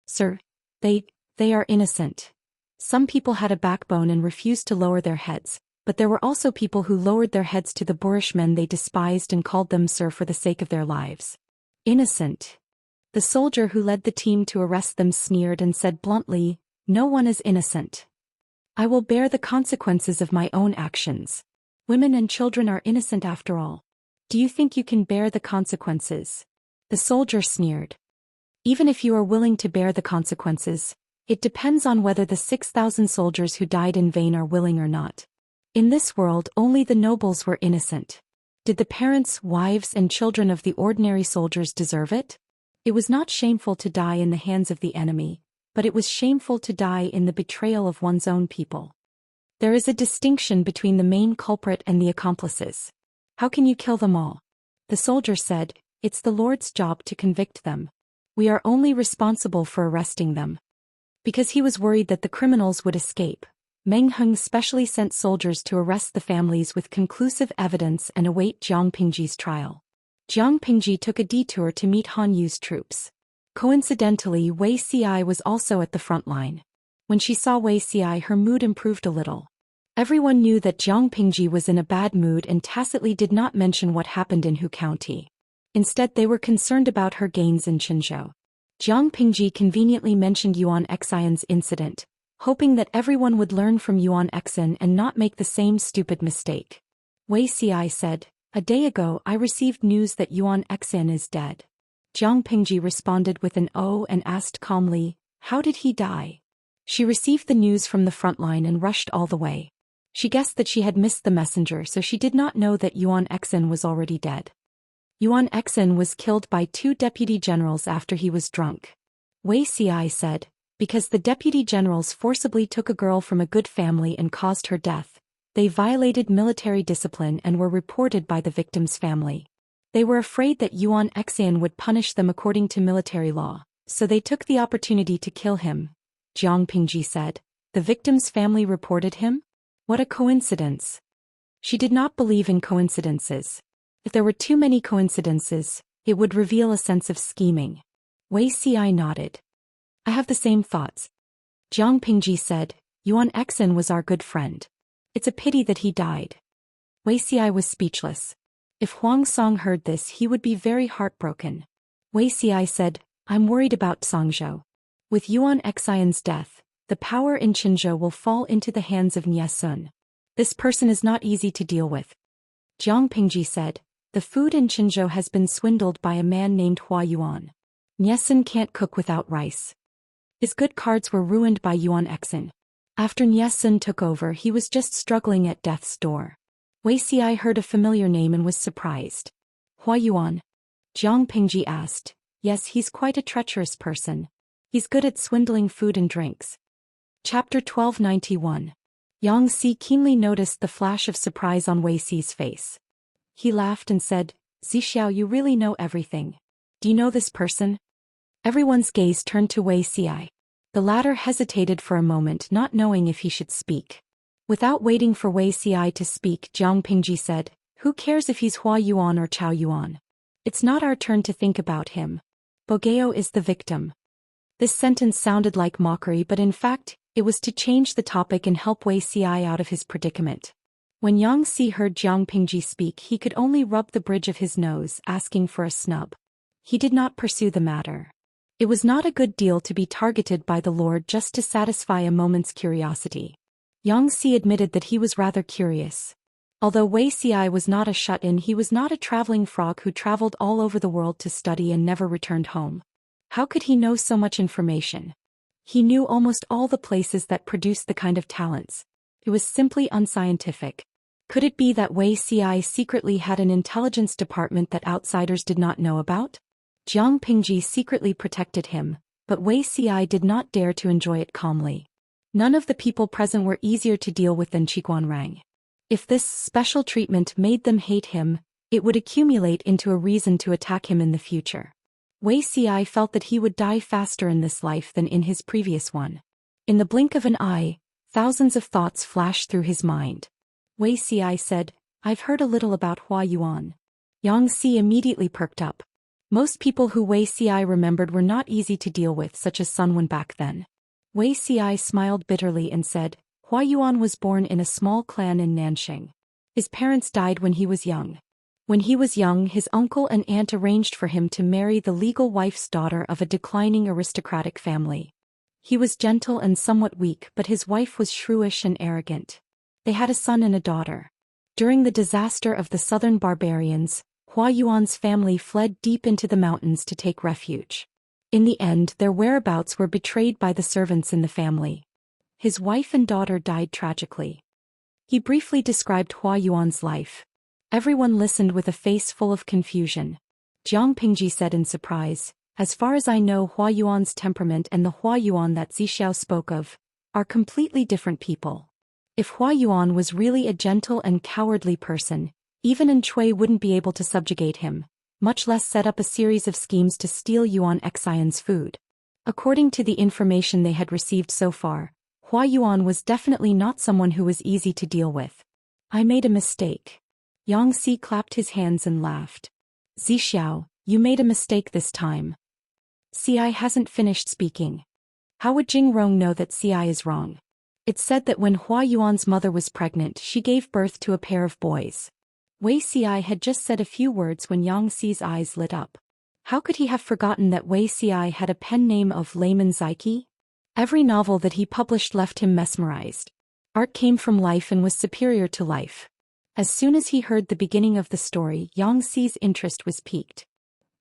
"Sir, they are innocent." Some people had a backbone and refused to lower their heads, but there were also people who lowered their heads to the boorish men they despised and called them sir for the sake of their lives. "Innocent." The soldier who led the team to arrest them sneered and said bluntly, "No one is innocent. I will bear the consequences of my own actions. Women and children are innocent after all. Do you think you can bear the consequences?" The soldier sneered. "Even if you are willing to bear the consequences, it depends on whether the 6,000 soldiers who died in vain are willing or not. In this world, only the nobles were innocent. Did the parents, wives, and children of the ordinary soldiers deserve it? It was not shameful to die in the hands of the enemy, but it was shameful to die in the betrayal of one's own people. There is a distinction between the main culprit and the accomplices. How can you kill them all?" The soldier said, "It's the Lord's job to convict them. We are only responsible for arresting them." Because he was worried that the criminals would escape, Meng Heng specially sent soldiers to arrest the families with conclusive evidence and await Jiang Pingji's trial. Jiang Pingji took a detour to meet Han Yu's troops. Coincidentally, Wei Xi was also at the front line. When she saw Wei Xi, her mood improved a little. Everyone knew that Jiang Pingji was in a bad mood and tacitly did not mention what happened in Hu County. Instead, they were concerned about her gains in Qinzhou. Jiang Pingji conveniently mentioned Yuan Xian's incident, hoping that everyone would learn from Yuan Xian and not make the same stupid mistake. Wei Xi said, "A day ago I received news that Yuan Xian is dead." Jiang Pingji responded with an "oh" and asked calmly, "How did he die?" She received the news from the front line and rushed all the way. She guessed that she had missed the messenger, so she did not know that Yuan Xian was already dead. Yuan Xian was killed by 2 deputy generals after he was drunk. Wei Xi said, "Because the deputy generals forcibly took a girl from a good family and caused her death, they violated military discipline and were reported by the victim's family. They were afraid that Yuan Xian would punish them according to military law, so they took the opportunity to kill him." Jiang Pingji said, "The victim's family reported him? What a coincidence." She did not believe in coincidences. If there were too many coincidences, it would reveal a sense of scheming. Wei Xi nodded. "I have the same thoughts." Jiang Pingji said, "Yuan Xian was our good friend. It's a pity that he died." Wei Xi was speechless. If Huang Song heard this, he would be very heartbroken. Wei Xi said, "I'm worried about Songzhou. With Yuan Xian's death, the power in Qinzhou will fall into the hands of Nie Sun. This person is not easy to deal with." Jiang Pingji said, "The food in Qinzhou has been swindled by a man named Hua Yuan. Nie Sun can't cook without rice. His good cards were ruined by Yuan Xian. After Niesun took over, he was just struggling at death's door. Wuxia heard a familiar name and was surprised. Hua Yuan? Jiang Pingji asked. Yes, he's quite a treacherous person. He's good at swindling food and drinks. Chapter 1291. Yang Si keenly noticed the flash of surprise on Wuxia's face. He laughed and said, Zixiao, you really know everything. Do you know this person? Everyone's gaze turned to Wuxia. The latter hesitated for a moment, not knowing if he should speak. Without waiting for Wuxia to speak, Jiang Pingji said, Who cares if he's Hua Yuan or Chao Yuan? It's not our turn to think about him. Bogeo is the victim. This sentence sounded like mockery, but in fact, it was to change the topic and help Wuxia out of his predicament. When Yang Si heard Jiang Pingji speak, he could only rub the bridge of his nose, asking for a snub. He did not pursue the matter. It was not a good deal to be targeted by the Lord just to satisfy a moment's curiosity. Yang Si admitted that he was rather curious. Although Wuxia was not a shut-in, he was not a traveling frog who traveled all over the world to study and never returned home. How could he know so much information? He knew almost all the places that produced the kind of talents. It was simply unscientific. Could it be that Wuxia secretly had an intelligence department that outsiders did not know about? Jiang Pingji secretly protected him, but Wuxia did not dare to enjoy it calmly. None of the people present were easier to deal with than Qiguanrang. If this special treatment made them hate him, it would accumulate into a reason to attack him in the future. Wuxia felt that he would die faster in this life than in his previous one. In the blink of an eye, thousands of thoughts flashed through his mind. Wuxia said, I've heard a little about Hua Yuan. Yang Si immediately perked up. Most people who Wuxia remembered were not easy to deal with, such as Sun Wen back then. Wuxia smiled bitterly and said, Hua Yuan was born in a small clan in Nanxing. His parents died when he was young. When he was young, his uncle and aunt arranged for him to marry the legal wife's daughter of a declining aristocratic family. He was gentle and somewhat weak, but his wife was shrewish and arrogant. They had a son and a daughter. During the disaster of the southern barbarians, Hua Yuan's family fled deep into the mountains to take refuge. In the end, their whereabouts were betrayed by the servants in the family. His wife and daughter died tragically. He briefly described Hua Yuan's life. Everyone listened with a face full of confusion. Jiang Pingji said in surprise, As far as I know, Hua Yuan's temperament and the Hua Yuan that Zixiao spoke of are completely different people. If Hua Yuan was really a gentle and cowardly person, even An Chui wouldn't be able to subjugate him, much less set up a series of schemes to steal Yuan Xian's food. According to the information they had received so far, Hua Yuan was definitely not someone who was easy to deal with. I made a mistake. Yang Si clapped his hands and laughed. Zixiao, you made a mistake this time. Ci hasn't finished speaking. How would Jingrong know that Ci is wrong? It's said that when Hua Yuan's mother was pregnant, she gave birth to a pair of boys. Wuxia had just said a few words when Yang Si's eyes lit up. How could he have forgotten that Wuxia had a pen name of Layman Zaiki? Every novel that he published left him mesmerized. Art came from life and was superior to life. As soon as he heard the beginning of the story, Yang Si's interest was piqued.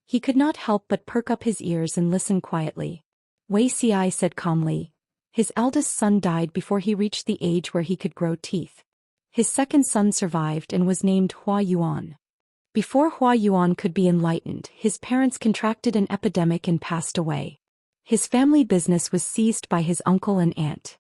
He could not help but perk up his ears and listen quietly. Wuxia said calmly, His eldest son died before he reached the age where he could grow teeth. His second son survived and was named Hua Yuan. Before Hua Yuan could be enlightened, his parents contracted an epidemic and passed away. His family business was seized by his uncle and aunt.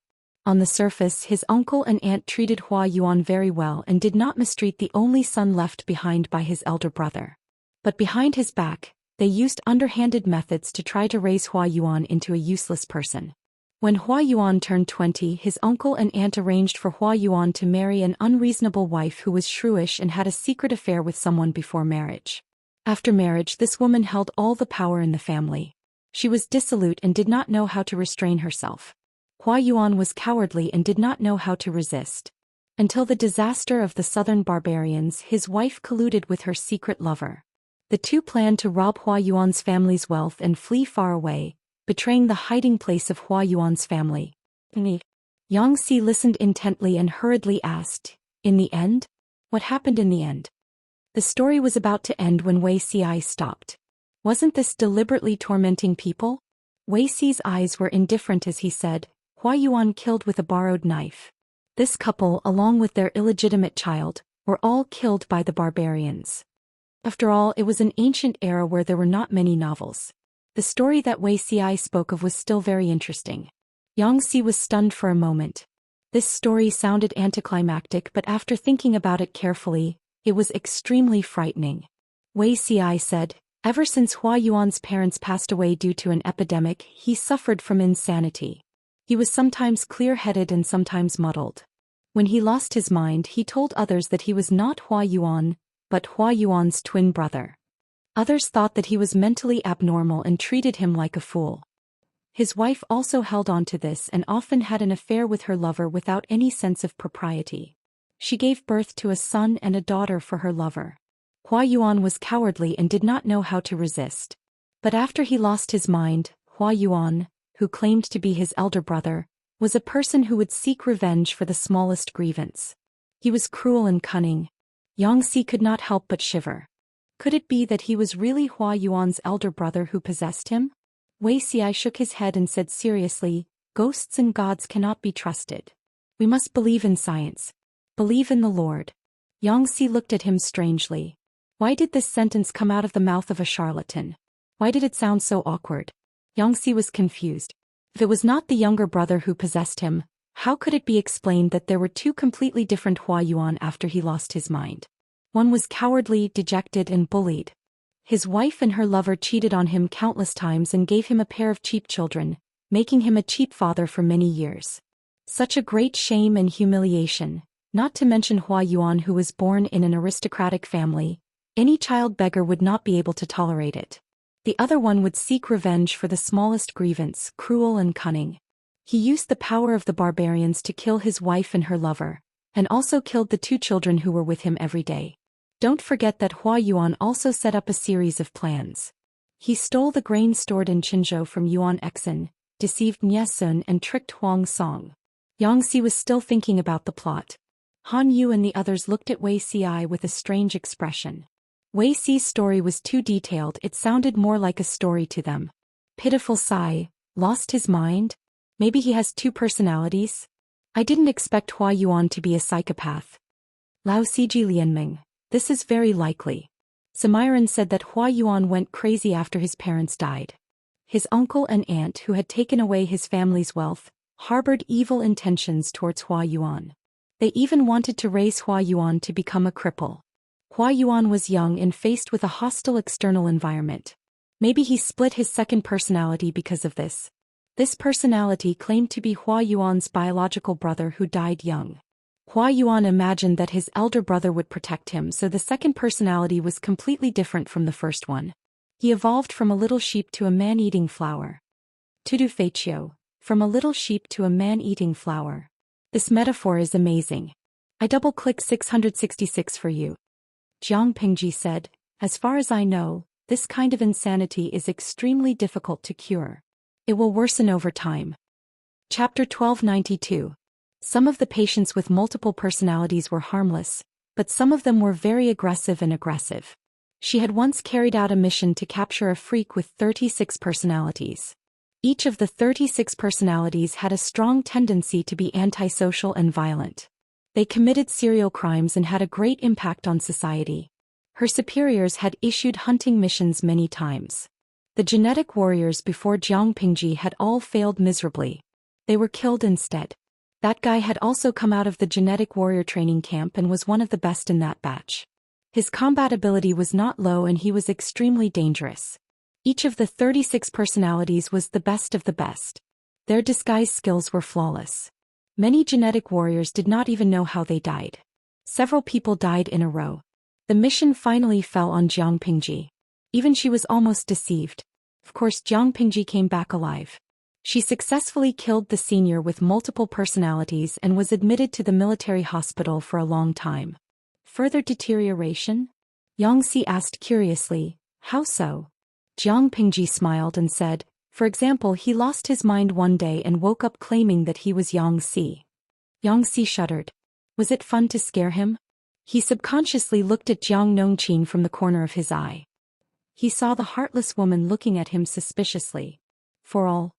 On the surface, his uncle and aunt treated Hua Yuan very well and did not mistreat the only son left behind by his elder brother. But behind his back, they used underhanded methods to try to raise Hua Yuan into a useless person. When Hua Yuan turned 20, his uncle and aunt arranged for Hua Yuan to marry an unreasonable wife who was shrewish and had a secret affair with someone before marriage. After marriage, this woman held all the power in the family. She was dissolute and did not know how to restrain herself. Hua Yuan was cowardly and did not know how to resist. Until the disaster of the southern barbarians, his wife colluded with her secret lover. The two planned to rob Hua Yuan's family's wealth and flee far away, betraying the hiding place of Hua Yuan's family. Yang Si listened intently and hurriedly asked, In the end? What happened in the end? The story was about to end when Wuxia stopped. Wasn't this deliberately tormenting people? Wuxi's eyes were indifferent as he said, Hua Yuan killed with a borrowed knife. This couple, along with their illegitimate child, were all killed by the barbarians. After all, it was an ancient era where there were not many novels. The story that Wei Xi spoke of was still very interesting. Xianxia was stunned for a moment. This story sounded anticlimactic, but after thinking about it carefully, it was extremely frightening. Wei Xi said, ever since Hua Yuan's parents passed away due to an epidemic, he suffered from insanity. He was sometimes clear-headed and sometimes muddled. When he lost his mind, he told others that he was not Hua Yuan, but Hua Yuan's twin brother. Others thought that he was mentally abnormal and treated him like a fool. His wife also held on to this and often had an affair with her lover without any sense of propriety. She gave birth to a son and a daughter for her lover. Hua Yuan was cowardly and did not know how to resist. But after he lost his mind, Hua Yuan, who claimed to be his elder brother, was a person who would seek revenge for the smallest grievance. He was cruel and cunning. Xianxia could not help but shiver. Could it be that he was really Hua Yuan's elder brother who possessed him? Wei Xi shook his head and said seriously, ghosts and gods cannot be trusted. We must believe in science. Believe in the Lord. Xianxia looked at him strangely. Why did this sentence come out of the mouth of a charlatan? Why did it sound so awkward? Xianxia was confused. If it was not the younger brother who possessed him, how could it be explained that there were two completely different Hua Yuan after he lost his mind? One was cowardly, dejected, and bullied. His wife and her lover cheated on him countless times and gave him a pair of cheap children, making him a cheap father for many years. Such a great shame and humiliation, not to mention Hua Yuan, who was born in an aristocratic family. Any child beggar would not be able to tolerate it. The other one would seek revenge for the smallest grievance, cruel and cunning. He used the power of the barbarians to kill his wife and her lover, and also killed the two children who were with him every day. Don't forget that Hua Yuan also set up a series of plans. He stole the grain stored in Qinzhou from Yuan Exin, deceived Nye Sun and tricked Huang Song. Xianxia was still thinking about the plot. Han Yu and the others looked at Wei Xi with a strange expression. Wei Xi's story was too detailed, it sounded more like a story to them. Pitiful sigh, lost his mind? Maybe he has two personalities? I didn't expect Hua Yuan to be a psychopath. Lao Siji Lianming. This is very likely. Samiran said that Hua Yuan went crazy after his parents died. His uncle and aunt, who had taken away his family's wealth, harbored evil intentions towards Hua Yuan. They even wanted to raise Hua Yuan to become a cripple. Hua Yuan was young and faced with a hostile external environment. Maybe he split his second personality because of this. This personality claimed to be Hua Yuan's biological brother who died young. Hua Yuan imagined that his elder brother would protect him, so the second personality was completely different from the first one. He evolved from a little sheep to a man-eating flower. Tudu Feichio, from a little sheep to a man-eating flower. This metaphor is amazing. I double-click 666 for you. Jiang Pingji said, as far as I know, this kind of insanity is extremely difficult to cure. It will worsen over time. Chapter 1292. Some of the patients with multiple personalities were harmless, but some of them were very aggressive and aggressive. She had once carried out a mission to capture a freak with 36 personalities. Each of the 36 personalities had a strong tendency to be antisocial and violent. They committed serial crimes and had a great impact on society. Her superiors had issued hunting missions many times. The genetic warriors before Jiang Pingji had all failed miserably. They were killed instead. That guy had also come out of the genetic warrior training camp and was one of the best in that batch. His combat ability was not low and he was extremely dangerous. Each of the 36 personalities was the best of the best. Their disguise skills were flawless. Many genetic warriors did not even know how they died. Several people died in a row. The mission finally fell on Jiang Pingji. Even she was almost deceived. Of course, Jiang Pingji came back alive. She successfully killed the senior with multiple personalities and was admitted to the military hospital for a long time. Further deterioration? Xianxia asked curiously, how so? Jiang Pingji smiled and said, for example, he lost his mind one day and woke up claiming that he was Xianxia. Xianxia shuddered. Was it fun to scare him? He subconsciously looked at Jiang Nongqin from the corner of his eye. He saw the heartless woman looking at him suspiciously. For all,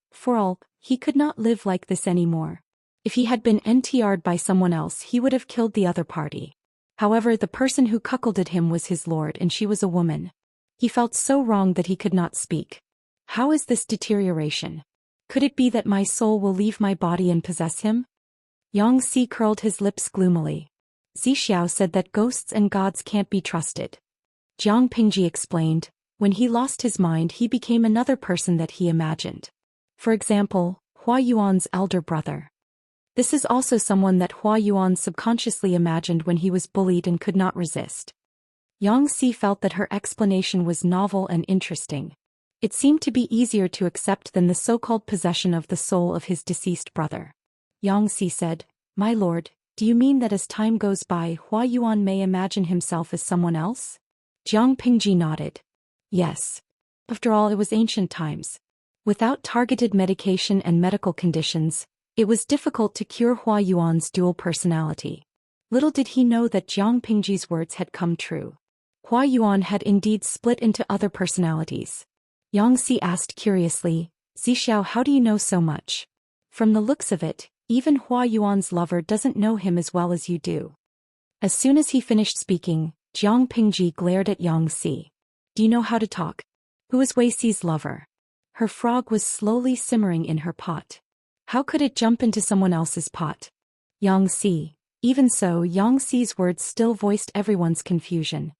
He could not live like this anymore. If he had been NTR'd by someone else, he would have killed the other party. However, the person who cuckolded him was his lord, and she was a woman. He felt so wrong that he could not speak. How is this deterioration? Could it be that my soul will leave my body and possess him? Xianxia curled his lips gloomily. Zhixiao said that ghosts and gods can't be trusted. Jiang Pingji explained, when he lost his mind he became another person that he imagined. For example, Hua Yuan's elder brother. This is also someone that Hua Yuan subconsciously imagined when he was bullied and could not resist. Xianxia felt that her explanation was novel and interesting. It seemed to be easier to accept than the so-called possession of the soul of his deceased brother. Xianxia said, "My lord, do you mean that as time goes by Hua Yuan may imagine himself as someone else?" Jiang Pingji nodded. Yes. After all, it was ancient times. Without targeted medication and medical conditions, it was difficult to cure Hua Yuan's dual personality. Little did he know that Jiang Pingji's words had come true. Hua Yuan had indeed split into other personalities. Xianxia asked curiously, "Zhixiao, how do you know so much? From the looks of it, even Hua Yuan's lover doesn't know him as well as you do." As soon as he finished speaking, Jiang Pingji glared at Xianxia. "Do you know how to talk? Who is Weixi's lover?" Her frog was slowly simmering in her pot. How could it jump into someone else's pot? Xianxia. Even so, Xianxi's words still voiced everyone's confusion.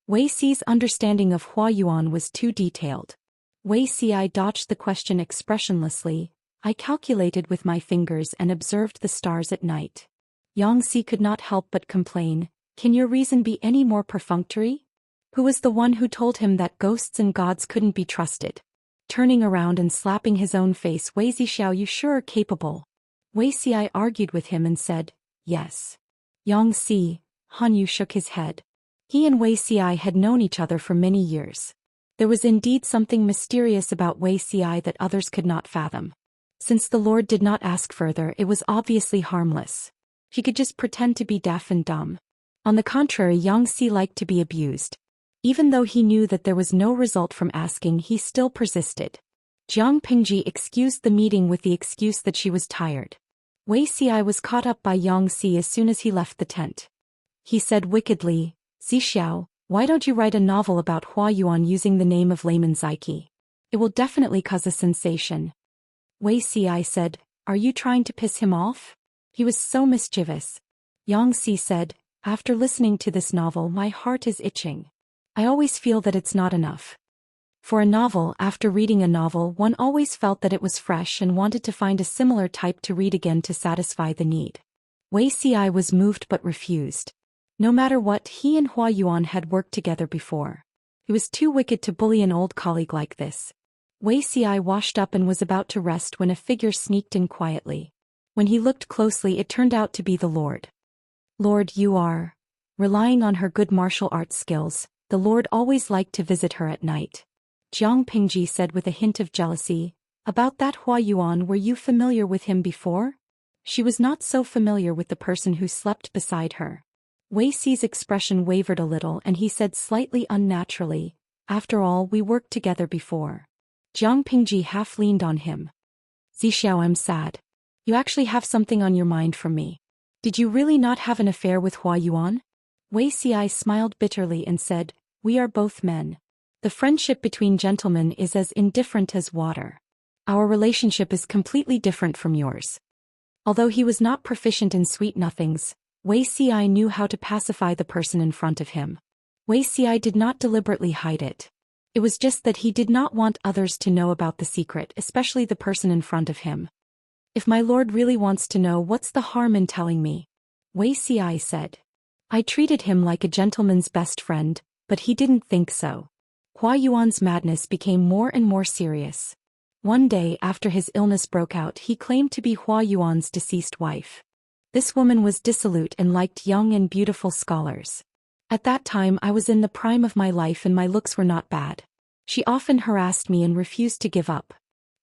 Weixi's understanding of Hua Yuan was too detailed. Wuxia dodged the question expressionlessly. "I calculated with my fingers and observed the stars at night." Xianxia could not help but complain, "Can your reason be any more perfunctory? Who was the one who told him that ghosts and gods couldn't be trusted?" Turning around and slapping his own face, "Zhixiao, you sure are capable." Wuxia argued with him and said, "Yes." Xianxia, Han Yu shook his head. He and Wuxia had known each other for many years. There was indeed something mysterious about Wuxia that others could not fathom. Since the Lord did not ask further, it was obviously harmless. He could just pretend to be deaf and dumb. On the contrary, Xianxia liked to be abused. Even though he knew that there was no result from asking, he still persisted. Jiang Pingji excused the meeting with the excuse that she was tired. Wuxia was caught up by Xianxia as soon as he left the tent. He said wickedly, "Zhixiao, why don't you write a novel about Hua Yuan using the name of Layman Zaiki? It will definitely cause a sensation." Wuxia said, "Are you trying to piss him off?" He was so mischievous. Xianxia said, "After listening to this novel, my heart is itching. I always feel that it's not enough. For a novel, after reading a novel, one always felt that it was fresh and wanted to find a similar type to read again to satisfy the need." Wuxia was moved but refused. No matter what, he and Hua Yuan had worked together before. He was too wicked to bully an old colleague like this. Wuxia washed up and was about to rest when a figure sneaked in quietly. When he looked closely, it turned out to be the Lord. "Lord, you are..." Relying on her good martial arts skills, the Lord always liked to visit her at night. Jiang Pingji said with a hint of jealousy, "About that Hua Yuan, were you familiar with him before?" She was not so familiar with the person who slept beside her. Wuxi's expression wavered a little and he said slightly unnaturally, "After all, we worked together before." Jiang Pingji half leaned on him. "Zhixiao, I'm sad. You actually have something on your mind from me. Did you really not have an affair with Hua Yuan?" Wuxia smiled bitterly and said, "We are both men. The friendship between gentlemen is as indifferent as water. Our relationship is completely different from yours." Although he was not proficient in sweet nothings, Wuxia knew how to pacify the person in front of him. Wuxia did not deliberately hide it. It was just that he did not want others to know about the secret, especially the person in front of him. "If my lord really wants to know, what's the harm in telling me?" Wuxia said. "I treated him like a gentleman's best friend, but he didn't think so." Hua Yuan's madness became more and more serious. One day after his illness broke out, he claimed to be Hua Yuan's deceased wife. This woman was dissolute and liked young and beautiful scholars. At that time I was in the prime of my life and my looks were not bad. She often harassed me and refused to give up.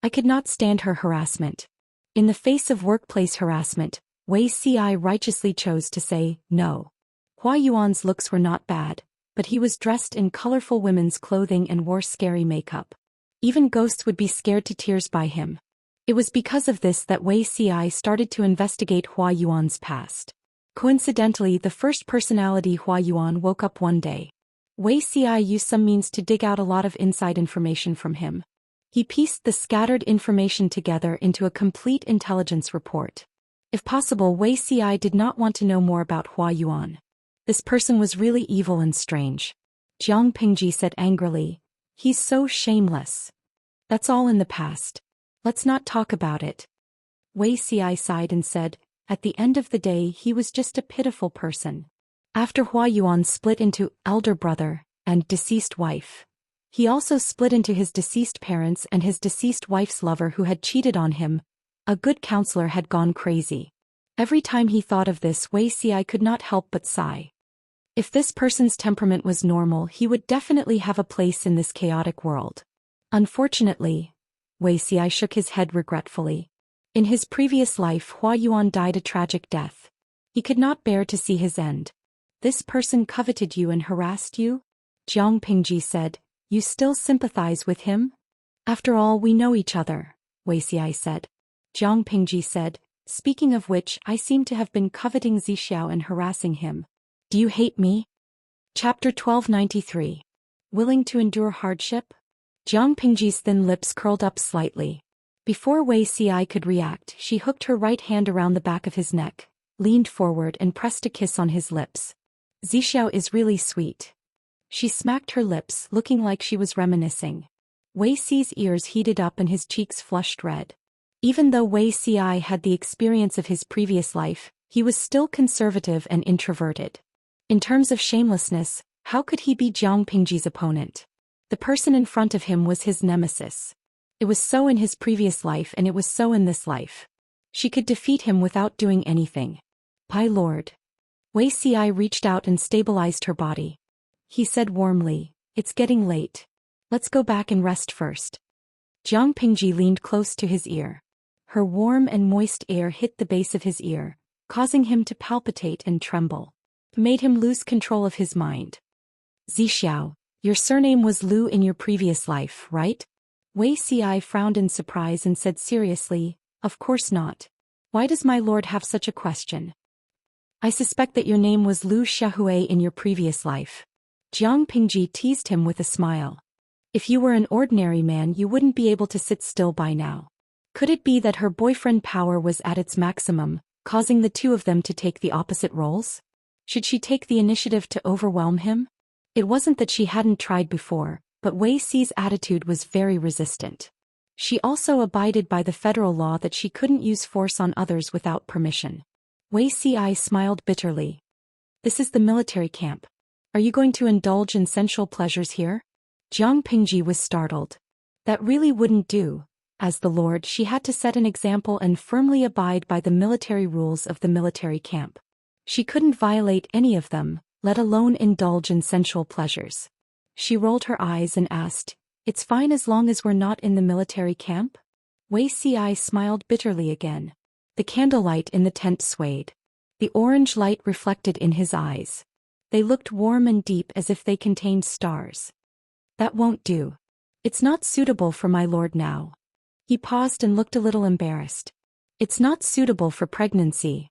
I could not stand her harassment. In the face of workplace harassment, Wuxia righteously chose to say no. Hua Yuan's looks were not bad, but he was dressed in colorful women's clothing and wore scary makeup. Even ghosts would be scared to tears by him. It was because of this that Wei Xi started to investigate Hua Yuan's past. Coincidentally, the first personality Hua Yuan woke up one day. Wei Xi used some means to dig out a lot of inside information from him. He pieced the scattered information together into a complete intelligence report. If possible, Wei Xi did not want to know more about Hua Yuan. This person was really evil and strange. Jiang Pingji said angrily, "He's so shameless. That's all in the past. Let's not talk about it." Wei Xi sighed and said, "At the end of the day, he was just a pitiful person." After Hua Yuan split into elder brother and deceased wife, he also split into his deceased parents and his deceased wife's lover who had cheated on him. A good counselor had gone crazy. Every time he thought of this, Wei Xi could not help but sigh. If this person's temperament was normal, he would definitely have a place in this chaotic world. Unfortunately, Wei Xi shook his head regretfully. In his previous life, Hua Yuan died a tragic death. He could not bear to see his end. "This person coveted you and harassed you?" Jiang Pingji said. "You still sympathize with him?" "After all, we know each other," Wei Xi said. Jiang Pingji said, "Speaking of which, I seem to have been coveting Zixiao and harassing him. Do you hate me?" Chapter 1293. Willing to endure hardship? Jiang Pingji's thin lips curled up slightly. Before Wei Xi could react, she hooked her right hand around the back of his neck, leaned forward and pressed a kiss on his lips. "Zixiao is really sweet." She smacked her lips, looking like she was reminiscing. Wei Xi's ears heated up and his cheeks flushed red. Even though Wei Xi had the experience of his previous life, he was still conservative and introverted. In terms of shamelessness, how could he be Jiang Pingji's opponent? The person in front of him was his nemesis. It was so in his previous life and it was so in this life. She could defeat him without doing anything. "My lord." Wei Xi reached out and stabilized her body. He said warmly, "It's getting late. Let's go back and rest first." Jiang Pingji leaned close to his ear. Her warm and moist air hit the base of his ear, causing him to palpitate and tremble. It made him lose control of his mind. "Zixiao, your surname was Liu in your previous life, right?" Wei Xi frowned in surprise and said seriously, "Of course not. Why does my lord have such a question?" "I suspect that your name was Liu Xiaohui in your previous life." Jiang Pingji teased him with a smile. "If you were an ordinary man, you wouldn't be able to sit still by now." Could it be that her boyfriend power was at its maximum, causing the two of them to take the opposite roles? Should she take the initiative to overwhelm him? It wasn't that she hadn't tried before, but Wei Xi's attitude was very resistant. She also abided by the federal law that she couldn't use force on others without permission. Wei Xi smiled bitterly. "This is the military camp. Are you going to indulge in sensual pleasures here?" Jiang Pingji was startled. That really wouldn't do. As the lord, she had to set an example and firmly abide by the military rules of the military camp. She couldn't violate any of them, let alone indulge in sensual pleasures. She rolled her eyes and asked, "It's fine as long as we're not in the military camp?" Wei Xi smiled bitterly again. The candlelight in the tent swayed. The orange light reflected in his eyes. They looked warm and deep as if they contained stars. "That won't do. It's not suitable for my lord now." He paused and looked a little embarrassed. "It's not suitable for pregnancy."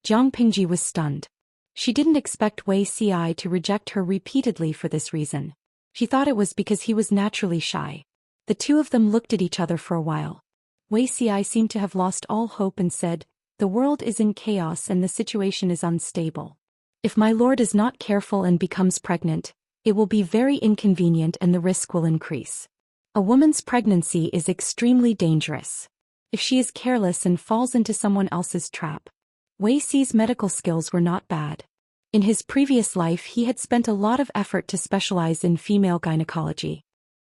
Jiang Pingji was stunned. She didn't expect Wei Xi to reject her repeatedly for this reason. She thought it was because he was naturally shy. The two of them looked at each other for a while. Wei Xi seemed to have lost all hope and said, "The world is in chaos and the situation is unstable. If my lord is not careful and becomes pregnant, it will be very inconvenient and the risk will increase. A woman's pregnancy is extremely dangerous. If she is careless and falls into someone else's trap." Wei Xi's medical skills were not bad. In his previous life he had spent a lot of effort to specialize in female gynecology.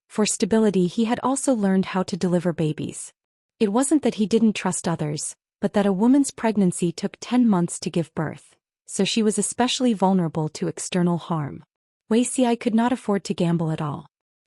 For stability he had also learned how to deliver babies. It wasn't that he didn't trust others, but that a woman's pregnancy took 10 months to give birth, so she was especially vulnerable to external harm. Wei Xi could not afford to gamble at all.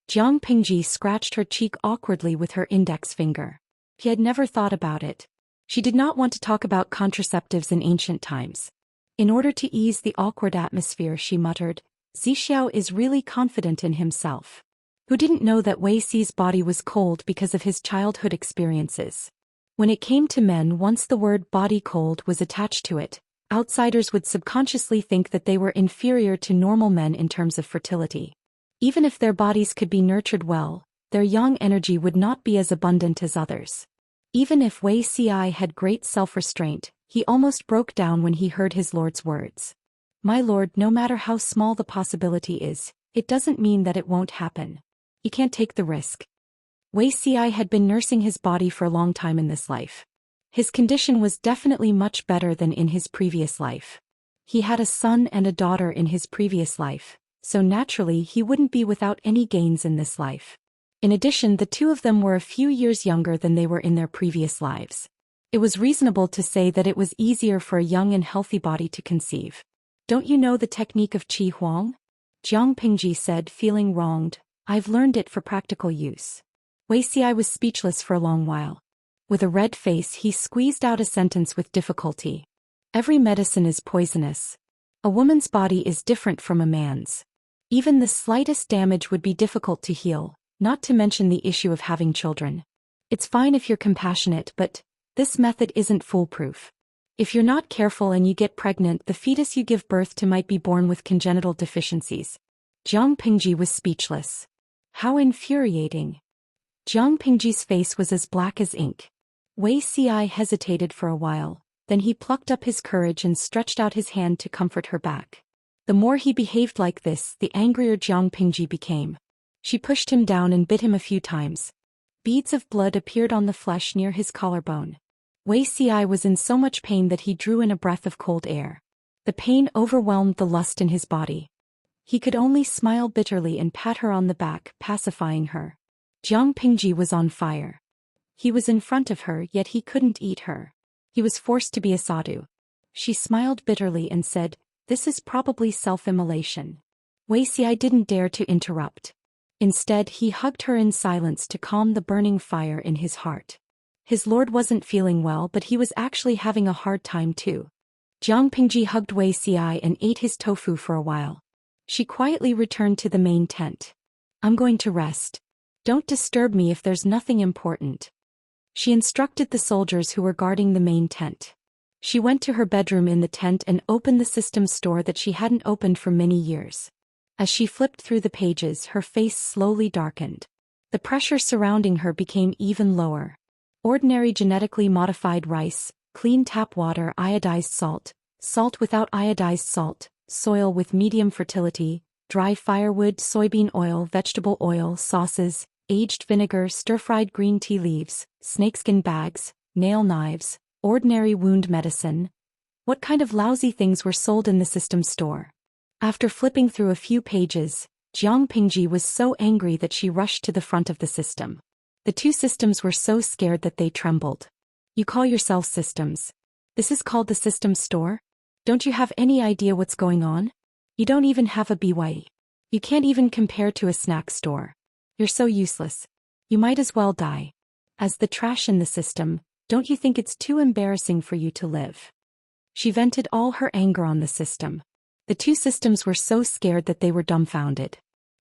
Jiang Pingji scratched her cheek awkwardly with her index finger. He had never thought about it. She did not want to talk about contraceptives in ancient times. In order to ease the awkward atmosphere, she muttered, "Zixiao is really confident in himself." Who didn't know that Wei Xi's body was cold because of his childhood experiences? When it came to men, once the word body cold was attached to it, outsiders would subconsciously think that they were inferior to normal men in terms of fertility. Even if their bodies could be nurtured well, their yang energy would not be as abundant as others. Even if Wuxia had great self-restraint, he almost broke down when he heard his lord's words. My lord, no matter how small the possibility is, it doesn't mean that it won't happen. You can't take the risk. Wuxia had been nursing his body for a long time in this life. His condition was definitely much better than in his previous life. He had a son and a daughter in his previous life, so naturally he wouldn't be without any gains in this life. In addition, the two of them were a few years younger than they were in their previous lives. It was reasonable to say that it was easier for a young and healthy body to conceive. Don't you know the technique of Qi Huang? Jiang Pingji said, feeling wronged. I've learned it for practical use. Wuxia was speechless for a long while. With a red face, he squeezed out a sentence with difficulty. Every medicine is poisonous. A woman's body is different from a man's. Even the slightest damage would be difficult to heal, not to mention the issue of having children. It's fine if you're compassionate, but this method isn't foolproof. If you're not careful and you get pregnant, the fetus you give birth to might be born with congenital deficiencies. Jiang Pingji was speechless. How infuriating. Jiang Pingji's face was as black as ink. Wuxia hesitated for a while, then he plucked up his courage and stretched out his hand to comfort her back. The more he behaved like this, the angrier Jiang Pingji became. She pushed him down and bit him a few times. Beads of blood appeared on the flesh near his collarbone. Wuxia was in so much pain that he drew in a breath of cold air. The pain overwhelmed the lust in his body. He could only smile bitterly and pat her on the back, pacifying her. Jiang Pingji was on fire. He was in front of her, yet he couldn't eat her. He was forced to be a sadhu. She smiled bitterly and said, "This is probably self-immolation." Wuxia didn't dare to interrupt. Instead, he hugged her in silence to calm the burning fire in his heart. His lord wasn't feeling well, but he was actually having a hard time too. Jiang Pingji hugged Wuxia and ate his tofu for a while. She quietly returned to the main tent. I'm going to rest. Don't disturb me if there's nothing important. She instructed the soldiers who were guarding the main tent. She went to her bedroom in the tent and opened the system store that she hadn't opened for many years. As she flipped through the pages, her face slowly darkened. The pressure surrounding her became even lower. Ordinary genetically modified rice, clean tap water, iodized salt, salt without iodized salt, soil with medium fertility, dry firewood, soybean oil, vegetable oil, sauces, aged vinegar, stir-fried green tea leaves, snakeskin bags, nail knives, ordinary wound medicine. What kind of lousy things were sold in the system store? After flipping through a few pages, Jiang Pingji was so angry that she rushed to the front of the system. The two systems were so scared that they trembled. You call yourselves systems? This is called the system store? Don't you have any idea what's going on? You don't even have a BYE. You can't even compare to a snack store. You're so useless. You might as well die. As the trash in the system, don't you think it's too embarrassing for you to live? She vented all her anger on the system. The two systems were so scared that they were dumbfounded.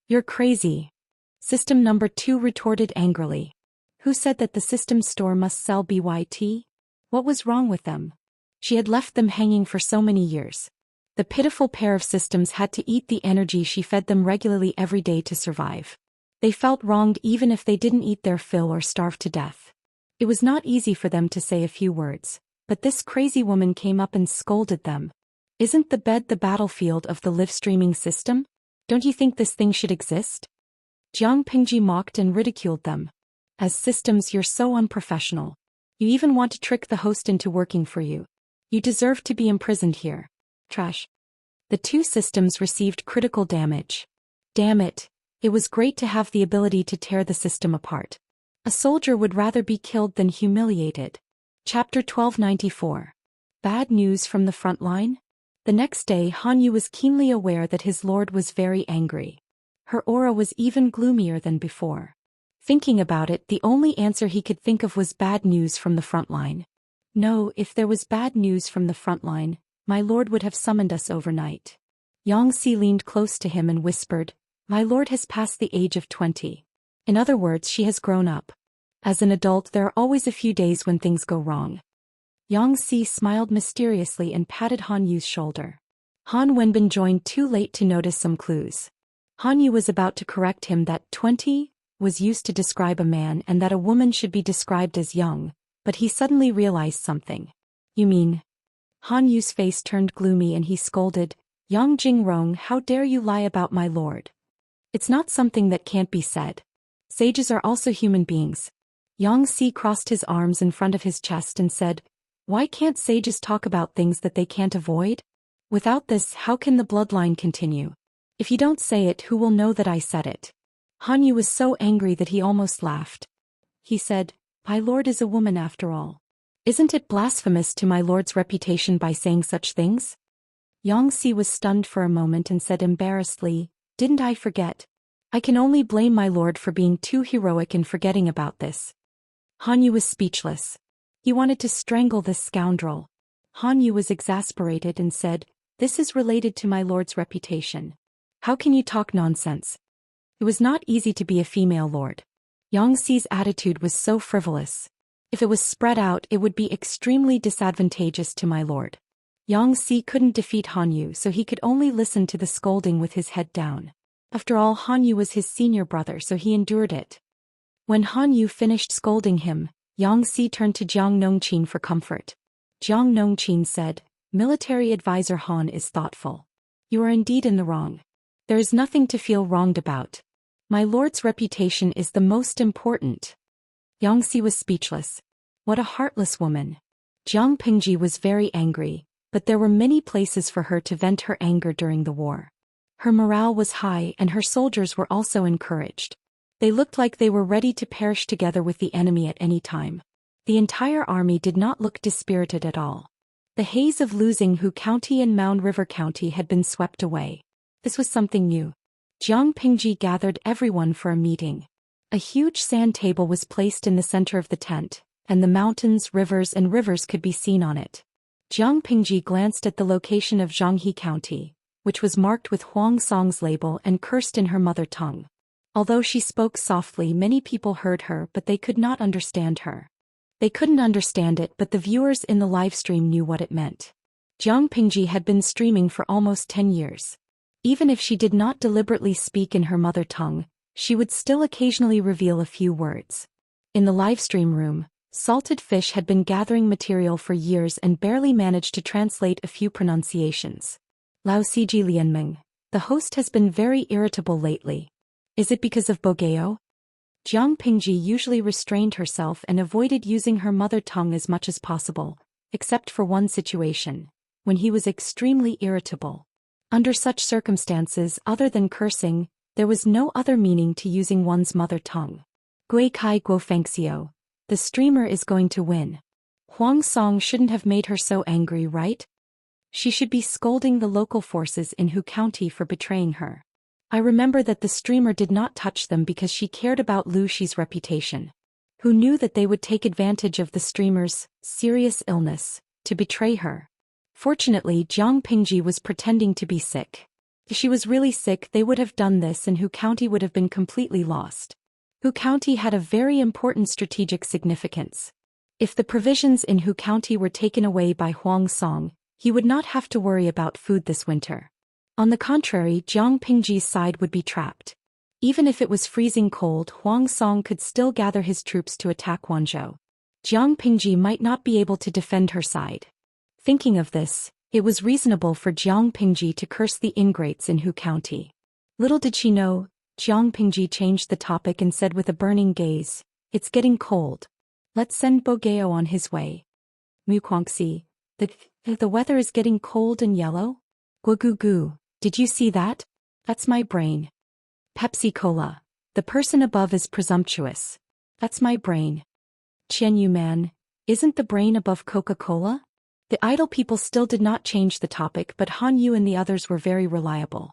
You're crazy. System number 2 retorted angrily. Who said that the system store must sell BYT? What was wrong with them? She had left them hanging for so many years. The pitiful pair of systems had to eat the energy she fed them regularly every day to survive. They felt wronged even if they didn't eat their fill or starved to death. It was not easy for them to say a few words, but this crazy woman came up and scolded them. Isn't the bed the battlefield of the live streaming system? Don't you think this thing should exist? Jiang Pingji mocked and ridiculed them. As systems, you're so unprofessional. You even want to trick the host into working for you. You deserve to be imprisoned here. Trash. The two systems received critical damage. Damn it. It was great to have the ability to tear the system apart. A soldier would rather be killed than humiliated. Chapter 1294. Bad news from the front line? The next day, Han Yu was keenly aware that his lord was very angry. Her aura was even gloomier than before. Thinking about it, the only answer he could think of was bad news from the front line. No, if there was bad news from the front line, my lord would have summoned us overnight. Xianxia leaned close to him and whispered, My lord has passed the age of 20. In other words, she has grown up. As an adult, there are always a few days when things go wrong. Xianxia smiled mysteriously and patted Han Yu's shoulder. Han Wenbin joined too late to notice some clues. Han Yu was about to correct him that 20 was used to describe a man and that a woman should be described as young, but he suddenly realized something. You mean? Han Yu's face turned gloomy and he scolded, Yang Jingrong, how dare you lie about my lord? It's not something that can't be said. Sages are also human beings. Xianxia crossed his arms in front of his chest and said, why can't sages talk about things that they can't avoid? Without this, how can the bloodline continue? If you don't say it, who will know that I said it? Han Yu was so angry that he almost laughed. He said, my lord is a woman after all. Isn't it blasphemous to my lord's reputation by saying such things? Xianxia was stunned for a moment and said embarrassedly, didn't I forget? I can only blame my lord for being too heroic in forgetting about this. Han Yu was speechless. He wanted to strangle this scoundrel. Han Yu was exasperated and said, this is related to my lord's reputation. How can you talk nonsense? It was not easy to be a female lord. Xianxia's attitude was so frivolous. If it was spread out, it would be extremely disadvantageous to my lord. Xianxia couldn't defeat Han Yu, so he could only listen to the scolding with his head down. After all, Han Yu was his senior brother, so he endured it. When Han Yu finished scolding him, Xianxia turned to Jiang Nongqin for comfort. Jiang Nongqin said, military advisor Han is thoughtful. You are indeed in the wrong. There is nothing to feel wronged about. My lord's reputation is the most important. Xianxia was speechless. What a heartless woman. Jiang Pingji was very angry, but there were many places for her to vent her anger during the war. Her morale was high and her soldiers were also encouraged. They looked like they were ready to perish together with the enemy at any time. The entire army did not look dispirited at all. The haze of losing Hu County and Mound River County had been swept away. This was something new. Jiang Pingji gathered everyone for a meeting. A huge sand table was placed in the center of the tent, and the mountains, rivers could be seen on it. Jiang Pingji glanced at the location of Zhanghe County, which was marked with Huang Song's label and cursed in her mother tongue. Although she spoke softly, many people heard her, but they could not understand her. They couldn't understand it, but the viewers in the live stream knew what it meant. Jiang Pingji had been streaming for almost 10 years. Even if she did not deliberately speak in her mother tongue, she would still occasionally reveal a few words. In the live stream room, Salted Fish had been gathering material for years and barely managed to translate a few pronunciations. Lao Siji Lianmeng, the host has been very irritable lately. Is it because of Bogeo? Jiang Pingji usually restrained herself and avoided using her mother tongue as much as possible, except for one situation, when he was extremely irritable. Under such circumstances, other than cursing, there was no other meaning to using one's mother tongue. Gui Kai Guo Fengxiu, the streamer is going to win. Huang Song shouldn't have made her so angry, right? She should be scolding the local forces in Hu County for betraying her. I remember that the streamer did not touch them because she cared about Lu Shi's reputation. Who knew that they would take advantage of the streamer's serious illness to betray her? Fortunately, Jiang Pingji was pretending to be sick. If she was really sick, they would have done this and Hu County would have been completely lost. Hu County had a very important strategic significance. If the provisions in Hu County were taken away by Huang Song, he would not have to worry about food this winter. On the contrary, Jiang Pingji's side would be trapped. Even if it was freezing cold, Huang Song could still gather his troops to attack Wanzhou. Jiang Pingji might not be able to defend her side. Thinking of this, it was reasonable for Jiang Pingji to curse the ingrates in Hu County. Little did she know, Jiang Pingji changed the topic and said with a burning gaze, it's getting cold. Let's send Bogeo on his way. Mu Guangxi, the weather is getting cold and yellow? Gugugu, did you see that? That's my brain. Pepsi Cola, the person above is presumptuous. That's my brain. Qian Yu man, isn't the brain above Coca-Cola? The idle people still did not change the topic, but Han Yu and the others were very reliable.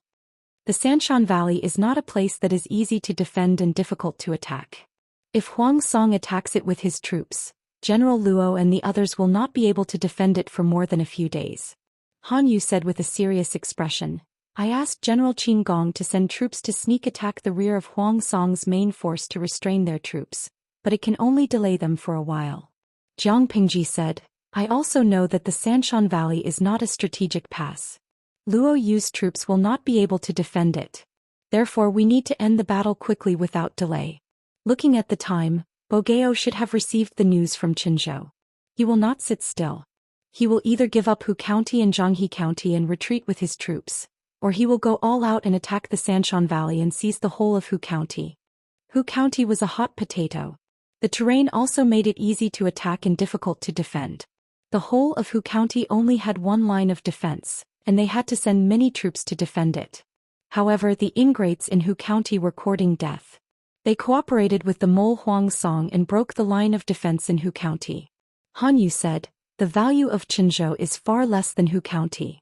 The Sanshan Valley is not a place that is easy to defend and difficult to attack. If Huang Song attacks it with his troops, General Luo and the others will not be able to defend it for more than a few days. Han Yu said with a serious expression, I asked General Qin Gong to send troops to sneak attack the rear of Huang Song's main force to restrain their troops. but it can only delay them for a while. Jiang Pingji said, I also know that the Sanshan Valley is not a strategic pass. Luo Yu's troops will not be able to defend it. Therefore we need to end the battle quickly without delay. Looking at the time, Bogeo should have received the news from Qinzhou. He will not sit still. He will either give up Hu County and Zhanghe County and retreat with his troops, or he will go all out and attack the Sanshan Valley and seize the whole of Hu County. Hu County was a hot potato. The terrain also made it easy to attack and difficult to defend. The whole of Hu County only had one line of defense, and they had to send many troops to defend it. However, the ingrates in Hu County were courting death. They cooperated with the mole Huang Song and broke the line of defense in Hu County. Han Yu said, the value of Qinzhou is far less than Hu County.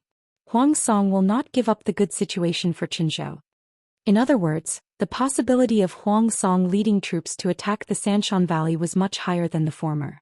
Huang Song will not give up the good situation for Qinzhou. In other words, the possibility of Huang Song leading troops to attack the Sanshan Valley was much higher than the former.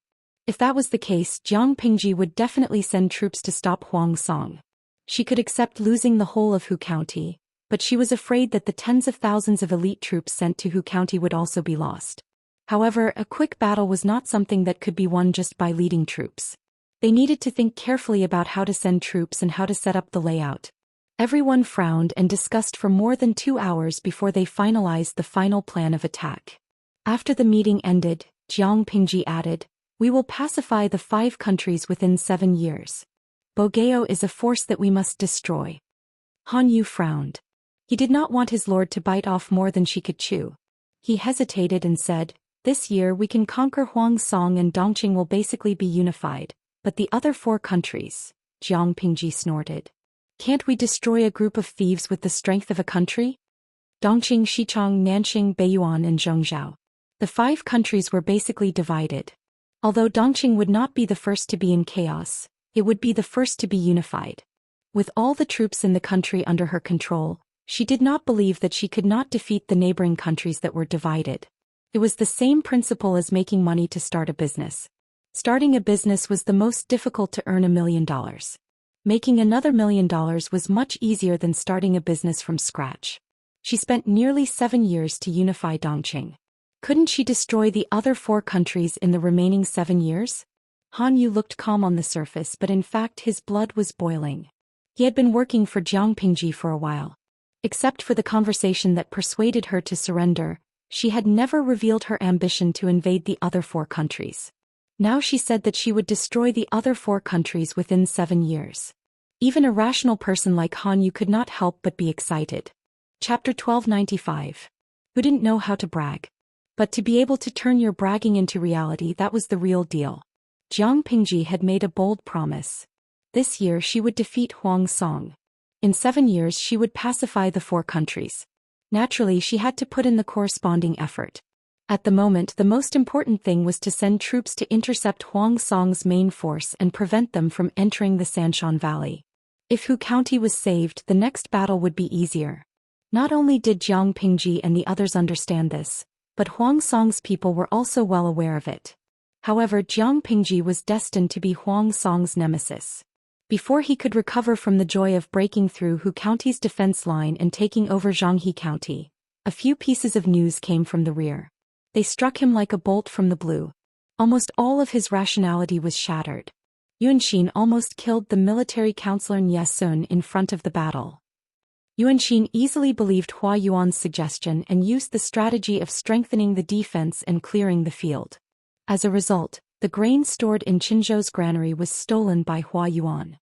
If that was the case, Jiang Pingji would definitely send troops to stop Huang Song. She could accept losing the whole of Hu County, but she was afraid that the tens of thousands of elite troops sent to Hu County would also be lost. However, a quick battle was not something that could be won just by leading troops. They needed to think carefully about how to send troops and how to set up the layout. Everyone frowned and discussed for more than 2 hours before they finalized the final plan of attack. After the meeting ended, Jiang Pingji added, we will pacify the 5 countries within 7 years. Bogeo is a force that we must destroy. Han Yu frowned. He did not want his lord to bite off more than she could chew. He hesitated and said, this year we can conquer Huang Song and Dongqing will basically be unified, but the other 4 countries, Jiang Pingji snorted. Can't we destroy a group of thieves with the strength of a country? Dongqing, Xichang, Nanxing, Beiyuan and Zhongzhou. The 5 countries were basically divided. Although Dongqing would not be the first to be in chaos, it would be the first to be unified. With all the troops in the country under her control, she did not believe that she could not defeat the neighboring countries that were divided. It was the same principle as making money to start a business. Starting a business was the most difficult to earn $1 million. Making another $1 million was much easier than starting a business from scratch. She spent nearly 7 years to unify Dongqing. Couldn't she destroy the other 4 countries in the remaining 7 years? Han Yu looked calm on the surface, but in fact his blood was boiling. He had been working for Jiang Pingji for a while. Except for the conversation that persuaded her to surrender, she had never revealed her ambition to invade the other 4 countries. Now she said that she would destroy the other 4 countries within 7 years. Even a rational person like Han Yu could not help but be excited. Chapter 1295. Who didn't know how to brag? But to be able to turn your bragging into reality, that was the real deal. Jiang Pingji had made a bold promise. This year she would defeat Huang Song. In 7 years she would pacify the 4 countries. Naturally, she had to put in the corresponding effort. At the moment, the most important thing was to send troops to intercept Huang Song's main force and prevent them from entering the Sanshan Valley. If Hu County was saved, the next battle would be easier. Not only did Jiang Pingji and the others understand this, but Huang Song's people were also well aware of it. However, Jiang Pingji was destined to be Huang Song's nemesis. Before he could recover from the joy of breaking through Hu County's defense line and taking over Zhanghe County, a few pieces of news came from the rear. They struck him like a bolt from the blue. Almost all of his rationality was shattered. Yuanxin almost killed the military counselor Nye Sun in front of the battle. Yuanxin easily believed Hua Yuan's suggestion and used the strategy of strengthening the defense and clearing the field. As a result, the grain stored in Qinzhou's granary was stolen by Hua Yuan.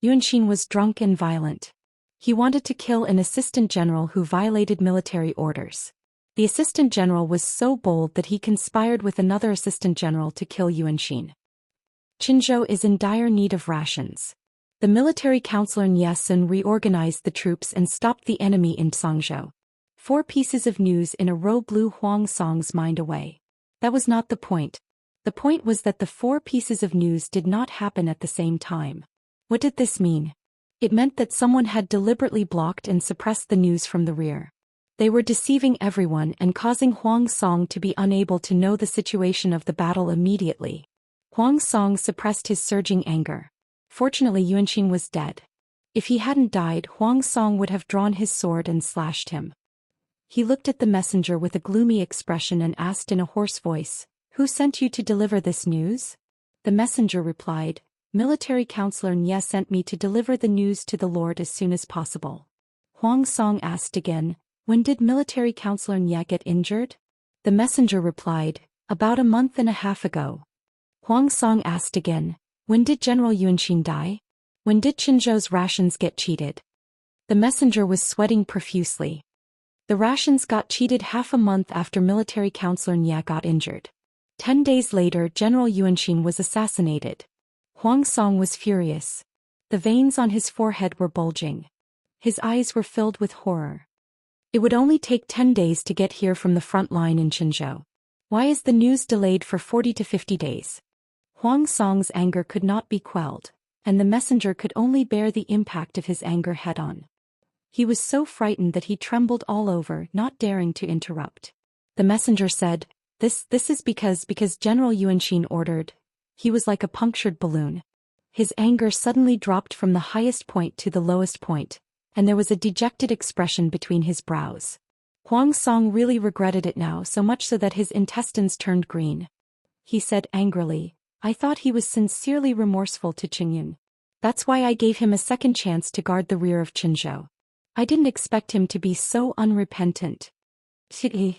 Yuanxin was drunk and violent. He wanted to kill an assistant general who violated military orders. The assistant general was so bold that he conspired with another assistant general to kill Yuanxin. Qinzhou is in dire need of rations. The military counselor Nye Sun reorganized the troops and stopped the enemy in Songzhou. 4 pieces of news in a row blew Huang Song's mind away. That was not the point. The point was that the 4 pieces of news did not happen at the same time. What did this mean? It meant that someone had deliberately blocked and suppressed the news from the rear. They were deceiving everyone and causing Huang Song to be unable to know the situation of the battle immediately. Huang Song suppressed his surging anger. Fortunately, Yuanxin was dead. If he hadn't died, Huang Song would have drawn his sword and slashed him. He looked at the messenger with a gloomy expression and asked in a hoarse voice, Who sent you to deliver this news? The messenger replied, Military Counselor Nye sent me to deliver the news to the Lord as soon as possible. Huang Song asked again, when did Military Counselor Nye get injured? The messenger replied, about a month and a half ago. Huang Song asked again, when did General Yuanxin die? When did Qinzhou's rations get cheated? The messenger was sweating profusely. The rations got cheated half a month after Military Counselor Nye got injured. 10 days later, General Yuanxin was assassinated. Huang Song was furious. The veins on his forehead were bulging. His eyes were filled with horror. It would only take 10 days to get here from the front line in Qinzhou. Why is the news delayed for 40 to 50 days? Huang Song's anger could not be quelled, and the messenger could only bear the impact of his anger head-on. He was so frightened that he trembled all over, not daring to interrupt. The messenger said, This is because General Yuanxin ordered. He was like a punctured balloon. His anger suddenly dropped from the highest point to the lowest point, and there was a dejected expression between his brows. Huang Song really regretted it now, so much so that his intestines turned green. He said angrily, I thought he was sincerely remorseful to Qingyun. That's why I gave him a second chance to guard the rear of Qinzhou. I didn't expect him to be so unrepentant. He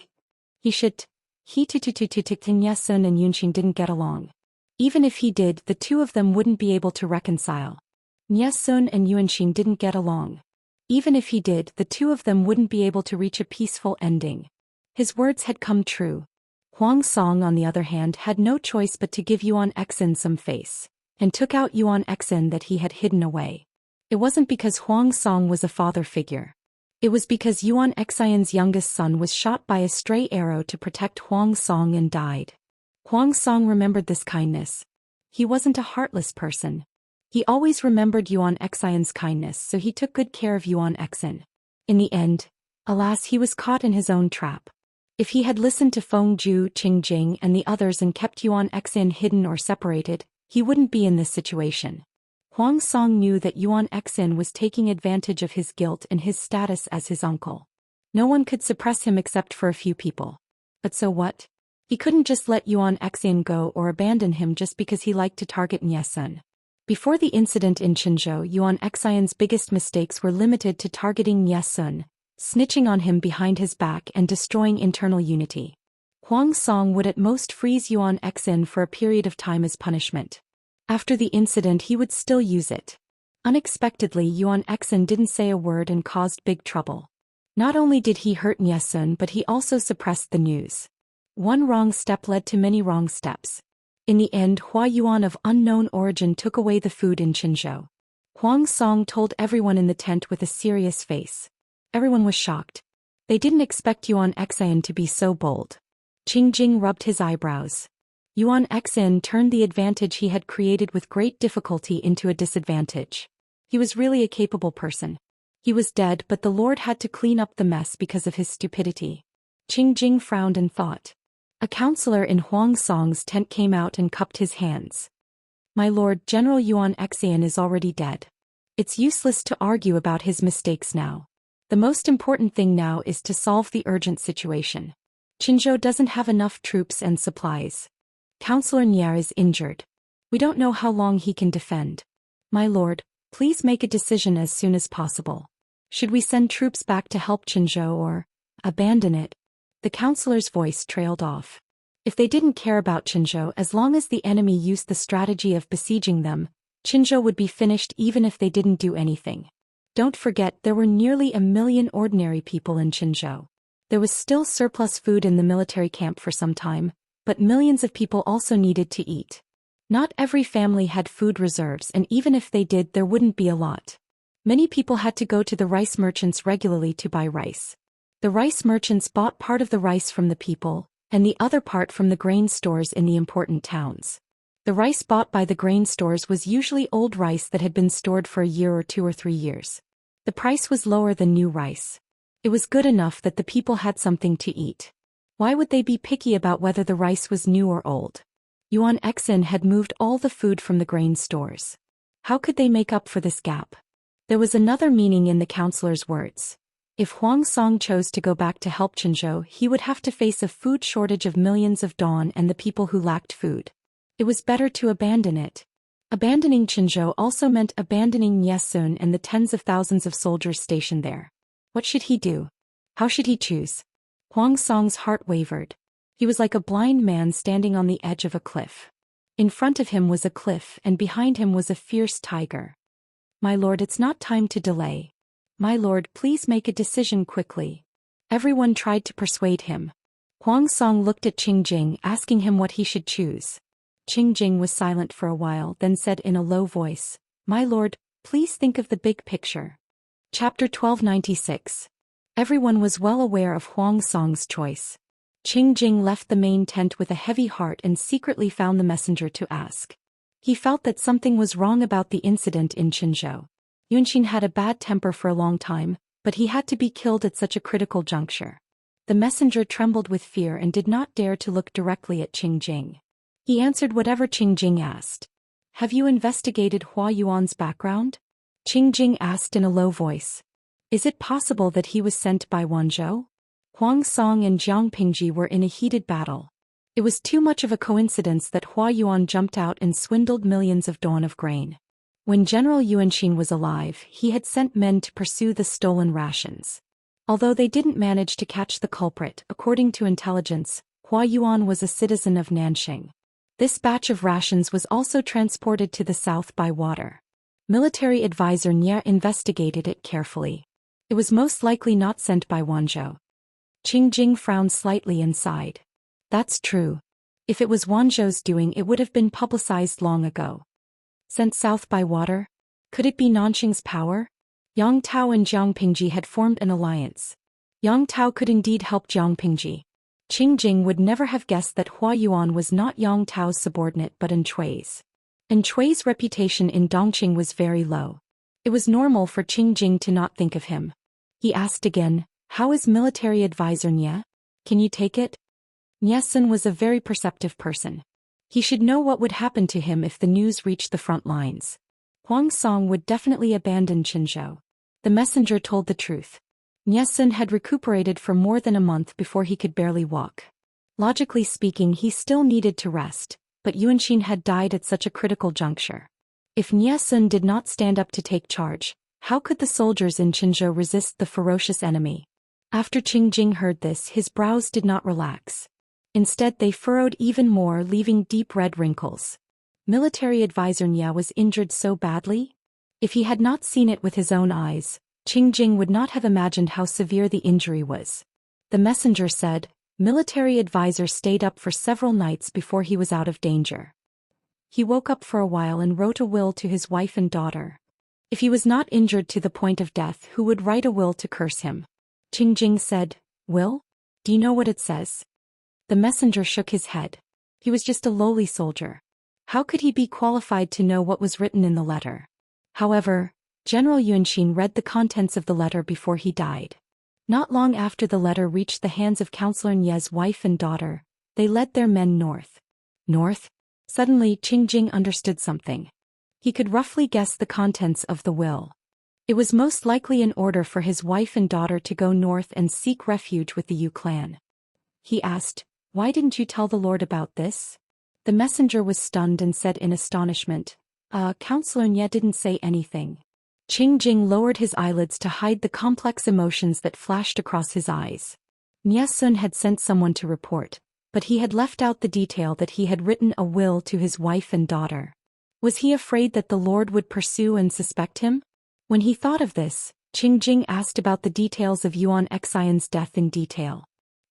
should. Nye Sun and Yuanxin didn't get along. Even if he did, the two of them wouldn't be able to reconcile. Nye Sun and Yuanxin didn't get along. Even if he did, the two of them wouldn't be able to reach a peaceful ending. His words had come true. Huang Song, on the other hand, had no choice but to give Yuan Xin some face, and took out Yuan Xin that he had hidden away. It wasn't because Huang Song was a father figure. It was because Yuan Xin's youngest son was shot by a stray arrow to protect Huang Song and died. Huang Song remembered this kindness. He wasn't a heartless person. He always remembered Yuan Xin's kindness, so he took good care of Yuan Xin. In the end, alas, he was caught in his own trap. If he had listened to Feng Zhu, Qingjing and the others and kept Yuan Xin hidden or separated, he wouldn't be in this situation. Huang Song knew that Yuan Xin was taking advantage of his guilt and his status as his uncle. No one could suppress him except for a few people. But so what? He couldn't just let Yuan Xin go or abandon him just because he liked to target Nye Sun. Before the incident in Qinzhou, Yuan Xin's biggest mistakes were limited to targeting Nye Sun, snitching on him behind his back and destroying internal unity. Huang Song would at most freeze Yuan Xin for a period of time as punishment. After the incident, he would still use it. Unexpectedly, Yuan Xin didn't say a word and caused big trouble. Not only did he hurt Nye Sun, but he also suppressed the news. One wrong step led to many wrong steps. In the end, Hua Yuan of unknown origin took away the food in Qinzhou. Huang Song told everyone in the tent with a serious face. Everyone was shocked. They didn't expect Yuan Xin to be so bold. Qingjing rubbed his eyebrows. Yuan Xin turned the advantage he had created with great difficulty into a disadvantage. He was really a capable person. He was dead, but the Lord had to clean up the mess because of his stupidity. Qingjing frowned and thought. A counselor in Huang Song's tent came out and cupped his hands. My lord, General Yuan Xin is already dead. It's useless to argue about his mistakes now. The most important thing now is to solve the urgent situation. Qinzhou doesn't have enough troops and supplies. Counselor Nye is injured. We don't know how long he can defend. My lord, please make a decision as soon as possible. Should we send troops back to help Qinzhou or abandon it? The counselor's voice trailed off. If they didn't care about Qinzhou, as long as the enemy used the strategy of besieging them, Qinzhou would be finished even if they didn't do anything. Don't forget, there were nearly 1 million ordinary people in Qinzhou. There was still surplus food in the military camp for some time, but millions of people also needed to eat. Not every family had food reserves, and even if they did, there wouldn't be a lot. Many people had to go to the rice merchants regularly to buy rice. The rice merchants bought part of the rice from the people, and the other part from the grain stores in the important towns. The rice bought by the grain stores was usually old rice that had been stored for a year or 2 or 3 years. The price was lower than new rice. It was good enough that the people had something to eat. Why would they be picky about whether the rice was new or old? Yuan Xin had moved all the food from the grain stores. How could they make up for this gap? There was another meaning in the counselor's words. If Huang Song chose to go back to help Qinzhou, he would have to face a food shortage of millions of Dawn and the people who lacked food. It was better to abandon it. Abandoning Qinzhou also meant abandoning Niesun and the tens of thousands of soldiers stationed there. What should he do? How should he choose? Huang Song's heart wavered. He was like a blind man standing on the edge of a cliff. In front of him was a cliff and behind him was a fierce tiger. My lord, it's not time to delay. My lord, please make a decision quickly. Everyone tried to persuade him. Huang Song looked at Qingjing, asking him what he should choose. Qingjing was silent for a while, then said in a low voice, My lord, please think of the big picture. Chapter 1296. Everyone was well aware of Huang Song's choice. Qingjing left the main tent with a heavy heart and secretly found the messenger to ask. He felt that something was wrong about the incident in Qinzhou. Yuanxin had a bad temper for a long time, but he had to be killed at such a critical juncture. The messenger trembled with fear and did not dare to look directly at Qingjing. He answered whatever Qingjing asked. Have you investigated Hua Yuan's background? Qingjing asked in a low voice. Is it possible that he was sent by Wanzhou? Huang Song and Jiang Pingji were in a heated battle. It was too much of a coincidence that Hua Yuan jumped out and swindled millions of Dawn of grain. When General Yuanxin was alive, he had sent men to pursue the stolen rations. Although they didn't manage to catch the culprit, according to intelligence, Hua Yuan was a citizen of Nanxing. This batch of rations was also transported to the south by water. Military advisor Nie investigated it carefully. It was most likely not sent by Wanzhou. Qingjing frowned slightly and sighed. That's true. If it was Wanzhou's doing, it would have been publicized long ago. Sent south by water? Could it be Nanxing's power? Yang Tao and Jiang Pingji had formed an alliance. Yang Tao could indeed help Jiang Pingji. Qingjing would never have guessed that Hua Yuan was not Yang Tao's subordinate but Enchui's. Enchui's reputation in Dongqing was very low. It was normal for Qingjing to not think of him. He asked again, How is military advisor Nie? Can you take it? Niesun was a very perceptive person. He should know what would happen to him if the news reached the front lines. Huang Song would definitely abandon Qinzhou. The messenger told the truth. Niesun had recuperated for more than a month before he could barely walk. Logically speaking, he still needed to rest, but Yuanxin had died at such a critical juncture. If Niesun did not stand up to take charge, how could the soldiers in Qinzhou resist the ferocious enemy? After Qingjing heard this, his brows did not relax. Instead, they furrowed even more, leaving deep red wrinkles. Military advisor Nie was injured so badly? If he had not seen it with his own eyes, Qingjing would not have imagined how severe the injury was. The messenger said, Military advisor stayed up for several nights before he was out of danger. He woke up for a while and wrote a will to his wife and daughter. If he was not injured to the point of death, who would write a will to curse him? Qingjing said, Will? Do you know what it says? The messenger shook his head. He was just a lowly soldier. How could he be qualified to know what was written in the letter? However, General Yuanxin read the contents of the letter before he died. Not long after the letter reached the hands of Counselor Nie's wife and daughter, they led their men north. North? Suddenly, Qingjing understood something. He could roughly guess the contents of the will. It was most likely in order for his wife and daughter to go north and seek refuge with the Yu clan. He asked, Why didn't you tell the Lord about this? The messenger was stunned and said in astonishment, Counselor Nie didn't say anything. Qingjing lowered his eyelids to hide the complex emotions that flashed across his eyes. Niesun had sent someone to report, but he had left out the detail that he had written a will to his wife and daughter. Was he afraid that the Lord would pursue and suspect him? When he thought of this, Qingjing asked about the details of Yuan Xian's death in detail.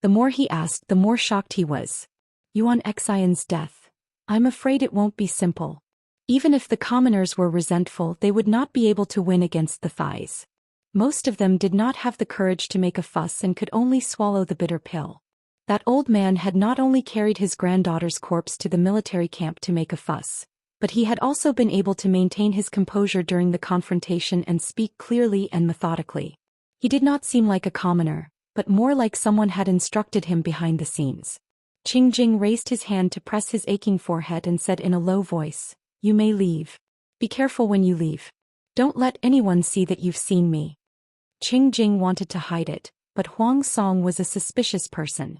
The more he asked, the more shocked he was. Yuan Xian's death. I'm afraid it won't be simple. Even if the commoners were resentful, they would not be able to win against the Thais. Most of them did not have the courage to make a fuss and could only swallow the bitter pill. That old man had not only carried his granddaughter's corpse to the military camp to make a fuss, but he had also been able to maintain his composure during the confrontation and speak clearly and methodically. He did not seem like a commoner, but more like someone had instructed him behind the scenes. Qingjing raised his hand to press his aching forehead and said in a low voice, You may leave. Be careful when you leave. Don't let anyone see that you've seen me. Qing Jing wanted to hide it, but Huang Song was a suspicious person.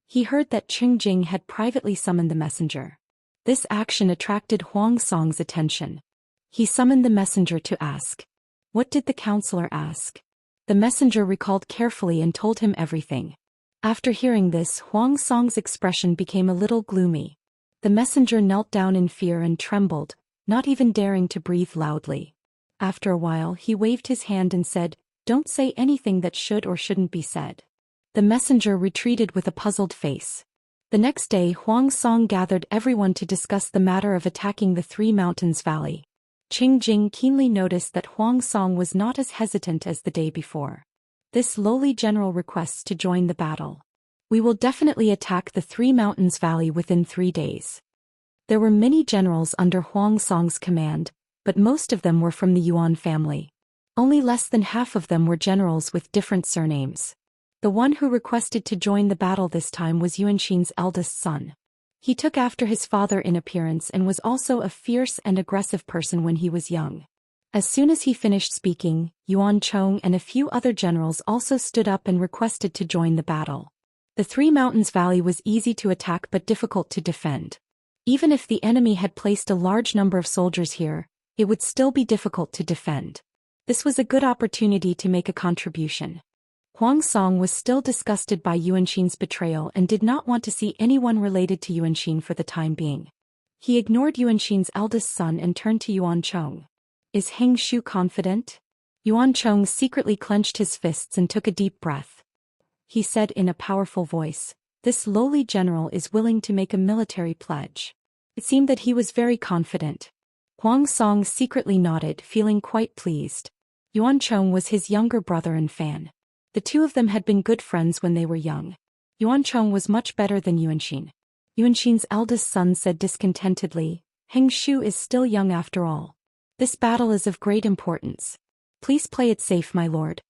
He heard that Qing Jing had privately summoned the messenger. This action attracted Huang Song's attention. He summoned the messenger to ask. What did the counselor ask? The messenger recalled carefully and told him everything. After hearing this, Huang Song's expression became a little gloomy. The messenger knelt down in fear and trembled, not even daring to breathe loudly. After a while he waved his hand and said, "Don't say anything that should or shouldn't be said." The messenger retreated with a puzzled face. The next day Huang Song gathered everyone to discuss the matter of attacking the Three Mountains Valley. Qing Jing keenly noticed that Huang Song was not as hesitant as the day before. This lowly general requests to join the battle. We will definitely attack the Three Mountains Valley within 3 days. There were many generals under Huang Song's command, but most of them were from the Yuan family. Only less than half of them were generals with different surnames. The one who requested to join the battle this time was Yuanxin's eldest son. He took after his father in appearance and was also a fierce and aggressive person when he was young. As soon as he finished speaking, Yuan Chong and a few other generals also stood up and requested to join the battle. The Three Mountains Valley was easy to attack but difficult to defend. Even if the enemy had placed a large number of soldiers here, it would still be difficult to defend. This was a good opportunity to make a contribution. Huang Song was still disgusted by Yuanxin's betrayal and did not want to see anyone related to Yuanxin for the time being. He ignored Yuanxin's eldest son and turned to Yuan Chong. Is Heng Shu confident? Yuan Chong secretly clenched his fists and took a deep breath. He said in a powerful voice, "This lowly general is willing to make a military pledge." It seemed that he was very confident. Huang Song secretly nodded, feeling quite pleased. Yuan Chong was his younger brother and fan. The two of them had been good friends when they were young. Yuan Chong was much better than Yuanxin. Yuanxin's eldest son said discontentedly, "Heng Shu is still young after all. This battle is of great importance. Please play it safe, my lord."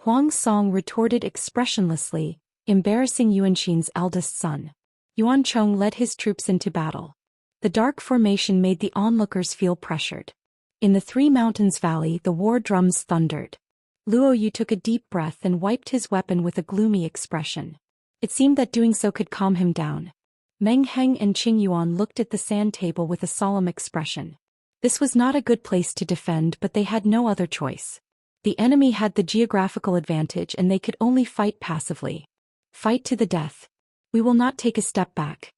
Huang Song retorted expressionlessly, embarrassing Yuanxin's eldest son. Yuan Chong led his troops into battle. The dark formation made the onlookers feel pressured. In the Three Mountains Valley the war drums thundered. Luo Yu took a deep breath and wiped his weapon with a gloomy expression. It seemed that doing so could calm him down. Meng Heng and Qing Yuan looked at the sand table with a solemn expression. This was not a good place to defend, but they had no other choice. The enemy had the geographical advantage and they could only fight passively. Fight to the death. We will not take a step back.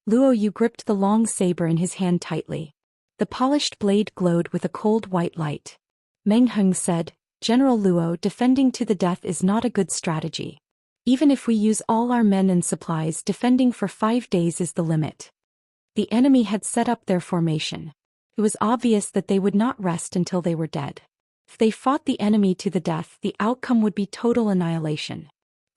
Luo Yu gripped the long saber in his hand tightly. The polished blade glowed with a cold white light. Meng Heng said, "General Luo, defending to the death is not a good strategy. Even if we use all our men and supplies, defending for 5 days is the limit." The enemy had set up their formation. It was obvious that they would not rest until they were dead. If they fought the enemy to the death, the outcome would be total annihilation.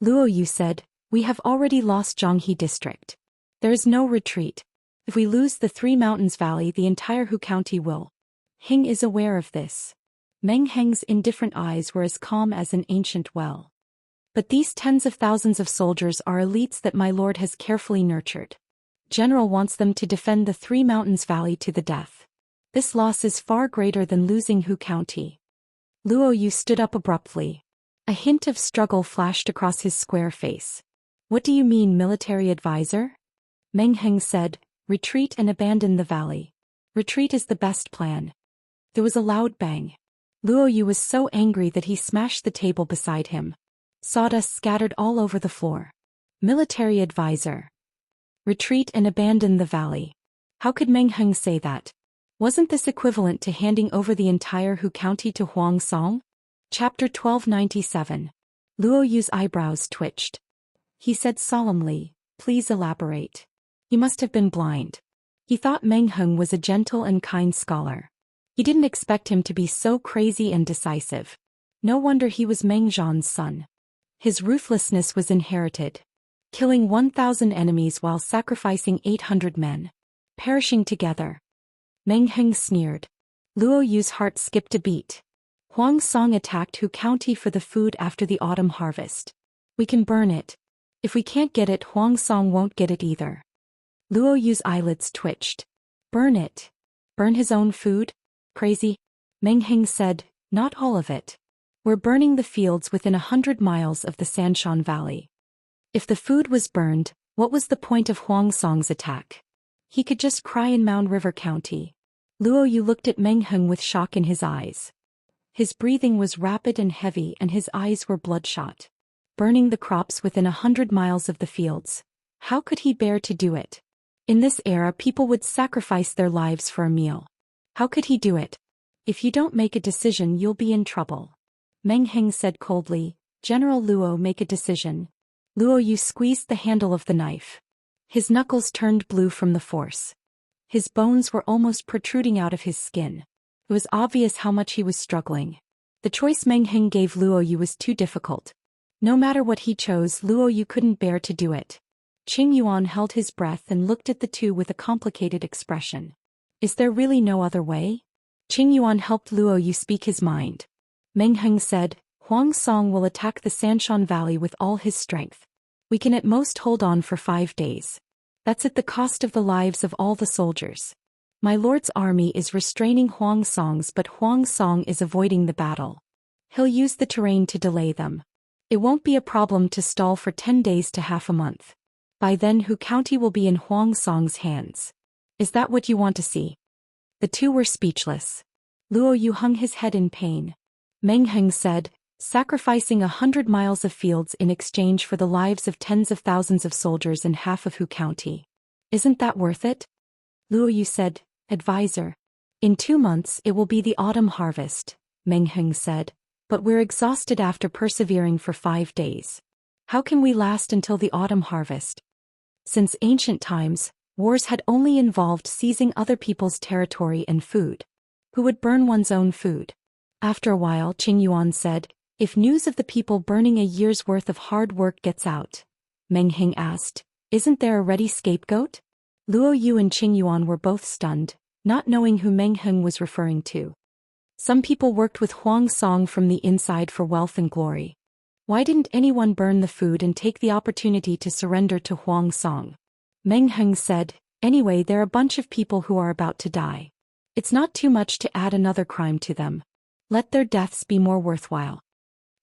Luo Yu said, "We have already lost Zhanghe district. There is no retreat. If we lose the Three Mountains Valley, the entire Hu County will." Hing is aware of this. Meng Heng's indifferent eyes were as calm as an ancient well. "But these tens of thousands of soldiers are elites that my lord has carefully nurtured. General wants them to defend the Three Mountains Valley to the death. This loss is far greater than losing Hu County." Luo Yu stood up abruptly. A hint of struggle flashed across his square face. "What do you mean, military advisor?" Meng Heng said, "Retreat and abandon the valley. Retreat is the best plan." There was a loud bang. Luo Yu was so angry that he smashed the table beside him. Sawdust scattered all over the floor. Military advisor. Retreat and abandon the valley. How could Meng Heng say that? Wasn't this equivalent to handing over the entire Hu County to Huang Song? Chapter 1297. Luo Yu's eyebrows twitched. He said solemnly, "Please elaborate." He must have been blind. He thought Meng Heng was a gentle and kind scholar. He didn't expect him to be so crazy and decisive. No wonder he was Meng Zhan's son. His ruthlessness was inherited. Killing 1,000 enemies while sacrificing 800 men. Perishing together. Meng Heng sneered. Luo Yu's heart skipped a beat. Huang Song attacked Hu County for the food after the autumn harvest. We can burn it. If we can't get it, Huang Song won't get it either. Luo Yu's eyelids twitched. Burn it. Burn his own food? Crazy? Meng Heng said, "Not all of it. We're burning the fields within 100 miles of the Xianxia Valley. If the food was burned, what was the point of Huang Song's attack? He could just cry in Mound River County. Luo Yu looked at Meng Heng with shock in his eyes. His breathing was rapid and heavy and his eyes were bloodshot. Burning the crops within 100 miles of the fields. How could he bear to do it? In this era, people would sacrifice their lives for a meal. How could he do it? If you don't make a decision, you'll be in trouble. Meng Heng said coldly. General Luo, make a decision. Luo Yu squeezed the handle of the knife. His knuckles turned blue from the force. His bones were almost protruding out of his skin. It was obvious how much he was struggling. The choice Meng Heng gave Luo Yu was too difficult. No matter what he chose, Luo Yu couldn't bear to do it. Qing Yuan held his breath and looked at the two with a complicated expression. Is there really no other way? Qing Yuan helped Luo Yu speak his mind. Meng Heng said, Huang Song will attack the Xianxia Valley with all his strength. We can at most hold on for 5 days. That's at the cost of the lives of all the soldiers. My lord's army is restraining Huang Song's, but Huang Song is avoiding the battle. He'll use the terrain to delay them. It won't be a problem to stall for 10 days to half a month. By then Hu County will be in Huang Song's hands. Is that what you want to see? The two were speechless. Luo Yu hung his head in pain. Meng Heng said, sacrificing 100 miles of fields in exchange for the lives of tens of thousands of soldiers in half of Hu County. Isn't that worth it? Luo Yu said, Advisor. In 2 months it will be the autumn harvest, Meng Heng said, but we're exhausted after persevering for 5 days. How can we last until the autumn harvest? Since ancient times, wars had only involved seizing other people's territory and food. Who would burn one's own food? After a while, Qing Yuan said, if news of the people burning a year's worth of hard work gets out. Meng Heng asked, isn't there a ready scapegoat? Luo Yu and Qing Yuan were both stunned, not knowing who Meng Heng was referring to. Some people worked with Huang Song from the inside for wealth and glory. Why didn't anyone burn the food and take the opportunity to surrender to Huang Song? Meng Heng said, anyway, they're a bunch of people who are about to die. It's not too much to add another crime to them. Let their deaths be more worthwhile.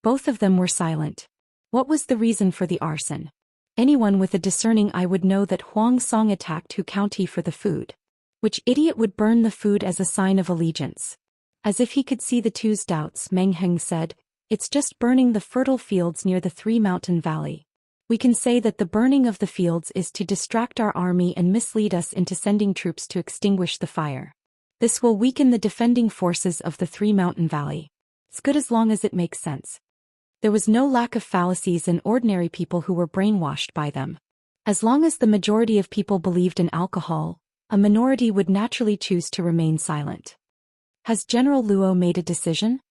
Both of them were silent. What was the reason for the arson? Anyone with a discerning eye would know that Huang Song attacked Hu County for the food. Which idiot would burn the food as a sign of allegiance? As if he could see the two's doubts, Meng Heng said, it's just burning the fertile fields near the Three-Mountain Valley. We can say that the burning of the fields is to distract our army and mislead us into sending troops to extinguish the fire. This will weaken the defending forces of the Three-Mountain Valley. It's good as long as it makes sense. There was no lack of fallacies in ordinary people who were brainwashed by them. As long as the majority of people believed in alcohol, a minority would naturally choose to remain silent. Has General Luo made a decision?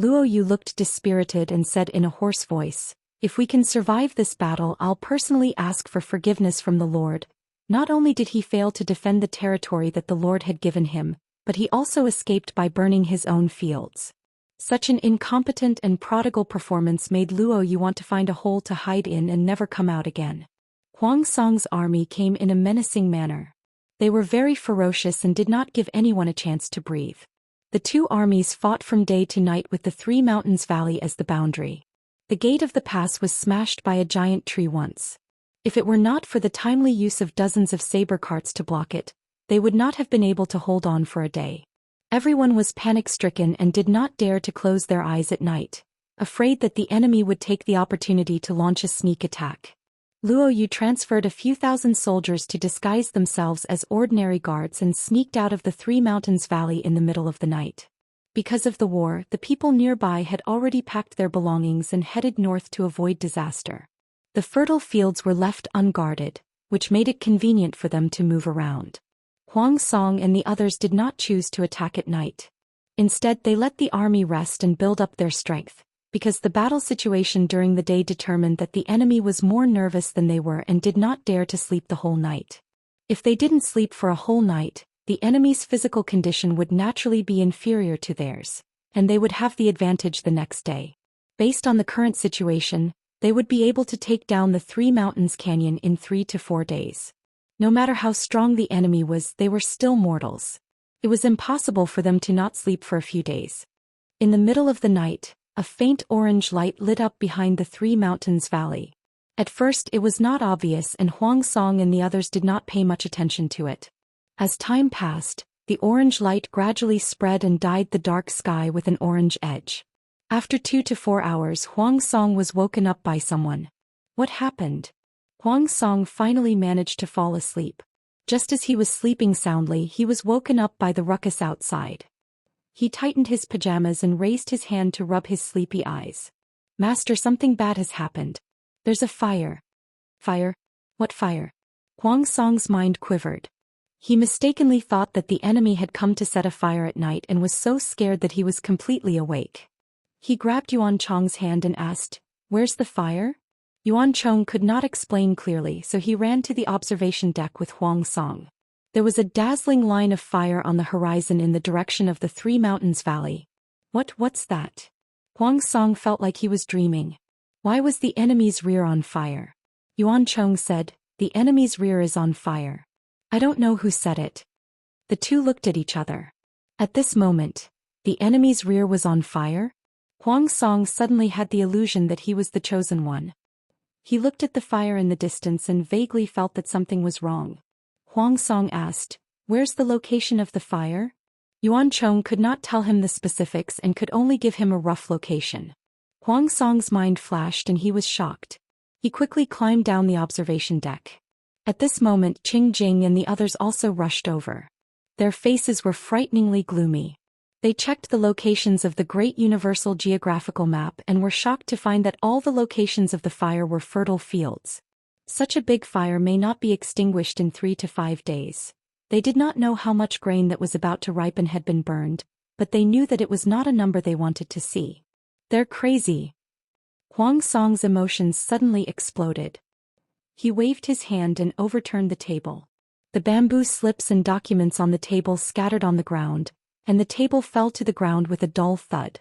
Luo Yu looked dispirited and said in a hoarse voice, if we can survive this battle, I'll personally ask for forgiveness from the Lord. Not only did he fail to defend the territory that the Lord had given him, but he also escaped by burning his own fields. Such an incompetent and prodigal performance made Luo Yu want to find a hole to hide in and never come out again. Huang Song's army came in a menacing manner. They were very ferocious and did not give anyone a chance to breathe. The two armies fought from day to night with the Three Mountains Valley as the boundary. The gate of the pass was smashed by a giant tree once. If it were not for the timely use of dozens of saber carts to block it, they would not have been able to hold on for a day. Everyone was panic-stricken and did not dare to close their eyes at night, afraid that the enemy would take the opportunity to launch a sneak attack. Luo Yu transferred a few thousand soldiers to disguise themselves as ordinary guards and sneaked out of the Three Mountains Valley in the middle of the night. Because of the war, the people nearby had already packed their belongings and headed north to avoid disaster. The fertile fields were left unguarded, which made it convenient for them to move around. Huang Song and the others did not choose to attack at night. Instead, they let the army rest and build up their strength, because the battle situation during the day determined that the enemy was more nervous than they were and did not dare to sleep the whole night. If they didn't sleep for a whole night, the enemy's physical condition would naturally be inferior to theirs, and they would have the advantage the next day. Based on the current situation, they would be able to take down the Three Mountains Canyon in 3 to 4 days. No matter how strong the enemy was, they were still mortals. It was impossible for them to not sleep for a few days. In the middle of the night, A faint orange light lit up behind the Three Mountains Valley. At first it was not obvious and Huang Song and the others did not pay much attention to it. As time passed, the orange light gradually spread and dyed the dark sky with an orange edge. After 2 to 4 hours, Huang Song was woken up by someone. What happened? Huang Song finally managed to fall asleep. Just as he was sleeping soundly, he was woken up by the ruckus outside. He tightened his pajamas and raised his hand to rub his sleepy eyes. Master, something bad has happened. There's a fire. Fire? What fire? Huang Song's mind quivered. He mistakenly thought that the enemy had come to set a fire at night and was so scared that he was completely awake. He grabbed Yuan Chong's hand and asked, "Where's the fire?" Yuan Chong could not explain clearly, so he ran to the observation deck with Huang Song. There was a dazzling line of fire on the horizon in the direction of the Three Mountains Valley. What's that? Huang Song felt like he was dreaming. Why was the enemy's rear on fire? Yuan Chong said, "The enemy's rear is on fire." I don't know who said it. The two looked at each other. At this moment, the enemy's rear was on fire? Huang Song suddenly had the illusion that he was the chosen one. He looked at the fire in the distance and vaguely felt that something was wrong. Huang Song asked, "Where's the location of the fire?" Yuan Chong could not tell him the specifics and could only give him a rough location. Huang Song's mind flashed and he was shocked. He quickly climbed down the observation deck. At this moment, Qing Jing and the others also rushed over. Their faces were frighteningly gloomy. They checked the locations of the Great Universal Geographical Map and were shocked to find that all the locations of the fire were fertile fields. Such a big fire may not be extinguished in 3 to 5 days. They did not know how much grain that was about to ripen had been burned, but they knew that it was not a number they wanted to see. They're crazy. Huang Song's emotions suddenly exploded. He waved his hand and overturned the table. The bamboo slips and documents on the table scattered on the ground, and the table fell to the ground with a dull thud.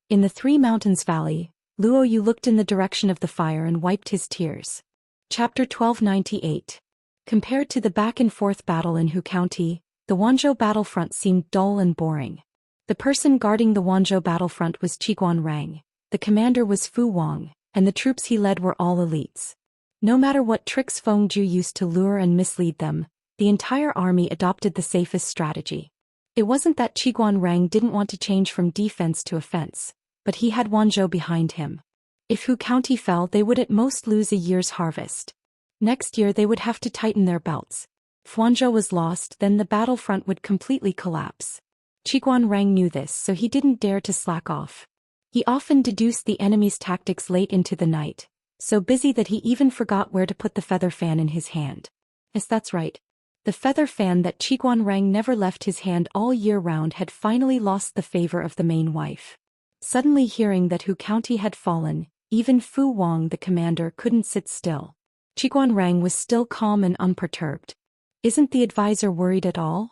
In the Three Mountains Valley, Luo Yu looked in the direction of the fire and wiped his tears. Chapter 1298. Compared to the back-and-forth battle in Hu County, the Wanzhou battlefront seemed dull and boring. The person guarding the Wanzhou battlefront was Qiguan Rang, the commander was Fu Wang, and the troops he led were all elites. No matter what tricks Feng Zhu used to lure and mislead them, the entire army adopted the safest strategy. It wasn't that Qiguan Rang didn't want to change from defense to offense, but he had Wanzhou behind him. If Hu County fell, they would at most lose a year's harvest. Next year they would have to tighten their belts. If Wanzhou was lost, then the battlefront would completely collapse. Qiguan Rang knew this, so he didn't dare to slack off. He often deduced the enemy's tactics late into the night, so busy that he even forgot where to put the feather fan in his hand. Yes, that's right. The feather fan that Qiguan Rang never left his hand all year round had finally lost the favor of the main wife. Suddenly hearing that Hu County had fallen, even Fu Wang the commander couldn't sit still. Qiguan Rang was still calm and unperturbed. "Isn't the advisor worried at all?"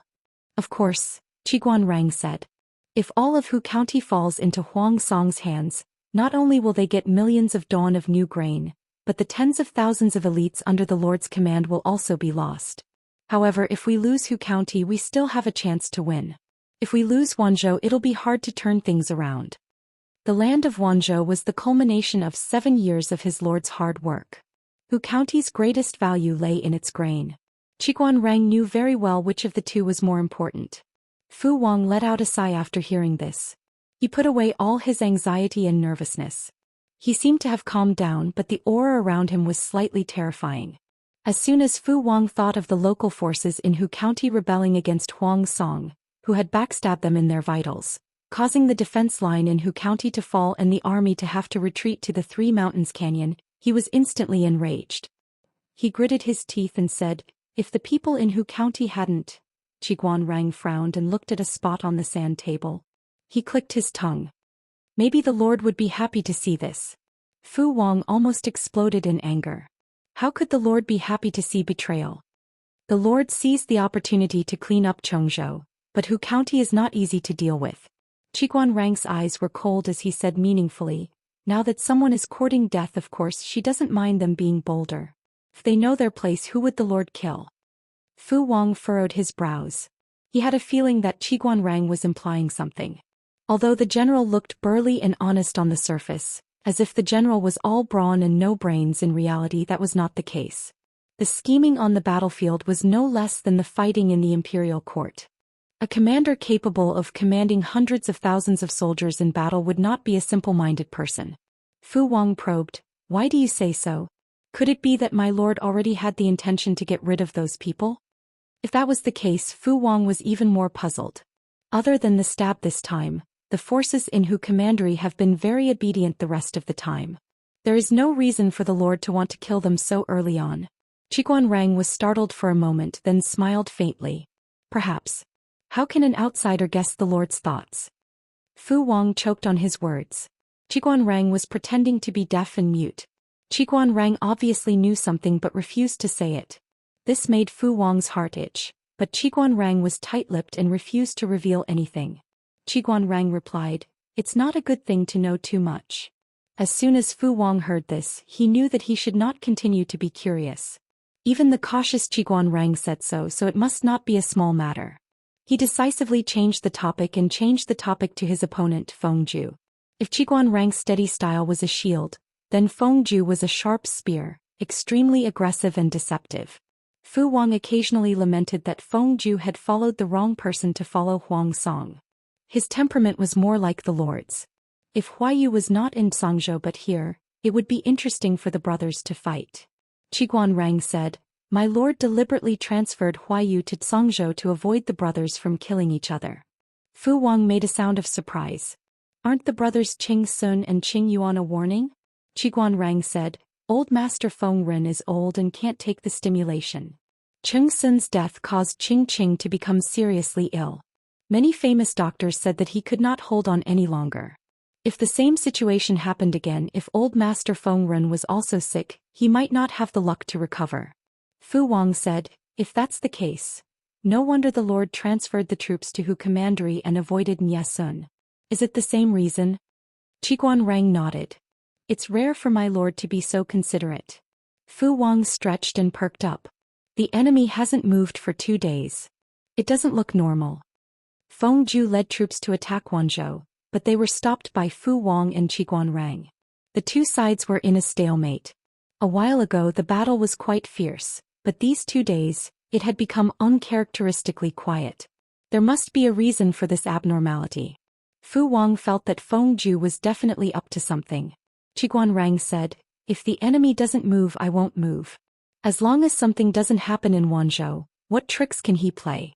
"Of course," Qiguan Rang said. "If all of Hu County falls into Huang Song's hands, not only will they get millions of dawn of new grain, but the tens of thousands of elites under the Lord's command will also be lost. However, if we lose Hu County, we still have a chance to win. If we lose Wanzhou, it'll be hard to turn things around." The land of Wanzhou was the culmination of 7 years of his lord's hard work. Hu County's greatest value lay in its grain. Qiguan Rang knew very well which of the two was more important. Fu Wang let out a sigh after hearing this. He put away all his anxiety and nervousness. He seemed to have calmed down, but the aura around him was slightly terrifying. As soon as Fu Wang thought of the local forces in Hu County rebelling against Huang Song, who had backstabbed them in their vitals, causing the defense line in Hu County to fall and the army to have to retreat to the Three Mountains Canyon, he was instantly enraged. He gritted his teeth and said, "If the people in Hu County hadn't..." Qiguan Rang frowned and looked at a spot on the sand table. He clicked his tongue. Maybe the Lord would be happy to see this. Fu Wang almost exploded in anger. How could the Lord be happy to see betrayal? The Lord seized the opportunity to clean up Chongzhou, but Hu County is not easy to deal with. Qiguan Rang's eyes were cold as he said meaningfully, "Now that someone is courting death, of course she doesn't mind them being bolder. If they know their place, who would the Lord kill?" Fu Wang furrowed his brows. He had a feeling that Qiguan Rang was implying something. Although the general looked burly and honest on the surface, as if the general was all brawn and no brains, in reality that was not the case. The scheming on the battlefield was no less than the fighting in the imperial court. A commander capable of commanding hundreds of thousands of soldiers in battle would not be a simple-minded person. Fu Wang probed, "Why do you say so? Could it be that my lord already had the intention to get rid of those people?" If that was the case, Fu Wang was even more puzzled. Other than the stab this time, the forces in Hu Commandery have been very obedient the rest of the time. There is no reason for the lord to want to kill them so early on. Qiguan Rang was startled for a moment, then smiled faintly. Perhaps. How can an outsider guess the lord's thoughts? Fu Wang choked on his words. Qiguan Rang was pretending to be deaf and mute. Qiguan Rang obviously knew something but refused to say it. This made Fu Wang's heart itch, but Qiguan Rang was tight-lipped and refused to reveal anything. Qiguan Rang replied, "It's not a good thing to know too much." As soon as Fu Wang heard this, he knew that he should not continue to be curious. Even the cautious Qiguan Rang said so it must not be a small matter. He decisively changed the topic to his opponent, Feng Ju. If Qiguan Rang's steady style was a shield, then Feng Ju was a sharp spear, extremely aggressive and deceptive. Fu Wang occasionally lamented that Feng Ju had followed the wrong person to follow Huang Song. His temperament was more like the lord's. If Huayu was not in Sangzhou but here, it would be interesting for the brothers to fight. Qiguan Rang said, "My lord deliberately transferred Huayu to Sangzhou to avoid the brothers from killing each other." Fu Wang made a sound of surprise. "Aren't the brothers Qing Sun and Qing Yuan a warning?" Qiguan Rang said, "Old Master Feng Ren is old and can't take the stimulation. Qing Sun's death caused Qing Qing to become seriously ill. Many famous doctors said that he could not hold on any longer. If the same situation happened again, if old Master Feng Ren was also sick, he might not have the luck to recover." Fu Wang said, "If that's the case, no wonder the lord transferred the troops to Hu Commandery and avoided Nye Sun. Is it the same reason?" Qiguan Rang nodded. "It's rare for my lord to be so considerate." Fu Wang stretched and perked up. "The enemy hasn't moved for 2 days. It doesn't look normal." Feng Ju led troops to attack Wanzhou, but they were stopped by Fu Wang and Qiguan Rang. The two sides were in a stalemate. A while ago the battle was quite fierce, but these 2 days, it had become uncharacteristically quiet. There must be a reason for this abnormality. Fu Wang felt that Feng Ju was definitely up to something. Qiguan Rang said, "If the enemy doesn't move, I won't move. As long as something doesn't happen in Wanzhou, what tricks can he play?"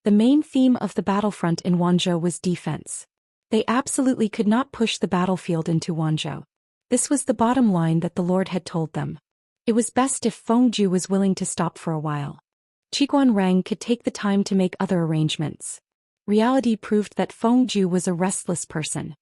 The main theme of the battlefront in Wanzhou was defense. They absolutely could not push the battlefield into Wanzhou. This was the bottom line that the lord had told them. It was best if Feng Ju was willing to stop for a while. Qiguan Rang could take the time to make other arrangements. Reality proved that Feng Ju was a restless person.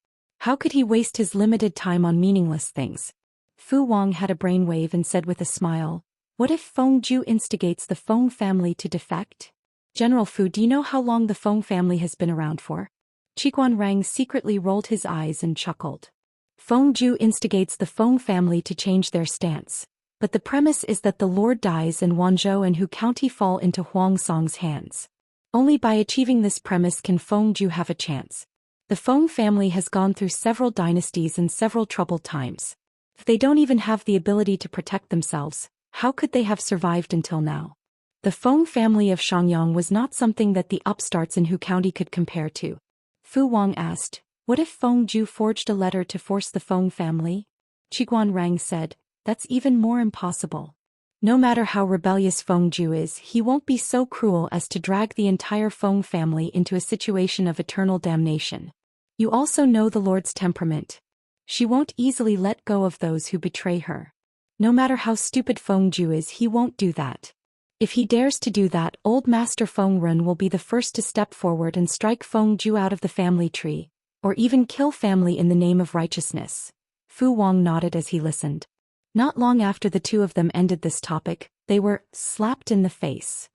How could he waste his limited time on meaningless things? Fu Wang had a brainwave and said with a smile, "What if Feng Ju instigates the Feng family to defect?" "General Fu, do you know how long the Feng family has been around for?" Qiguan Rang secretly rolled his eyes and chuckled. "Feng Ju instigates the Feng family to change their stance. But the premise is that the lord dies and Wanzhou and Hu County fall into Huang Song's hands. Only by achieving this premise can Feng Ju have a chance. The Feng family has gone through several dynasties and several troubled times. If they don't even have the ability to protect themselves, how could they have survived until now? The Feng family of Xiangyang was not something that the upstarts in Hu County could compare to." Fu Wang asked, "What if Feng Ju forged a letter to force the Feng family?" Qiguan Rang said, "That's even more impossible. No matter how rebellious Feng Ju is, he won't be so cruel as to drag the entire Feng family into a situation of eternal damnation. You also know the lord's temperament. She won't easily let go of those who betray her. No matter how stupid Feng Ju is, he won't do that. If he dares to do that, old Master Feng Ren will be the first to step forward and strike Feng Ju out of the family tree, or even kill family in the name of righteousness." Fu Wang nodded as he listened. Not long after the two of them ended this topic, they were slapped in the face.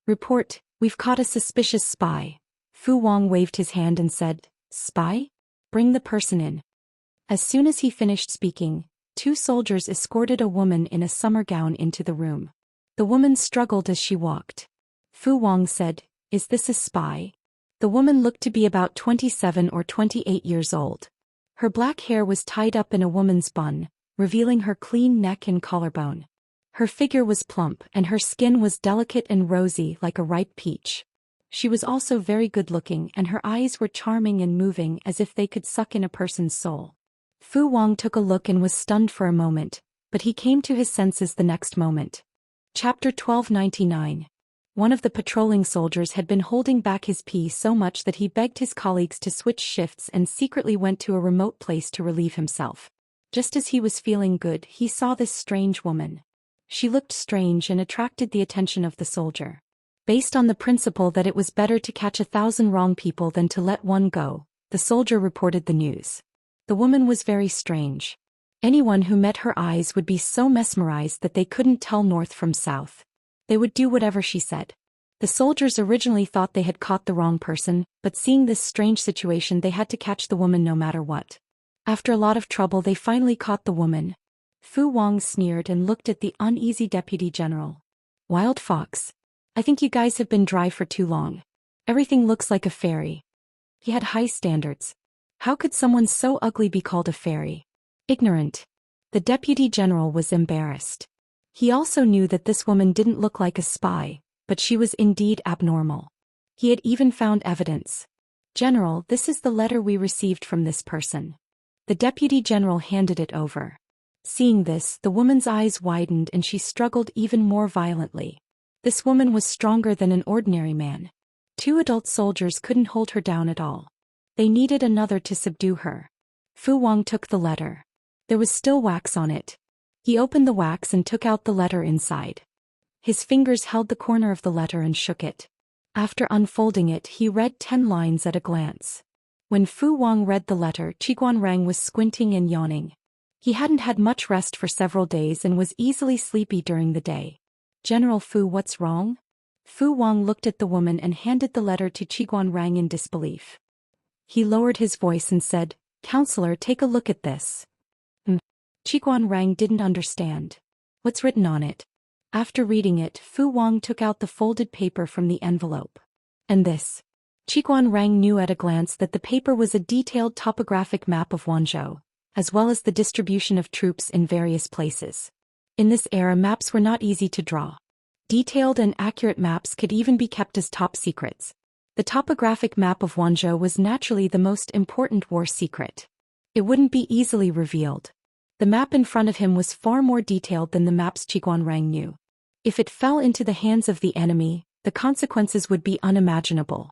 "Report, we've caught a suspicious spy." Fu Wang waved his hand and said, "Spy? Bring the person in." As soon as he finished speaking, 2 soldiers escorted a woman in a summer gown into the room. The woman struggled as she walked. Fu Wang said, "Is this a spy?" The woman looked to be about 27 or 28 years old. Her black hair was tied up in a woman's bun, revealing her clean neck and collarbone. Her figure was plump and her skin was delicate and rosy like a ripe peach. She was also very good-looking and her eyes were charming and moving as if they could suck in a person's soul. Fu Wang took a look and was stunned for a moment, but he came to his senses the next moment. Chapter 1299. One of the patrolling soldiers had been holding back his pee so much that he begged his colleagues to switch shifts and secretly went to a remote place to relieve himself. Just as he was feeling good, he saw this strange woman. She looked strange and attracted the attention of the soldier. Based on the principle that it was better to catch 1,000 wrong people than to let one go, the soldier reported the news. The woman was very strange. Anyone who met her eyes would be so mesmerized that they couldn't tell north from south. They would do whatever she said. The soldiers originally thought they had caught the wrong person, but seeing this strange situation they had to catch the woman no matter what. After a lot of trouble they finally caught the woman. Fu Wang sneered and looked at the uneasy deputy general. Wild fox. I think you guys have been dry for too long. Everything looks like a fairy. He had high standards. How could someone so ugly be called a fairy? Ignorant. The deputy general was embarrassed. He also knew that this woman didn't look like a spy, but she was indeed abnormal. He had even found evidence. General, this is the letter we received from this person. The deputy general handed it over. Seeing this, the woman's eyes widened and she struggled even more violently. This woman was stronger than an ordinary man. 2 adult soldiers couldn't hold her down at all. They needed another to subdue her. Fu Wang took the letter. There was still wax on it. He opened the wax and took out the letter inside. His fingers held the corner of the letter and shook it. After unfolding it, he read 10 lines at a glance. When Fu Wang read the letter, Qiguanrang was squinting and yawning. He hadn't had much rest for several days and was easily sleepy during the day. General Fu, what's wrong? Fu Wang looked at the woman and handed the letter to Qiguanrang in disbelief. He lowered his voice and said, Counselor, take a look at this. Qiguanrang didn't understand. What's written on it? After reading it, Fu Wang took out the folded paper from the envelope. And this? Qiguanrang knew at a glance that the paper was a detailed topographic map of Wanzhou, as well as the distribution of troops in various places. In this era, maps were not easy to draw. Detailed and accurate maps could even be kept as top secrets. The topographic map of Wanzhou was naturally the most important war secret. It wouldn't be easily revealed. The map in front of him was far more detailed than the maps Qiguanrang knew. If it fell into the hands of the enemy, the consequences would be unimaginable.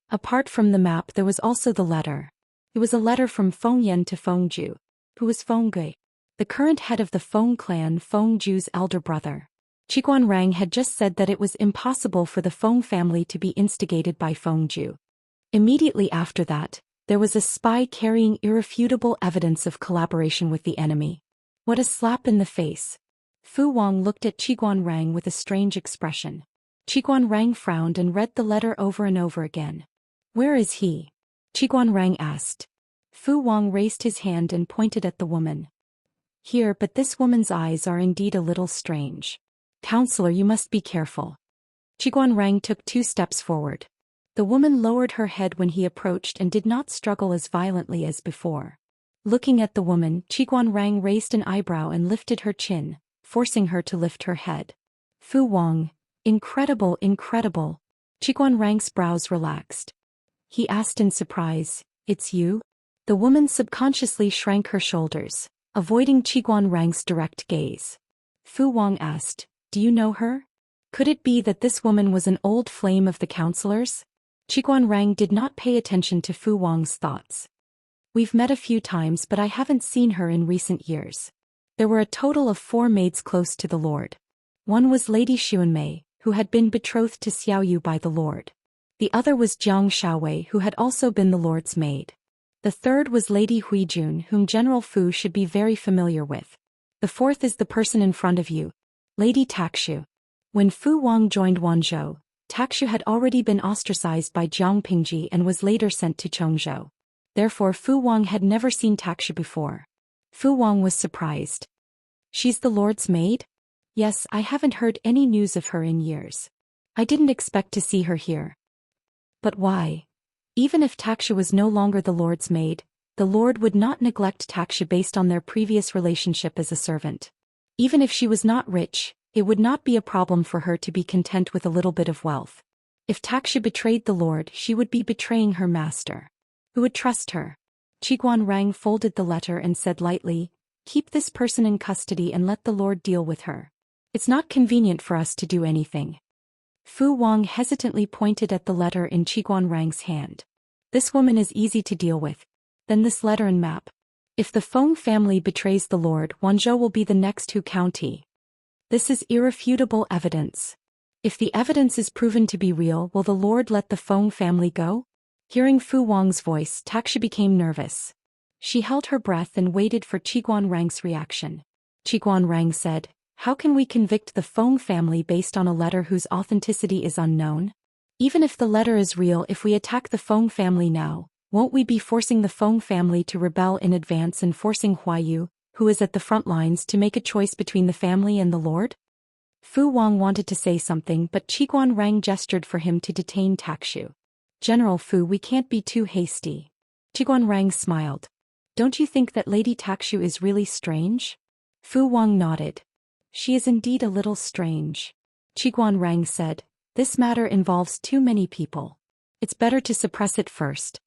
Apart from the map, there was also the letter. It was a letter from Feng Yan to Feng Ju, who was Feng Gui, the current head of the Feng clan, Feng Ju's elder brother. Qiguanrang had just said that it was impossible for the Feng family to be instigated by Feng Ju. Immediately after that, there was a spy carrying irrefutable evidence of collaboration with the enemy. What a slap in the face. Fu Wang looked at Qiguanrang with a strange expression. Qiguanrang frowned and read the letter over and over again. Where is he? Qiguanrang asked. Fu Wang raised his hand and pointed at the woman. Here, but this woman's eyes are indeed a little strange. Counselor, you must be careful. Qiguanrang took 2 steps forward. The woman lowered her head when he approached and did not struggle as violently as before. Looking at the woman, Qiguanrang raised an eyebrow and lifted her chin, forcing her to lift her head. Fu Wang, incredible, incredible. Qiguanrang's brows relaxed. He asked in surprise, It's you? The woman subconsciously shrank her shoulders, avoiding Qiguanrang's direct gaze. Fu Wang asked, Do you know her? Could it be that this woman was an old flame of the counselor's? Qiguanrang did not pay attention to Fu Wang's thoughts. We've met a few times, but I haven't seen her in recent years. There were a total of 4 maids close to the Lord. One was Lady Xuanmei, who had been betrothed to Xiaoyu by the Lord. The other was Jiang Shaowei, who had also been the Lord's maid. The third was Lady Huijun, whom General Fu should be very familiar with. The fourth is the person in front of you, Lady Takshu. When Fu Wang joined Wanzhou, Takshu had already been ostracized by Jiang Pingji and was later sent to Chongzhou. Therefore Fu Wang had never seen Takshu before. Fu Wang was surprised. She's the Lord's maid? Yes, I haven't heard any news of her in years. I didn't expect to see her here. But why? Even if Taxia was no longer the Lord's maid, the Lord would not neglect Taxia based on their previous relationship as a servant. Even if she was not rich, it would not be a problem for her to be content with a little bit of wealth. If Taxia betrayed the Lord, she would be betraying her master. Who would trust her? Qiguanrang folded the letter and said lightly, "Keep this person in custody and let the Lord deal with her. It's not convenient for us to do anything." Fu Wang hesitantly pointed at the letter in Qiguanrang's hand. "This woman is easy to deal with. Then this letter and map. If the Feng family betrays the Lord, Wanzhou will be the next Hu County. This is irrefutable evidence. If the evidence is proven to be real, will the Lord let the Feng family go?" Hearing Fu Wang's voice, Taxia became nervous. She held her breath and waited for Qiguanrang's reaction. Qiguanrang said, "How can we convict the Feng family based on a letter whose authenticity is unknown? Even if the letter is real, if we attack the Feng family now, won't we be forcing the Feng family to rebel in advance and forcing Huayu, who is at the front lines, to make a choice between the family and the Lord?" Fu Wang wanted to say something, but Qiguanrang gestured for him to detain Taxia. "General Fu, we can't be too hasty." Qiguanrang smiled. "Don't you think that Lady Taxia is really strange?" Fu Wang nodded. "She is indeed a little strange." Qiguanrang said, "This matter involves too many people. It's better to suppress it first.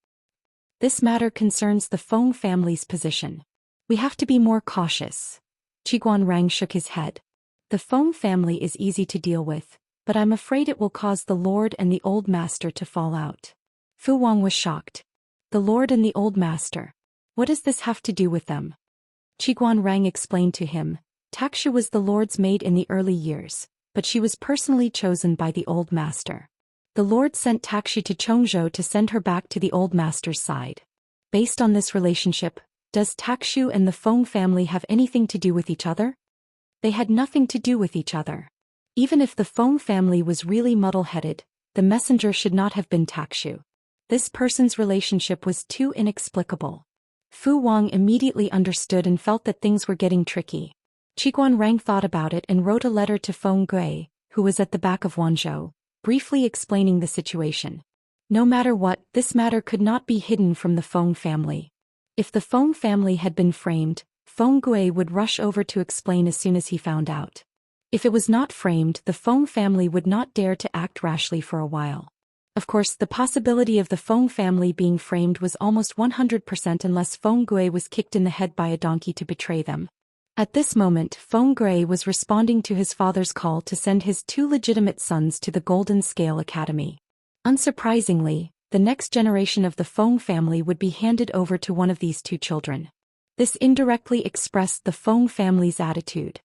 This matter concerns the Feng family's position. We have to be more cautious." Qiguanrang shook his head. "The Feng family is easy to deal with, but I'm afraid it will cause the Lord and the Old Master to fall out." Fu Wang was shocked. "The Lord and the Old Master? What does this have to do with them?" Qiguanrang explained to him, "Taxia was the Lord's maid in the early years, but she was personally chosen by the Old Master. The Lord sent Taxia to Chongzhou to send her back to the Old Master's side. Based on this relationship, does Taxia and the Feng family have anything to do with each other?" They had nothing to do with each other. Even if the Feng family was really muddle-headed, the messenger should not have been Taxia. This person's relationship was too inexplicable. Fu Wang immediately understood and felt that things were getting tricky. Qiguanrang thought about it and wrote a letter to Feng Gui, who was at the back of Wanzhou, briefly explaining the situation. No matter what, this matter could not be hidden from the Feng family. If the Feng family had been framed, Feng Gui would rush over to explain as soon as he found out. If it was not framed, the Feng family would not dare to act rashly for a while. Of course, the possibility of the Feng family being framed was almost 100% unless Feng Gui was kicked in the head by a donkey to betray them. At this moment, Feng Gui was responding to his father's call to send his two legitimate sons to the Golden Scale Academy. Unsurprisingly, the next generation of the Feng family would be handed over to one of these two children. This indirectly expressed the Feng family's attitude.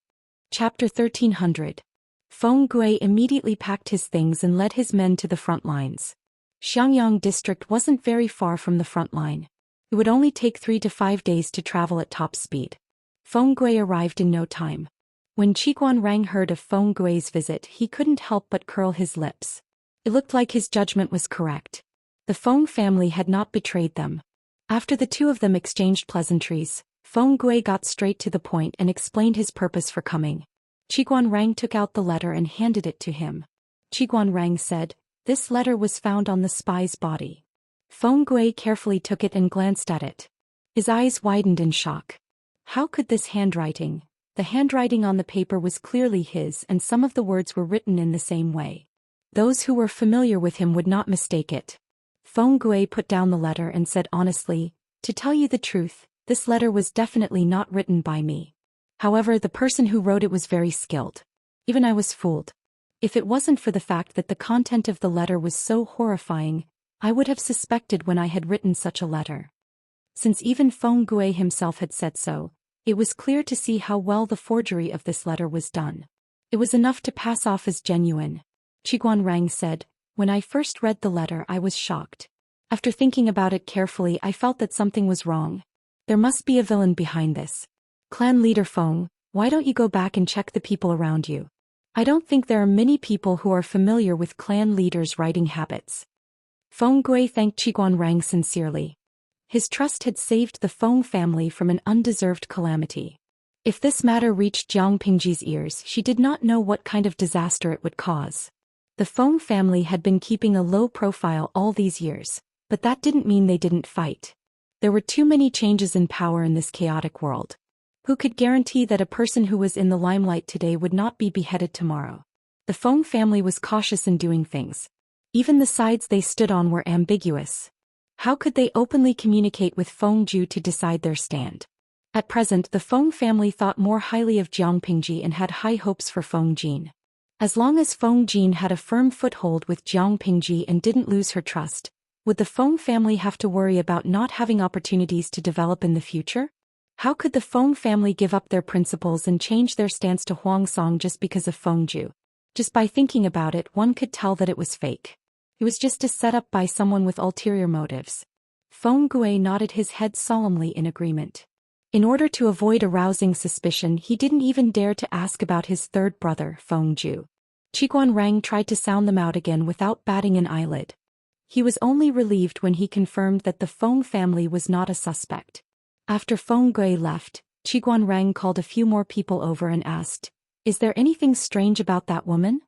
Chapter 1300. Feng Gui immediately packed his things and led his men to the front lines. Xiangyang district wasn't very far from the front line. It would only take 3 to 5 days to travel at top speed. Feng Gui arrived in no time. When Qiguanrang heard of Feng Gui's visit, he couldn't help but curl his lips. It looked like his judgment was correct. The Feng family had not betrayed them. After the two of them exchanged pleasantries, Feng Gui got straight to the point and explained his purpose for coming. Qiguanrang took out the letter and handed it to him. Qiguanrang said, "This letter was found on the spy's body." Feng Gui carefully took it and glanced at it. His eyes widened in shock. How could this handwriting? The handwriting on the paper was clearly his, and some of the words were written in the same way. Those who were familiar with him would not mistake it. Feng Gui put down the letter and said honestly, "To tell you the truth, this letter was definitely not written by me. However, the person who wrote it was very skilled. Even I was fooled. If it wasn't for the fact that the content of the letter was so horrifying, I would have suspected when I had written such a letter." Since even Feng Gui himself had said so, it was clear to see how well the forgery of this letter was done. It was enough to pass off as genuine. Qiguanrang said, "When I first read the letter, I was shocked. After thinking about it carefully, I felt that something was wrong. There must be a villain behind this. Clan leader Feng, why don't you go back and check the people around you? I don't think there are many people who are familiar with clan leaders' writing habits." Feng Gui thanked Qiguanrang sincerely. His trust had saved the Feng family from an undeserved calamity. If this matter reached Jiang Pingji's ears, she did not know what kind of disaster it would cause. The Feng family had been keeping a low profile all these years, But that didn't mean they didn't fight. There were too many changes in power in this chaotic world. Who could guarantee that a person who was in the limelight today would not be beheaded tomorrow? The Feng family was cautious in doing things. Even the sides they stood on were ambiguous. How could they openly communicate with Feng Zhu to decide their stand? At present, the Feng family thought more highly of Jiang Pingji and had high hopes for Feng Jin. As long as Feng Jin had a firm foothold with Jiang Pingji and didn't lose her trust, would the Feng family have to worry about not having opportunities to develop in the future? How could the Feng family give up their principles and change their stance to Huangsong just because of Feng Zhu? Just by thinking about it, one could tell that it was fake. It was just a setup by someone with ulterior motives. Feng Gui nodded his head solemnly in agreement. In order to avoid arousing suspicion, he didn't even dare to ask about his third brother, Feng Zhu. Qiguan Rang tried to sound them out again without batting an eyelid. He was only relieved when he confirmed that the Feng family was not a suspect. After Feng Gui left, Qiguan Rang called a few more people over and asked, "Is there anything strange about that woman?"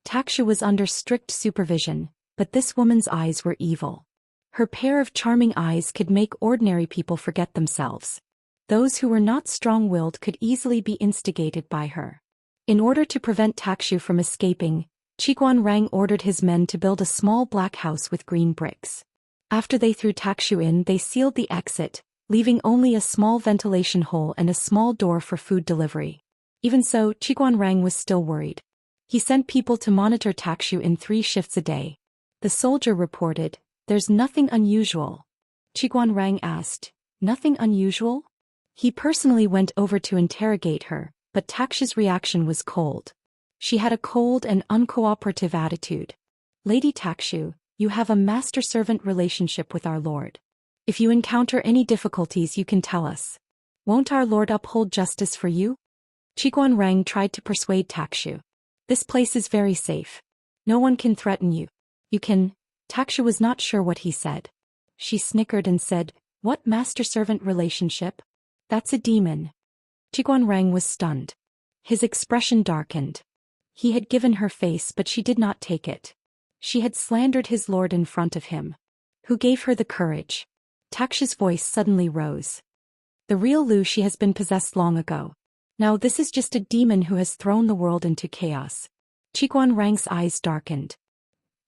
Taksha was under strict supervision, but this woman's eyes were evil. Her pair of charming eyes could make ordinary people forget themselves. Those who were not strong-willed could easily be instigated by her. In order to prevent Takshu from escaping, Qiguan Rang ordered his men to build a small black house with green bricks. After they threw Takshu in, they sealed the exit, leaving only a small ventilation hole and a small door for food delivery. Even so, Qiguan Rang was still worried. He sent people to monitor Takshu in 3 shifts a day. The soldier reported, "There's nothing unusual." Qiguan Rang asked, "Nothing unusual?" He personally went over to interrogate her, but Takshu's reaction was cold. She had a cold and uncooperative attitude. "Lady Takshu, you have a master-servant relationship with our lord. If you encounter any difficulties, you can tell us. Won't our lord uphold justice for you?" Qiguan Rang tried to persuade Takshu. "This place is very safe. No one can threaten you. You can..." Takshu was not sure what he said. She snickered and said, "What master-servant relationship? That's a demon." Qiguan Rang was stunned. His expression darkened. He had given her face, but she did not take it. She had slandered his lord in front of him. Who gave her the courage? Takshu's voice suddenly rose. "The real Lu Shi has been possessed long ago. Now this is just a demon who has thrown the world into chaos." Qiguan Rang's eyes darkened.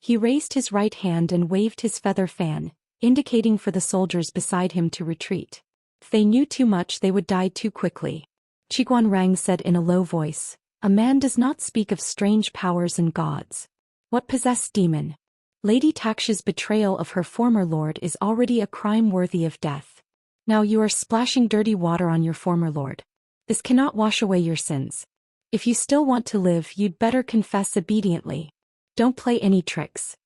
He raised his right hand and waved his feather fan, indicating for the soldiers beside him to retreat. If they knew too much, they would die too quickly. Qiguan Rang said in a low voice, "A man does not speak of strange powers and gods. What possessed demon? Lady Taksha's betrayal of her former lord is already a crime worthy of death. Now you are splashing dirty water on your former lord. This cannot wash away your sins. If you still want to live, you'd better confess obediently. Don't play any tricks."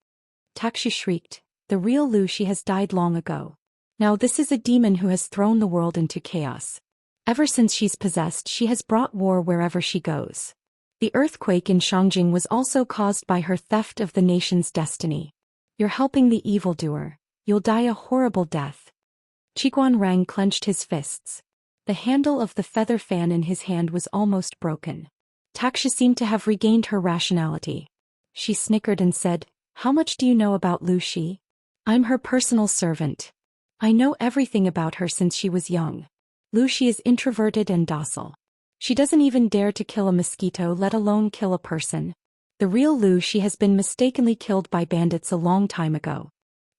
Takshu shrieked, "The real Lu Shi has died long ago. Now this is a demon who has thrown the world into chaos. Ever since she's possessed, she has brought war wherever she goes. The earthquake in Shangjing was also caused by her theft of the nation's destiny. You're helping the evildoer. You'll die a horrible death." Qiguan Rang clenched his fists. The handle of the feather fan in his hand was almost broken. Taksha seemed to have regained her rationality. She snickered and said, "How much do you know about Lu Shi? I'm her personal servant. I know everything about her since she was young. Lu Shi is introverted and docile. She doesn't even dare to kill a mosquito, let alone kill a person. The real Lu Shi has been mistakenly killed by bandits a long time ago.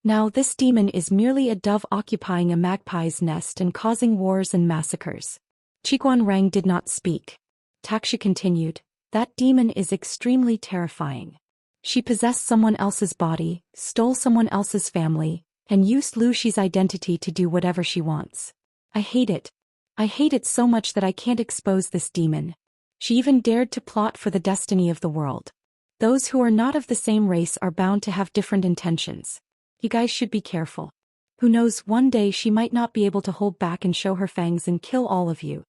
Now this demon is merely a dove occupying a magpie's nest and causing wars and massacres." Qiguan Rang did not speak. Taksha continued, "That demon is extremely terrifying. She possessed someone else's body, stole someone else's family, and used Lu Shi's identity to do whatever she wants. I hate it. I hate it so much that I can't expose this demon. She even dared to plot for the destiny of the world. Those who are not of the same race are bound to have different intentions. You guys should be careful. Who knows, one day she might not be able to hold back and show her fangs and kill all of you."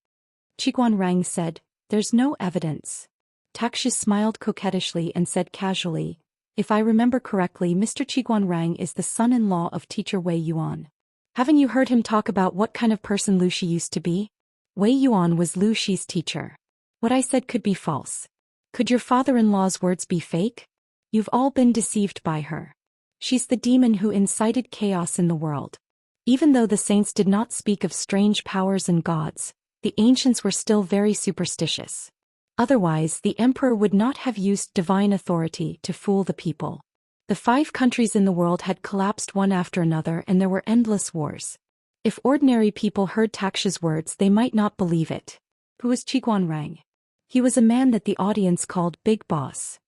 Qiguan Rang said, "There's no evidence." Taksha smiled coquettishly and said casually, "If I remember correctly, Mr. Qiguan Rang is the son-in-law of teacher Wei Yuan. Haven't you heard him talk about what kind of person Lu Shi used to be? Wei Yuan was Lu Shi's teacher. What I said could be false. Could your father-in-law's words be fake? You've all been deceived by her. She's the demon who incited chaos in the world. Even though the saints did not speak of strange powers and gods, the ancients were still very superstitious. Otherwise, the emperor would not have used divine authority to fool the people. The 5 countries in the world had collapsed one after another and there were endless wars. If ordinary people heard Taxia's words, they might not believe it. Who was Qiguanrang? He was a man that the audience called Big Boss.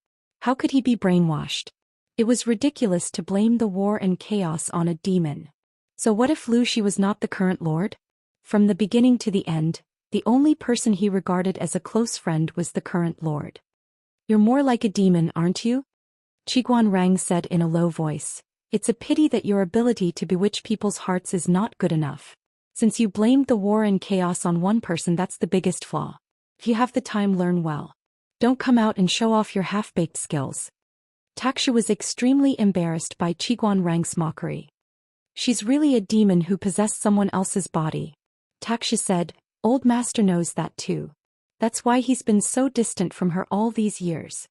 How could he be brainwashed? It was ridiculous to blame the war and chaos on a demon. So what if Lu Shi was not the current lord? From the beginning to the end, the only person he regarded as a close friend was the current lord. You're more like a demon, aren't you? Qiguanrang said in a low voice. It's a pity that your ability to bewitch people's hearts is not good enough. Since you blamed the war and chaos on one person, that's the biggest flaw. If you have the time, learn well. Don't come out and show off your half-baked skills. Taxia was extremely embarrassed by Qiguanrang's mockery. She's really a demon who possessed someone else's body. Taxia said, Old Master knows that too. That's why he's been so distant from her all these years.